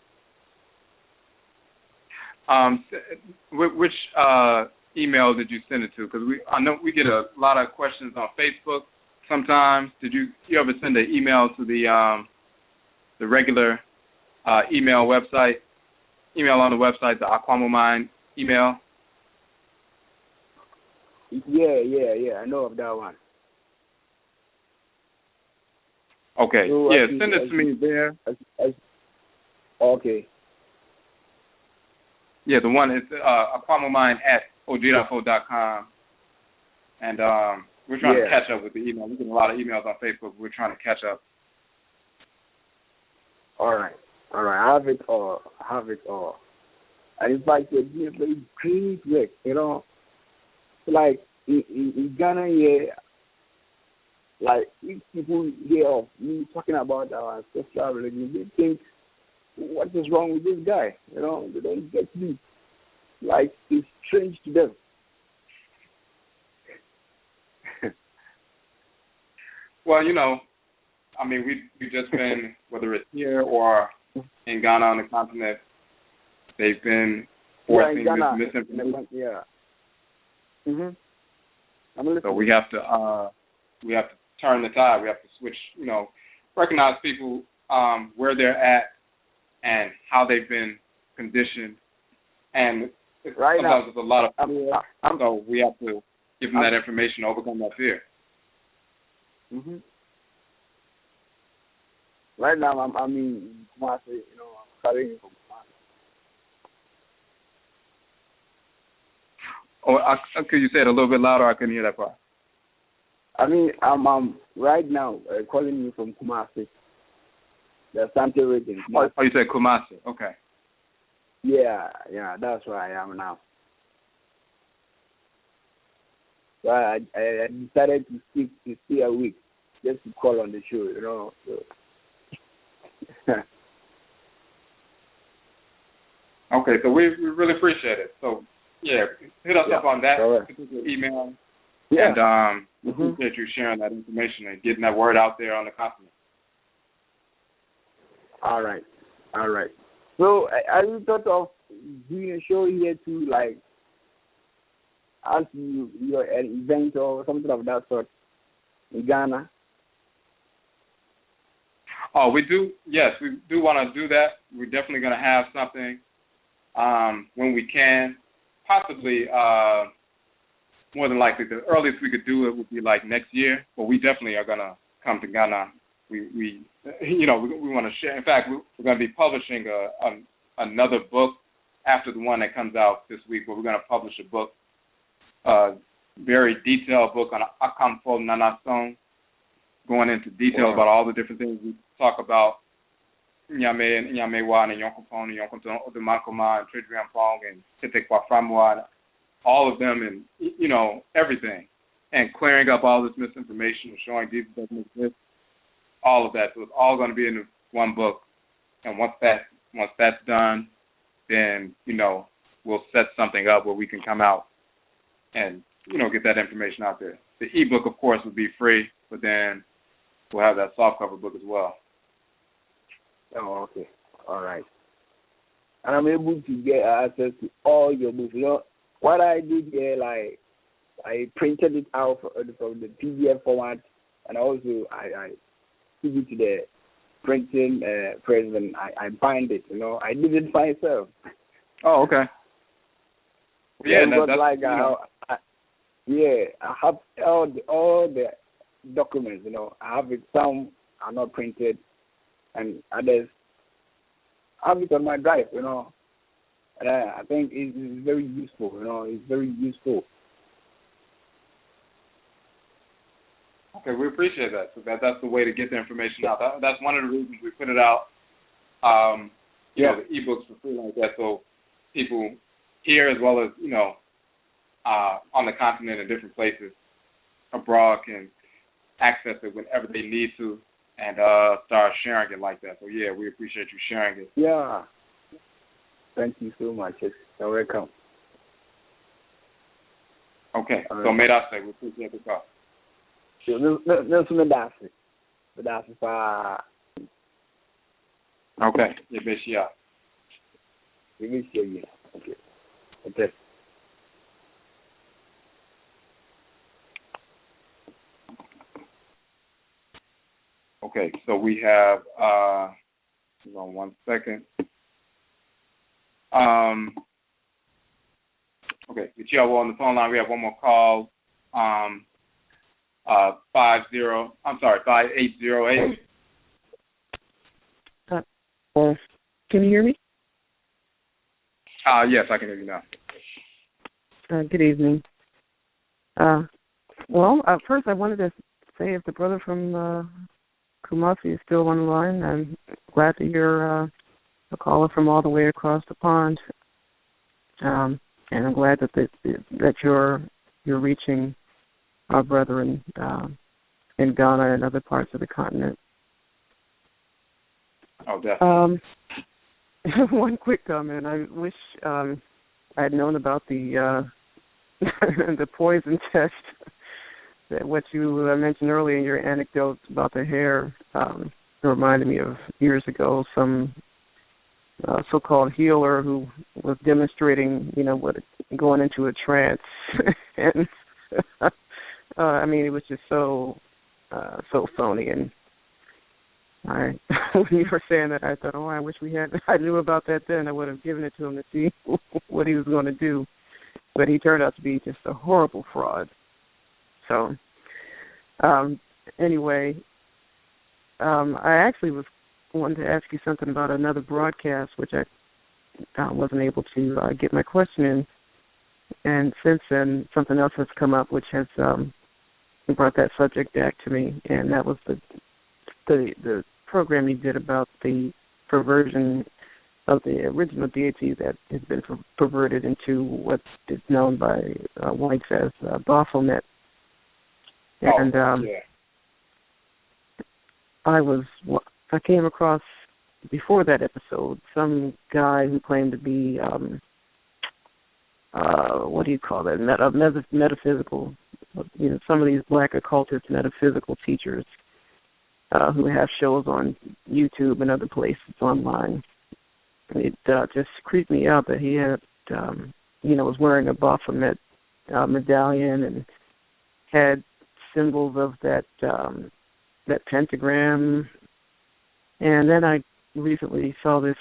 [SPEAKER 2] Which email did you send it to? Because I know we get a lot of questions on Facebook sometimes. Did you ever send an email to the regular email on the website, the Aquamoman email?
[SPEAKER 4] Yeah. I know of that one.
[SPEAKER 2] Okay.
[SPEAKER 4] So
[SPEAKER 2] send it to me there.
[SPEAKER 4] Okay.
[SPEAKER 2] Yeah, the one is aquamoman@oduma-fo.com. And we're trying to catch up with the email. We're getting a lot of emails on Facebook. We're trying to catch up.
[SPEAKER 4] All right. I have it all. And in fact, you're doing a very great work, Like, in Ghana here, like, if people hear of me talking about our ancestral religion, they think, what is wrong with this guy? They don't get me. Like, it's strange to them.
[SPEAKER 2] Well, we've just been, whether it's here or in Ghana on the continent, they've been forcing this misinformation.
[SPEAKER 4] Yeah.
[SPEAKER 2] So we have to turn the tide. We have to switch. Recognize people where they're at and how they've been conditioned, and sometimes there's a lot of so we have to give them that information to overcome that fear.
[SPEAKER 4] Right now, I'm Kumasi, I'm carrying from Kumasi.
[SPEAKER 2] Oh, could you say it a little bit louder? I couldn't hear that part.
[SPEAKER 4] I'm right now calling you from Kumasi, the Sante region.
[SPEAKER 2] Oh, you said Kumasi. Okay.
[SPEAKER 4] Yeah, that's where I am now. So I decided to stay a week just to call on the show, So.
[SPEAKER 2] Okay, so we really appreciate it. So, hit us up on that particular email.
[SPEAKER 4] Yeah.
[SPEAKER 2] And we appreciate you sharing that information and getting that word out there on the continent.
[SPEAKER 4] All right. So, have you thought of doing a show here too, like, as you're an event or something of that sort in Ghana?
[SPEAKER 2] Oh, we do. Yes, we do want to do that. We're definitely going to have something when we can. Possibly, more than likely, the earliest we could do it would be like next year. But we definitely are going to come to Ghana. We want to share. In fact, we're going to be publishing another book after the one that comes out this week. But we're going to publish a book, very detailed book on AKANFO NANASOM, going into detail about all the different things we talk about. Nyame Wan and Yonkopon and Yonkonton Oduma-fo and Tridriampong and Titekwa Framwa, all of them, and everything, and clearing up all this misinformation and showing Jesus doesn't exist, all of that. So it's all going to be in one book. And once that's done, then we'll set something up where we can come out and get that information out there. The ebook, of course, would be free, but then we'll have that softcover book as well.
[SPEAKER 4] Oh, okay. All right. And I'm able to get access to all your books. What I did here, like, I printed it out from the PDF format, and also I took it to the printing press, and I bind it. I did it myself.
[SPEAKER 2] Oh, okay.
[SPEAKER 4] I have all the documents. I have it. Some are not printed, and others I have it on my drive. And I think it's very useful. It's very useful
[SPEAKER 2] Okay, we appreciate that. So that's the way to get the information out. That's one of the reasons we put it out. You know, the ebooks for free like that, so people here as well as on the continent and different places abroad can access it whenever they need to and start sharing it like that. So yeah, we appreciate you sharing it.
[SPEAKER 4] Yeah. Thank you so much. You're welcome.
[SPEAKER 2] Okay. So may I say we appreciate the call. Okay.
[SPEAKER 4] Okay.
[SPEAKER 2] Okay, so we have hold on 1 second. Okay, the Chihuahua on the phone line. We have one more call. 5808.
[SPEAKER 5] Well, can you hear me?
[SPEAKER 2] Yes, I can hear you now.
[SPEAKER 5] Good evening. First I wanted to say if the brother from Kumasi is still on the line, I'm glad to hear a caller from all the way across the pond. And I'm glad that you're reaching our brethren in Ghana and other parts of the continent.
[SPEAKER 2] Oh, definitely.
[SPEAKER 5] One quick comment. I wish I had known about the the poison test. That what you mentioned earlier in your anecdotes about the hair reminded me of years ago some so-called healer who was demonstrating, going into a trance, and I mean it was just so phony. And when you were saying that, I thought, I wish I knew about that then. I would have given it to him to see what he was going to do, but he turned out to be just a horrible fraud. So, anyway, I actually wanted to ask you something about another broadcast, which I wasn't able to get my question in. And since then, something else has come up, which has brought that subject back to me, and that was the program you did about the perversion of the original deity that has been perverted into what is known by whites as Baphomet. And I came across, before that episode, some guy who claimed to be, what do you call that, metaphysical, some of these black occultist metaphysical teachers who have shows on YouTube and other places online. It just creeped me out that he had, was wearing a Baphomet medallion and had symbols of that pentagram. And then I recently saw this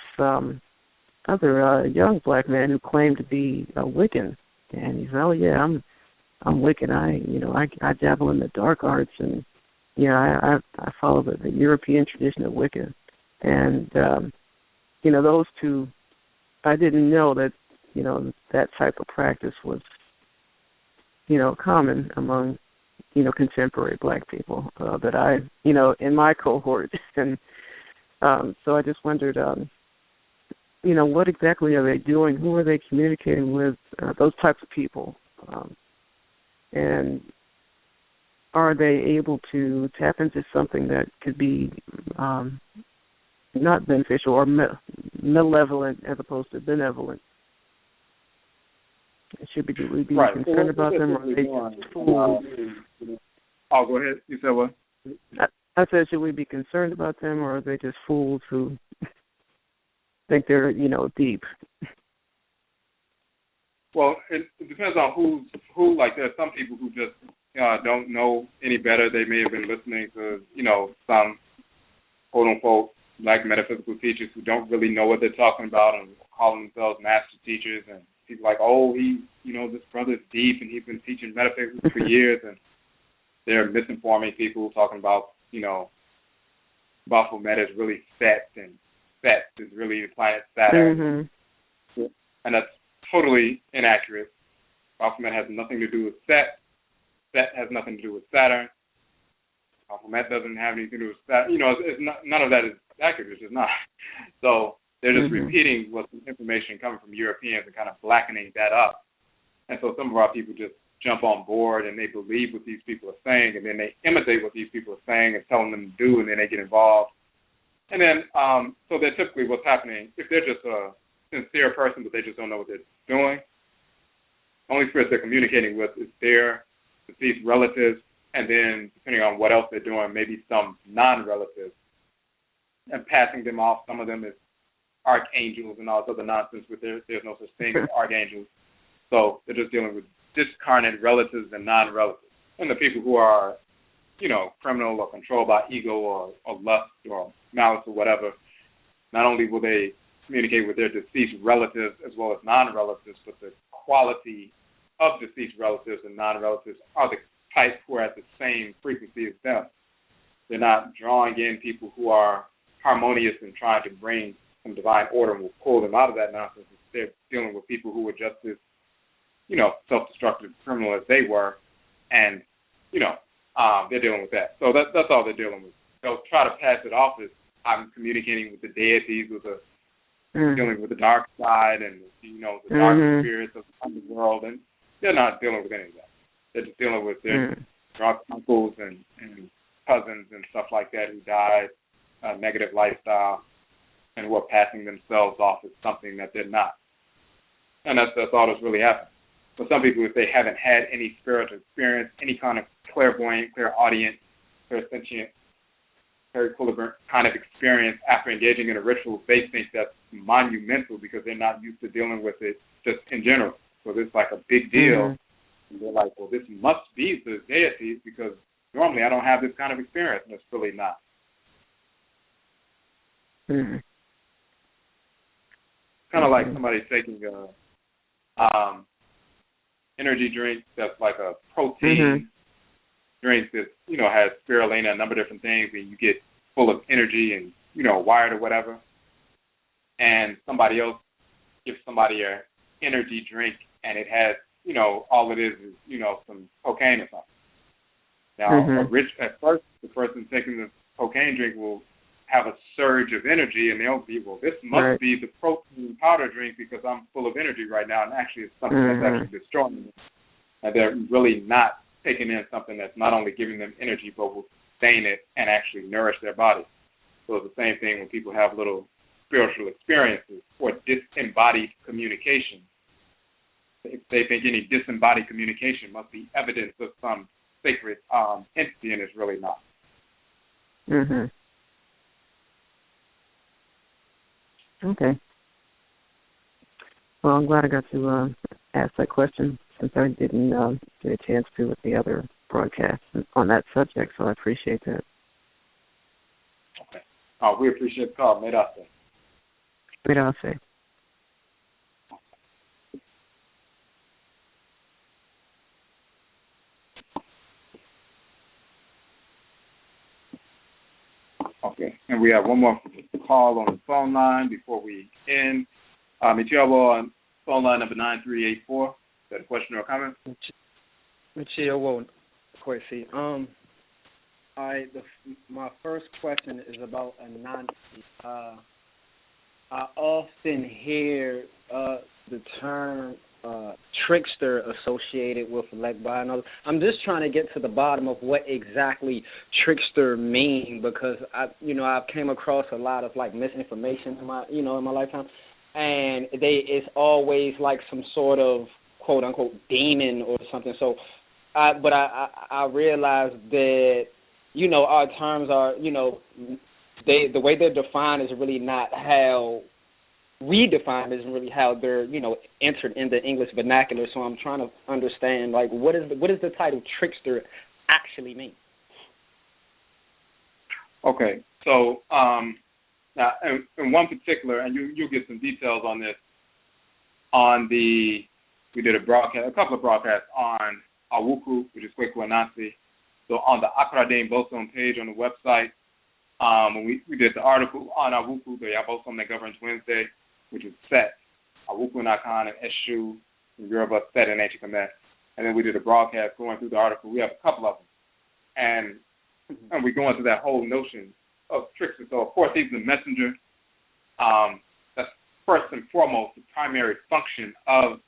[SPEAKER 5] other young black man who claimed to be a Wiccan, and he said, "Oh yeah, I'm Wiccan. I dabble in the dark arts, and I follow the European tradition of Wicca." And those two, I didn't know that that type of practice was common among contemporary black people that I in my cohort. And so I just wondered, what exactly are they doing? Who are they communicating with? Those types of people, and are they able to tap into something that could be not beneficial or malevolent as opposed to benevolent? Should we be concerned about them, or are they just fools?
[SPEAKER 2] Oh, go ahead. You said what?
[SPEAKER 5] I said, should we be concerned about them, or are they just fools who think they're, deep?
[SPEAKER 2] Well, it depends on who. Like, there are some people who just don't know any better. They may have been listening to, some quote-unquote black metaphysical teachers who don't really know what they're talking about and calling themselves master teachers, and people like, this brother's deep and he's been teaching metaphysics for years, and they're misinforming people, talking about, Baphomet is really Set, and Set is really the planet Saturn. Mm-hmm. And that's totally inaccurate. Baphomet has nothing to do with Set. Set has nothing to do with Saturn. That doesn't have anything to do with that. You know, it's not, none of that is accurate. It's just not. So they're just repeating what's information coming from Europeans and kind of blackening that up. And so some of our people just jump on board and they believe what these people are saying, and then they imitate what these people are saying and telling them to do, and then they get involved. And then, so they're typically what's happening, if they're just a sincere person but they just don't know what they're doing, only spirits they're communicating with is their deceased relatives, and then depending on what else they're doing, maybe some non-relatives, and passing them off. Some of them is archangels and all this other nonsense, but there's no such thing as archangels. So they're just dealing with discarnate relatives and non-relatives. And the people who are, you know, criminal or controlled by ego or lust or malice or whatever, not only will they communicate with their deceased relatives as well as non-relatives, but the quality of deceased relatives and non-relatives are the type who are at the same frequency as them. They're not drawing in people who are harmonious and trying to bring some divine order and will pull them out of that nonsense. They're dealing with people who are just as, you know, self-destructive criminal as they were, and, you know, they're dealing with that. So that's all they're dealing with. They'll try to pass it off as I'm communicating with the deities, with the dealing with the dark side and, you know, the dark spirits of the underworld, and they're not dealing with any of that. They're just dealing with their drunk uncles and cousins and stuff like that who died, a negative lifestyle, and who are passing themselves off as something that they're not. And that's all that's really happening. For some people, if they haven't had any spiritual experience, any kind of clairvoyant, clairaudient, clairsentient, claircoulibant kind of experience after engaging in a ritual, they think that's monumental because they're not used to dealing with it just in general. So it's like a big deal. And they're like, well, this must be the deities because normally I don't have this kind of experience, and it's really not. Kind of like somebody taking a energy drink that's like a protein drink that, you know, has spirulina, a number of different things, and you get full of energy and, you know, wired or whatever. And somebody else gives somebody an energy drink and it has, you know, all it is, you know, some cocaine or something. Now, at first, the person taking the cocaine drink will have a surge of energy, and they'll be, well, this must be the protein powder drink because I'm full of energy right now, and actually it's something that's actually destroying me. And they're really not taking in something that's not only giving them energy, but will sustain it and actually nourish their body. So it's the same thing when people have little spiritual experiences or disembodied communication. If they think any disembodied communication must be evidence of some sacred entity, and it's really not.
[SPEAKER 5] Okay. Well, I'm glad I got to ask that question since I didn't get a chance to with the other broadcasts on that subject, so I appreciate that.
[SPEAKER 2] Okay. We appreciate the call. Medase.
[SPEAKER 5] Medase.
[SPEAKER 2] Okay, and we have one more call on the phone line before we end. Michio on phone line number 9384. Is that a question or a comment?
[SPEAKER 6] Mmusuo Kese. My first question is about anonymity. I often hear the term trickster associated with Legba and others. I'm just trying to get to the bottom of what exactly trickster mean, because I've came across a lot of like misinformation in my lifetime, and it's always like some sort of quote unquote demon or something. So, but I realize that our terms are the way they're defined is really not how we define, isn't really how they're entered in the English vernacular. So I'm trying to understand like what is the title trickster actually mean?
[SPEAKER 2] Okay, so now in one particular, and you'll get some details on this we did a couple of broadcasts on Awuku, which is Kweku Anansi. So on the Akradane Bosom page on the website, when we did the article on Awuku, the Yabosom that governs Wednesday, which is Set, Awuku and Akan and Eshu, in Yoruba, Set and Ancient Kamit. And then we did a broadcast going through the article. We have a couple of them. And and we go into that whole notion of trickster. So, of course, he's the messenger. That's first and foremost the primary function of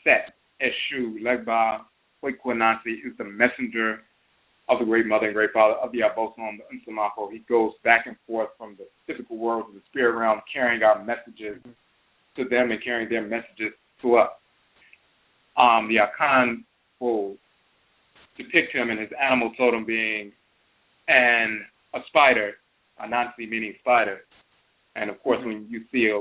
[SPEAKER 2] Set, Eshu, Legba, Oikonansi, is the messenger of the Great Mother and Great Father of the Abosom, the Enslavement. He goes back and forth from the physical world to the spirit realm, carrying our messages to them and carrying their messages to us. The Akan will depict him in his animal totem being a spider, Anansi meaning spider. And of course, when you see a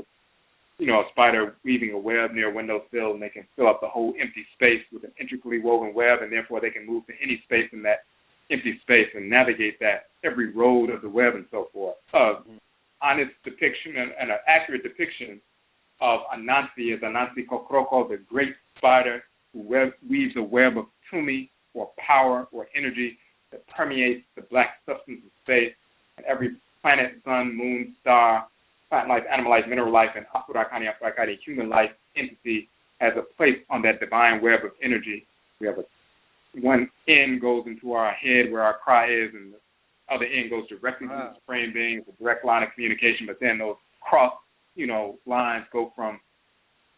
[SPEAKER 2] spider weaving a web near a windowsill, and they can fill up the whole empty space with an intricately woven web, and therefore they can move to any space in that empty space and navigate that every road of the web and so forth. Honest depiction and an accurate depiction of Anansi is Anansi Kokroko, the great spider who weaves a web of tumi, or power, or energy that permeates the black substance of space, and every planet, sun, moon, star, plant life, animal life, mineral life, and Afurakani, human life entity has a place on that divine web of energy. We have one end goes into our head where our cry is, and the other end goes directly to the supreme being. It's a direct line of communication, but then those cross, lines go from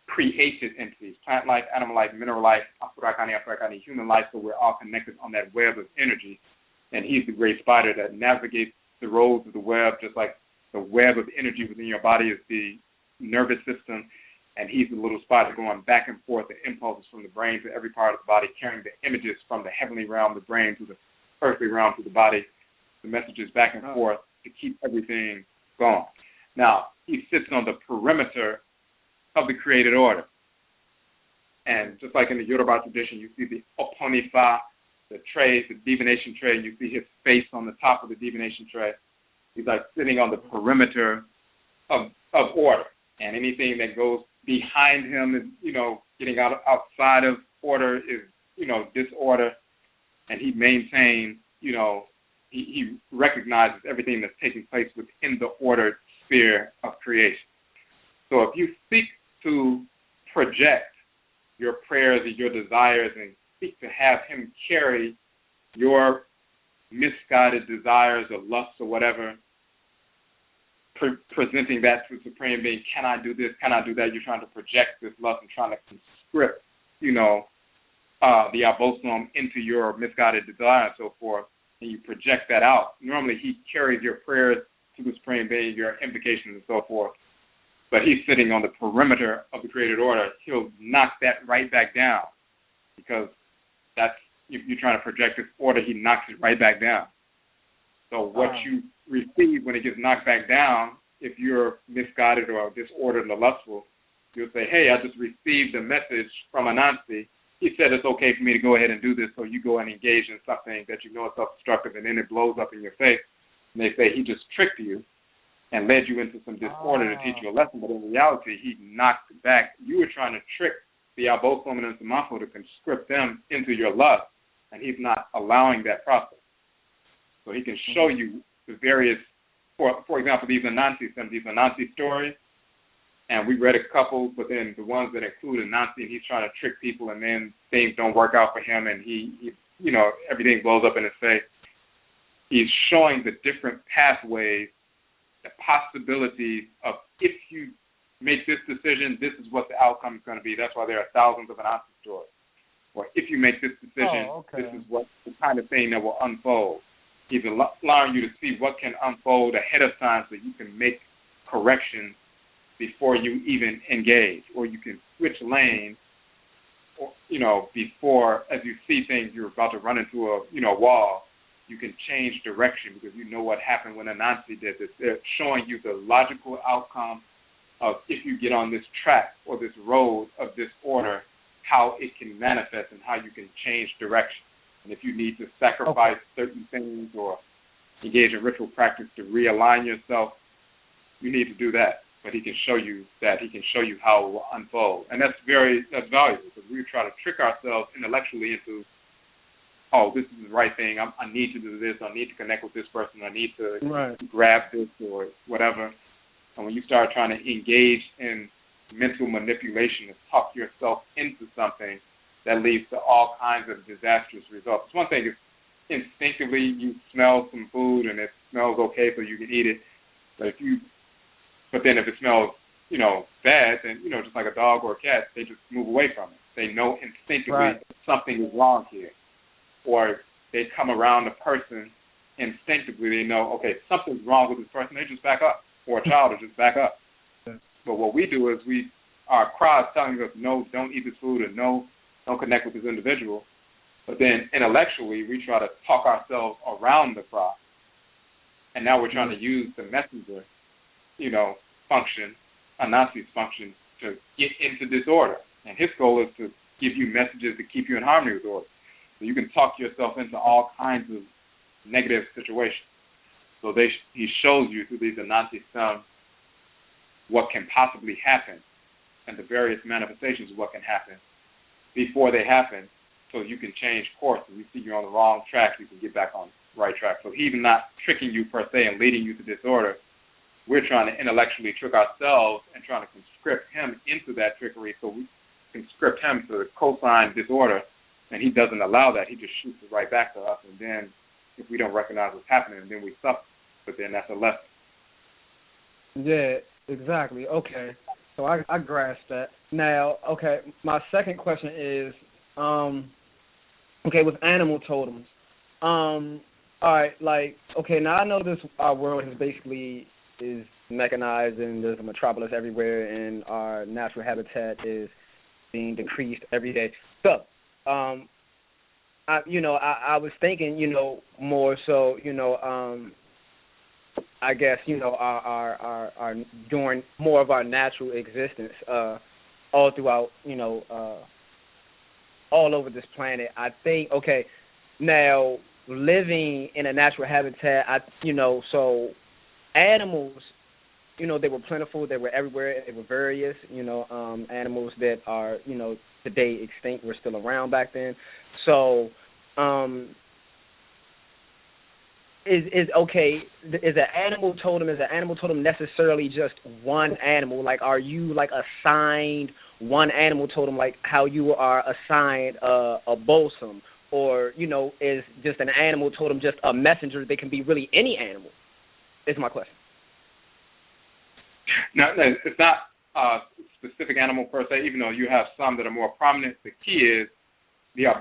[SPEAKER 2] created entities, plant life, animal life, mineral life, Afurakani, human life, so we're all connected on that web of energy. And he's the great spider that navigates the roads of the web, just like the web of energy within your body is the nervous system, and he's the little spider going back and forth, the impulses from the brain to every part of the body, carrying the images from the heavenly realm, the brain, to the earthly realm, to the body, the messages back and forth to keep everything going. Now, he sits on the perimeter of the created order. And just like in the Yoruba tradition, you see the Oponifa, the tray, the divination tray, you see his face on the top of the divination tray. He's like sitting on the perimeter of order. And anything that goes behind him is, getting outside of order is, disorder. And he maintains, he recognizes everything that's taking place within the ordered sphere of creation. So if you seek to project your prayers and your desires and seek to have him carry your misguided desires or lusts or whatever, presenting that to the Supreme Being, can I do this, can I do that? You're trying to project this lust and trying to conscript, the abosom into your misguided desire and so forth, and you project that out. Normally he carries your prayers to the Supreme Being, your invocations and so forth, but he's sitting on the perimeter of the created order. He'll knock that right back down, because that's, if you're trying to project this order, he knocks it right back down. So what you receive when it gets knocked back down, if you're misguided or disordered or lustful, you'll say, hey, I just received a message from Anansi. He said it's okay for me to go ahead and do this, so you go and engage in something that you know is self-destructive, and then it blows up in your face. And they say he just tricked you and led you into some disorder to teach you a lesson, but in reality, he knocked back. You were trying to trick the Abosom and Enslavement to conscript them into your lust, and he's not allowing that process. So he can show you the various, for example, these Anansi stories, and we read a couple, but then the ones that include Anansi, and he's trying to trick people, and then things don't work out for him, and he everything blows up in his face. He's showing the different pathways, the possibilities of, if you make this decision, this is what the outcome is going to be. That's why there are thousands of Anansi stories. Or if you make this decision, this is what the kind of thing that will unfold. He's allowing you to see what can unfold ahead of time, so you can make corrections before you even engage, or you can switch lanes, or, before, as you see things, you're about to run into a wall, you can change direction because you know what happened when Anansi did this. They're showing you the logical outcome of, if you get on this track or this road of disorder, how it can manifest and how you can change direction. And if you need to sacrifice certain things or engage in ritual practice to realign yourself, you need to do that. But he can show you that. He can show you how it will unfold. And that's valuable, because we try to trick ourselves intellectually into, this is the right thing. I need to do this. I need to connect with this person. I need to grab this or whatever. And when you start trying to engage in mental manipulation and talk yourself into something, that leads to all kinds of disastrous results. It's one thing if instinctively you smell some food and it smells okay so you can eat it. But then if it smells, bad, then, just like a dog or a cat, they just move away from it. They know instinctively something is wrong here. Or they come around a person instinctively, they know, okay, something's wrong with this person, they just back up. Or a child will just back up. But what we do is our cry is telling us, no, don't eat this food, or no, don't connect with this individual. But then intellectually, we try to talk ourselves around the cry. And now we're trying to use the messenger, function, Anansi's function, to get into disorder. And his goal is to give you messages to keep you in harmony with order. So you can talk yourself into all kinds of negative situations. So he shows you through these Anansi stems what can possibly happen and the various manifestations of what can happen before they happen, so you can change course. If you see you're on the wrong track, you can get back on the right track. So he's not tricking you per se and leading you to disorder. We're trying to intellectually trick ourselves and trying to conscript him into that trickery, so we conscript him to co-sign disorder, and he doesn't allow that. He just shoots it right back to us, and then if we don't recognize what's happening, then we suffer. But then that's a lesson.
[SPEAKER 6] Yeah, exactly. Okay. So I grasp that. Now, okay, my second question is, with animal totems. All right, now I know our world is mechanized and there's a metropolis everywhere and our natural habitat is being decreased every day. So, I was thinking, more so, I guess, our during more of our natural existence, all throughout, all over this planet. I think, now living in a natural habitat, so animals, they were plentiful, they were everywhere, they were various, animals that are, today extinct were still around back then. So, is an animal totem necessarily just one animal? Like, are you assigned one animal totem, like how you are assigned a bosom, or is just an animal totem just a messenger? They can be really any animal. Is my question.
[SPEAKER 2] No, it's not a specific animal per se. Even though you have some that are more prominent, the key is you're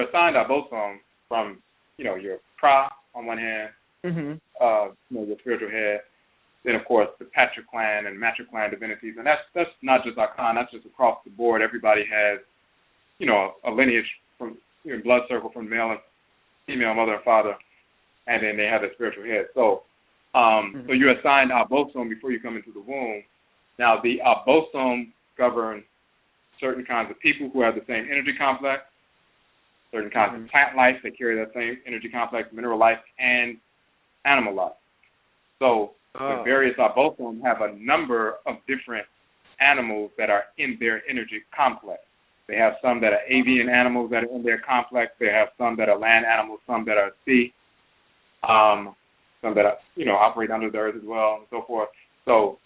[SPEAKER 2] assigned a bosom from your pra on one hand, your spiritual head. Then, of course, the patriclan and matriclan divinities. And that's not just Akan, that's just across the board. Everybody has, a lineage from blood circle from male and female, mother and father, and then they have a spiritual head. So so you're assigned a bosom before you come into the womb. Now, the bosom govern certain kinds of people who have the same energy complex, certain kinds of plant life that carry that same energy complex, mineral life, and animal life. So the various abosom have a number of different animals that are in their energy complex. They have some that are avian animals that are in their complex. They have some that are land animals, some that are sea, some that are, operate under the earth as well, and so forth. So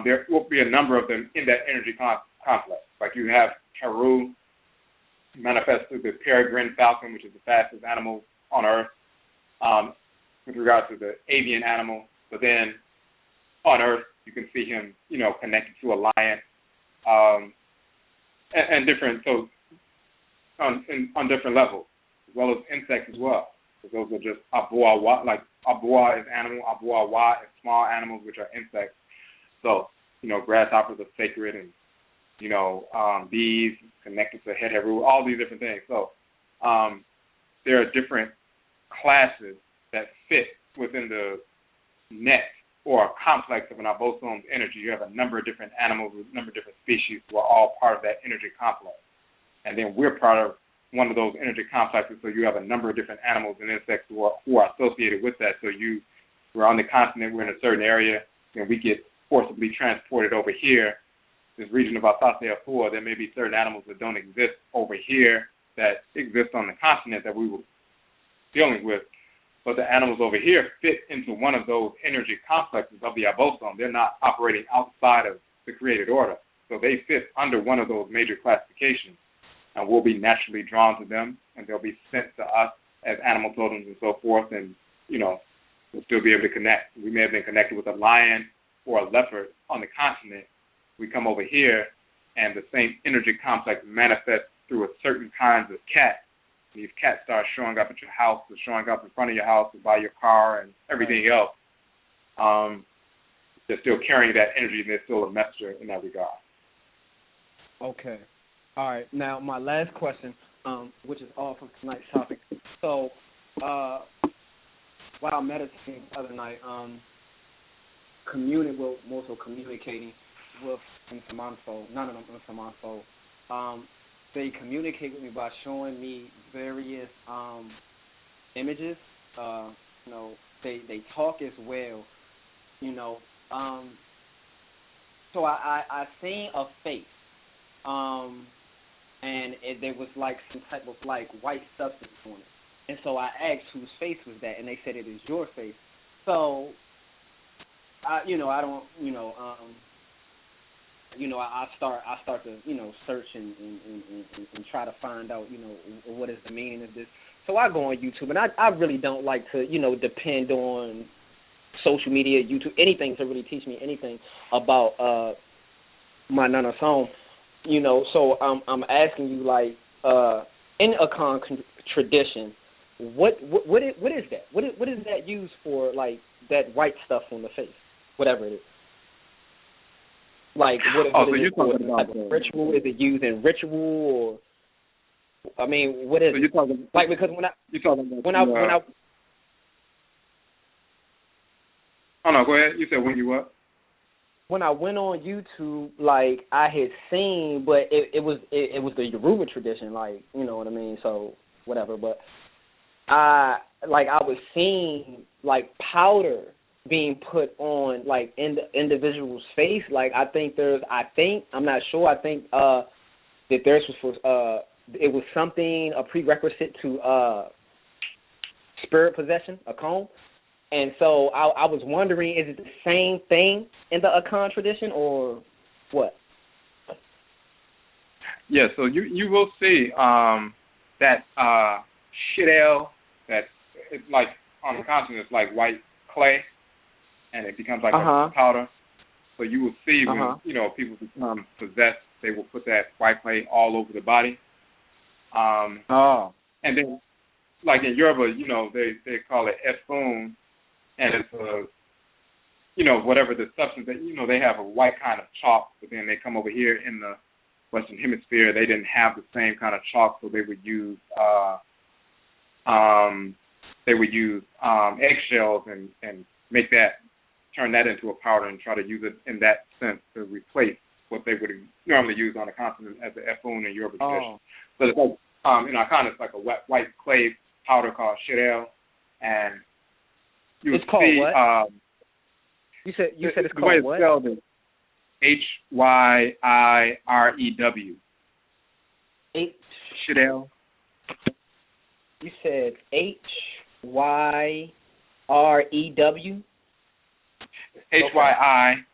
[SPEAKER 2] there will be a number of them in that energy complex. Like you have Heru, manifested the peregrine falcon, which is the fastest animal on earth, with regard to the avian animal. But then on earth, you can see him, connected to a lion, and different, so on different levels, as well as insects as well. So those are just abua, like abua is animal, abua wa is small animals, which are insects. So, grasshoppers are sacred, and, bees connected to Heru, all these different things. So there are different classes that fit within the net or a complex of an abosom's energy. You have a number of different animals, a number of different species who are all part of that energy complex. And then we're part of one of those energy complexes, so you have a number of different animals and insects who are associated with that. So we're on the continent, we're in a certain area, and we get forcibly transported over here, this region of Asase-Apua. There may be certain animals that don't exist over here that exist on the continent that we were dealing with. But the animals over here fit into one of those energy complexes of the abosom. They're not operating outside of the created order. So they fit under one of those major classifications. And we'll be naturally drawn to them, and they'll be sent to us as animal totems and so forth, and, we'll still be able to connect. We may have been connected with a lion or a leopard on the continent. We come over here, and the same energy complex manifests through a certain kinds of cat. These cats start showing up at your house, or showing up in front of your house, or by your car, and everything else. They're still carrying that energy, and they're still a messenger in that regard.
[SPEAKER 6] Okay. All right. Now, my last question, which is off of tonight's topic. So, while meditating the other night, communicating with Nmusuo, they communicate with me by showing me various images. They talk as well. So I seen a face, and there was like some type of like white substance on it. And so I asked whose face was that, and they said it is your face. So, I start to search and try to find out what is the meaning of this. So I go on YouTube, and I really don't like to depend on social media, YouTube, anything to really teach me anything about my nanasom. So I'm asking you, like, in Akan tradition, what is that? What is that used for? Like that white stuff on the face, whatever it is. Like, what is it for? Like a ritual? Is it used in ritual, or what is it? Like, because when I
[SPEAKER 2] Oh no, go ahead. You said when you what?
[SPEAKER 6] When I went on YouTube, like I had seen, but it was the Yoruba tradition, like, you know what I mean. So whatever, but I was seeing like powder being put on like in the individual's face. Like I think I'm not sure. I think that theirs was for it was something, a prerequisite to spirit possession, a comb. And so I was wondering, is it the same thing in the Akan tradition or what?
[SPEAKER 2] Yeah, so you will see that shidel, that it's like on the continent, it's like white clay, and it becomes like a powder. So you will see when people become possessed, they will put that white clay all over the body. And then, like in Yoruba, they call it efun. And it's whatever the substance that they have a white kind of chalk, but then they come over here in the Western Hemisphere, they didn't have the same kind of chalk, so they would use eggshells and turn that into a powder and try to use it in that sense to replace what they would normally use on the continent as the efun in Yoruba tradition. So it's like in Akan, it's like a white clay powder called shirel, and
[SPEAKER 6] it's called what? You said it's called what?
[SPEAKER 2] The way it's spelled is Hyirew. Shidel.
[SPEAKER 6] You said Hyirew?
[SPEAKER 2] HYI.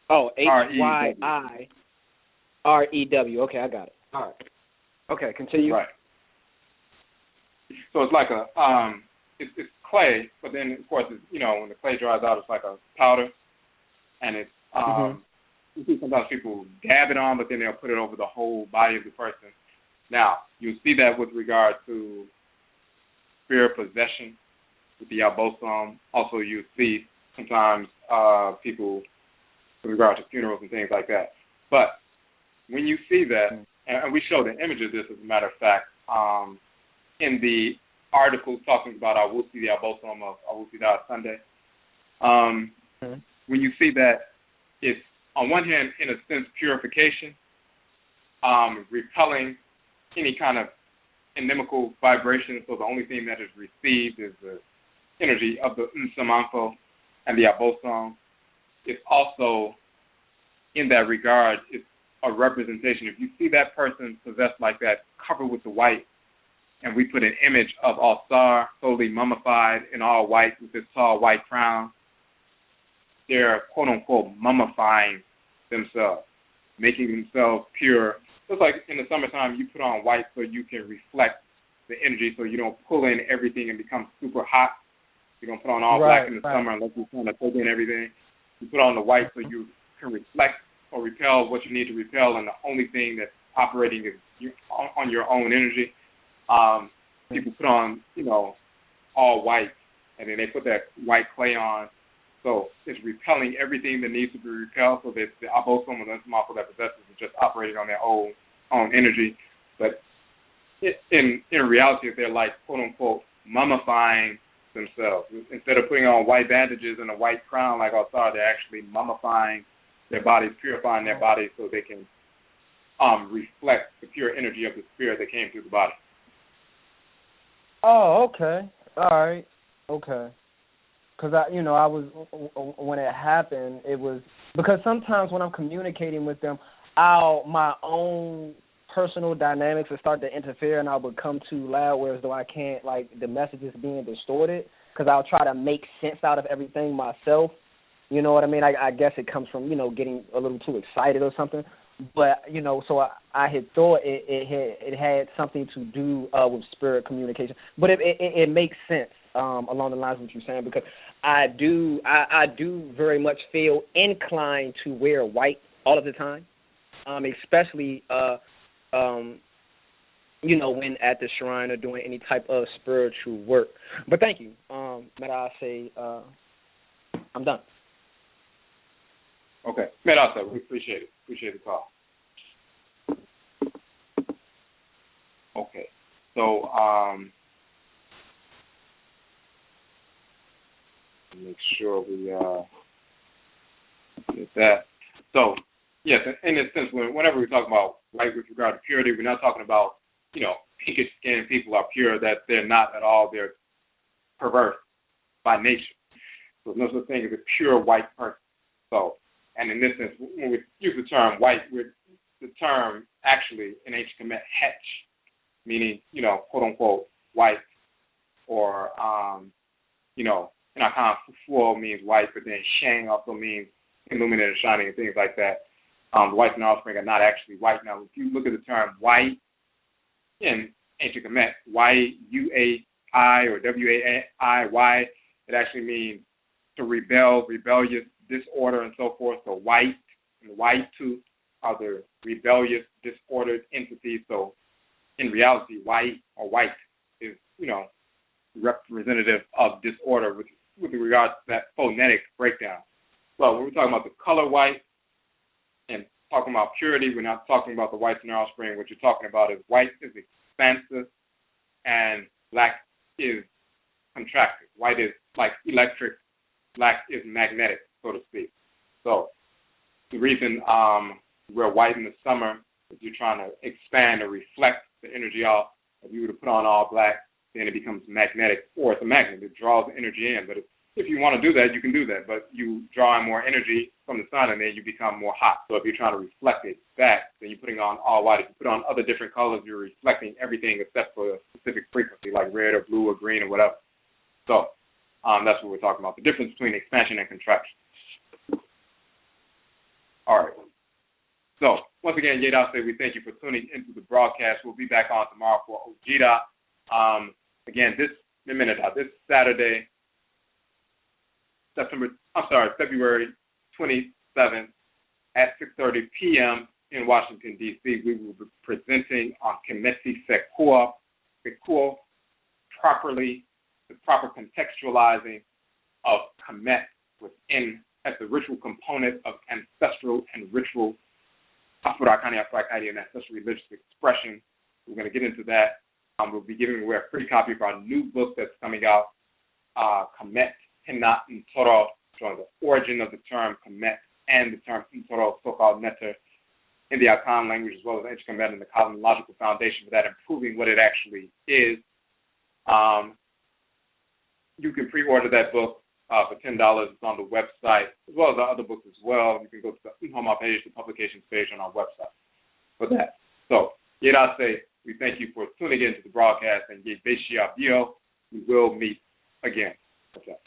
[SPEAKER 6] Oh, HYIREW. Okay, I got it. All right. Okay, continue.
[SPEAKER 2] Right. So it's like it's clay, but then of course it's, when the clay dries out, it's like a powder, and it's you see sometimes people dab it on, but then they'll put it over the whole body of the person. Now you see that with regard to spirit possession with the abosom. Also, you see sometimes people with regard to funerals and things like that. But when you see that, and we show the image of this, as a matter of fact, in the article talking about Awusi, the abosom of Awusi Da Sunday. When you see that, it's on one hand, in a sense, purification, repelling any kind of inimical vibration. So the only thing that is received is the energy of the Nsamanfo and the abosom. It's also, in that regard, it's a representation. If you see that person possessed like that, covered with the white, and we put an image of Al-Sar, totally mummified in all white with this tall white crown, they're, quote-unquote, mummifying themselves, making themselves pure. Just like in the summertime, you put on white so you can reflect the energy so you don't pull in everything and become super hot. You don't put on all black in the summer unless you're trying to take in everything. You put on the white so you can reflect or repel what you need to repel, and the only thing that's operating is on your own energy. People put on, all white, and then they put that white clay on. So it's repelling everything that needs to be repelled, so that the abosom and the muscle that possesses is just operating on their own energy. But in reality, they're like, quote unquote, mummifying themselves. Instead of putting on white bandages and a white crown like Osar, they're actually mummifying their bodies, purifying their bodies so they can reflect the pure energy of the spirit that came through the body.
[SPEAKER 7] Oh, okay. All right. Okay. Because I was, when it happened, it was because sometimes when I'm communicating with them, my own personal dynamics will start to interfere, and I'll become too loud, whereas though I can't, the message is being distorted, because I'll try to make sense out of everything myself. You know what I mean? I guess it comes from, getting a little too excited or something. But, so I had thought it had something to do with spirit communication. But it makes sense along the lines of what you're saying, because I do very much feel inclined to wear white all of the time, especially, when at the shrine or doing any type of spiritual work. But thank you. May I say I'm done.
[SPEAKER 2] Okay. Medasa, we appreciate it. Appreciate the call. Okay. So, make sure we get that. So, yes, in this sense, whenever we talk about white with regard to purity, we're not talking about, pinkish skinned people are pure, that they're not at all. They're perverse by nature. So there's no such thing as a pure white person. So, and in this sense, when we use the term white, the term actually in ancient Kemet, hetch, meaning, quote unquote, white, or, in AKANFO means white, but then shang also means illuminated, shining, and things like that. The whites and offspring are not actually white. Now, if you look at the term white in ancient Kemet, Y-U-A-I or W-A-I-Y, it actually means to rebel, rebellious, disorder, and so forth. So white and white too are the rebellious, disordered entities. So in reality, white or white is, representative of disorder with regard to that phonetic breakdown. So when we're talking about the color white and talking about purity, we're not talking about the whites and their offspring. What you're talking about is white is expansive and black is contracted. White is like electric, black is magnetic, so to speak. So the reason we're white in the summer is you're trying to expand or reflect the energy off. If you were to put on all black, then it becomes magnetic, or it's a magnet. It draws the energy in. But if you want to do that, you can do that. But you draw in more energy from the sun, and then you become more hot. So if you're trying to reflect it back, then you're putting on all white. If you put on other different colors, you're reflecting everything except for a specific frequency, like red or blue or green or whatever. So that's what we're talking about, the difference between expansion and contraction. All right. So once again, Yedase, we thank you for tuning into the broadcast. We'll be back on tomorrow for Ojida. Again, this Saturday, February 27th at 6:30 p.m. in Washington, D.C. We will be presenting on Kemeti Sekuo, the proper contextualizing of Kemet as the ritual component of ancestral and ritual and ancestral religious expression. We're going to get into that. We'll be giving away a free copy of our new book that's coming out, Kemet, Hina, Ntoro, showing the origin of the term Kemet and the term Ntoro, so-called Neter, in the Akan language, as well as ancient Kemet and the cosmological foundation for that, improving what it actually is. You can pre-order that book for $10. It's on the website, as well as our other books as well. You can go to the Homa page, the publications page on our website for that. So, Yedase, we thank you for tuning in to the broadcast, and Yebeshia Bio, we will meet again. Okay.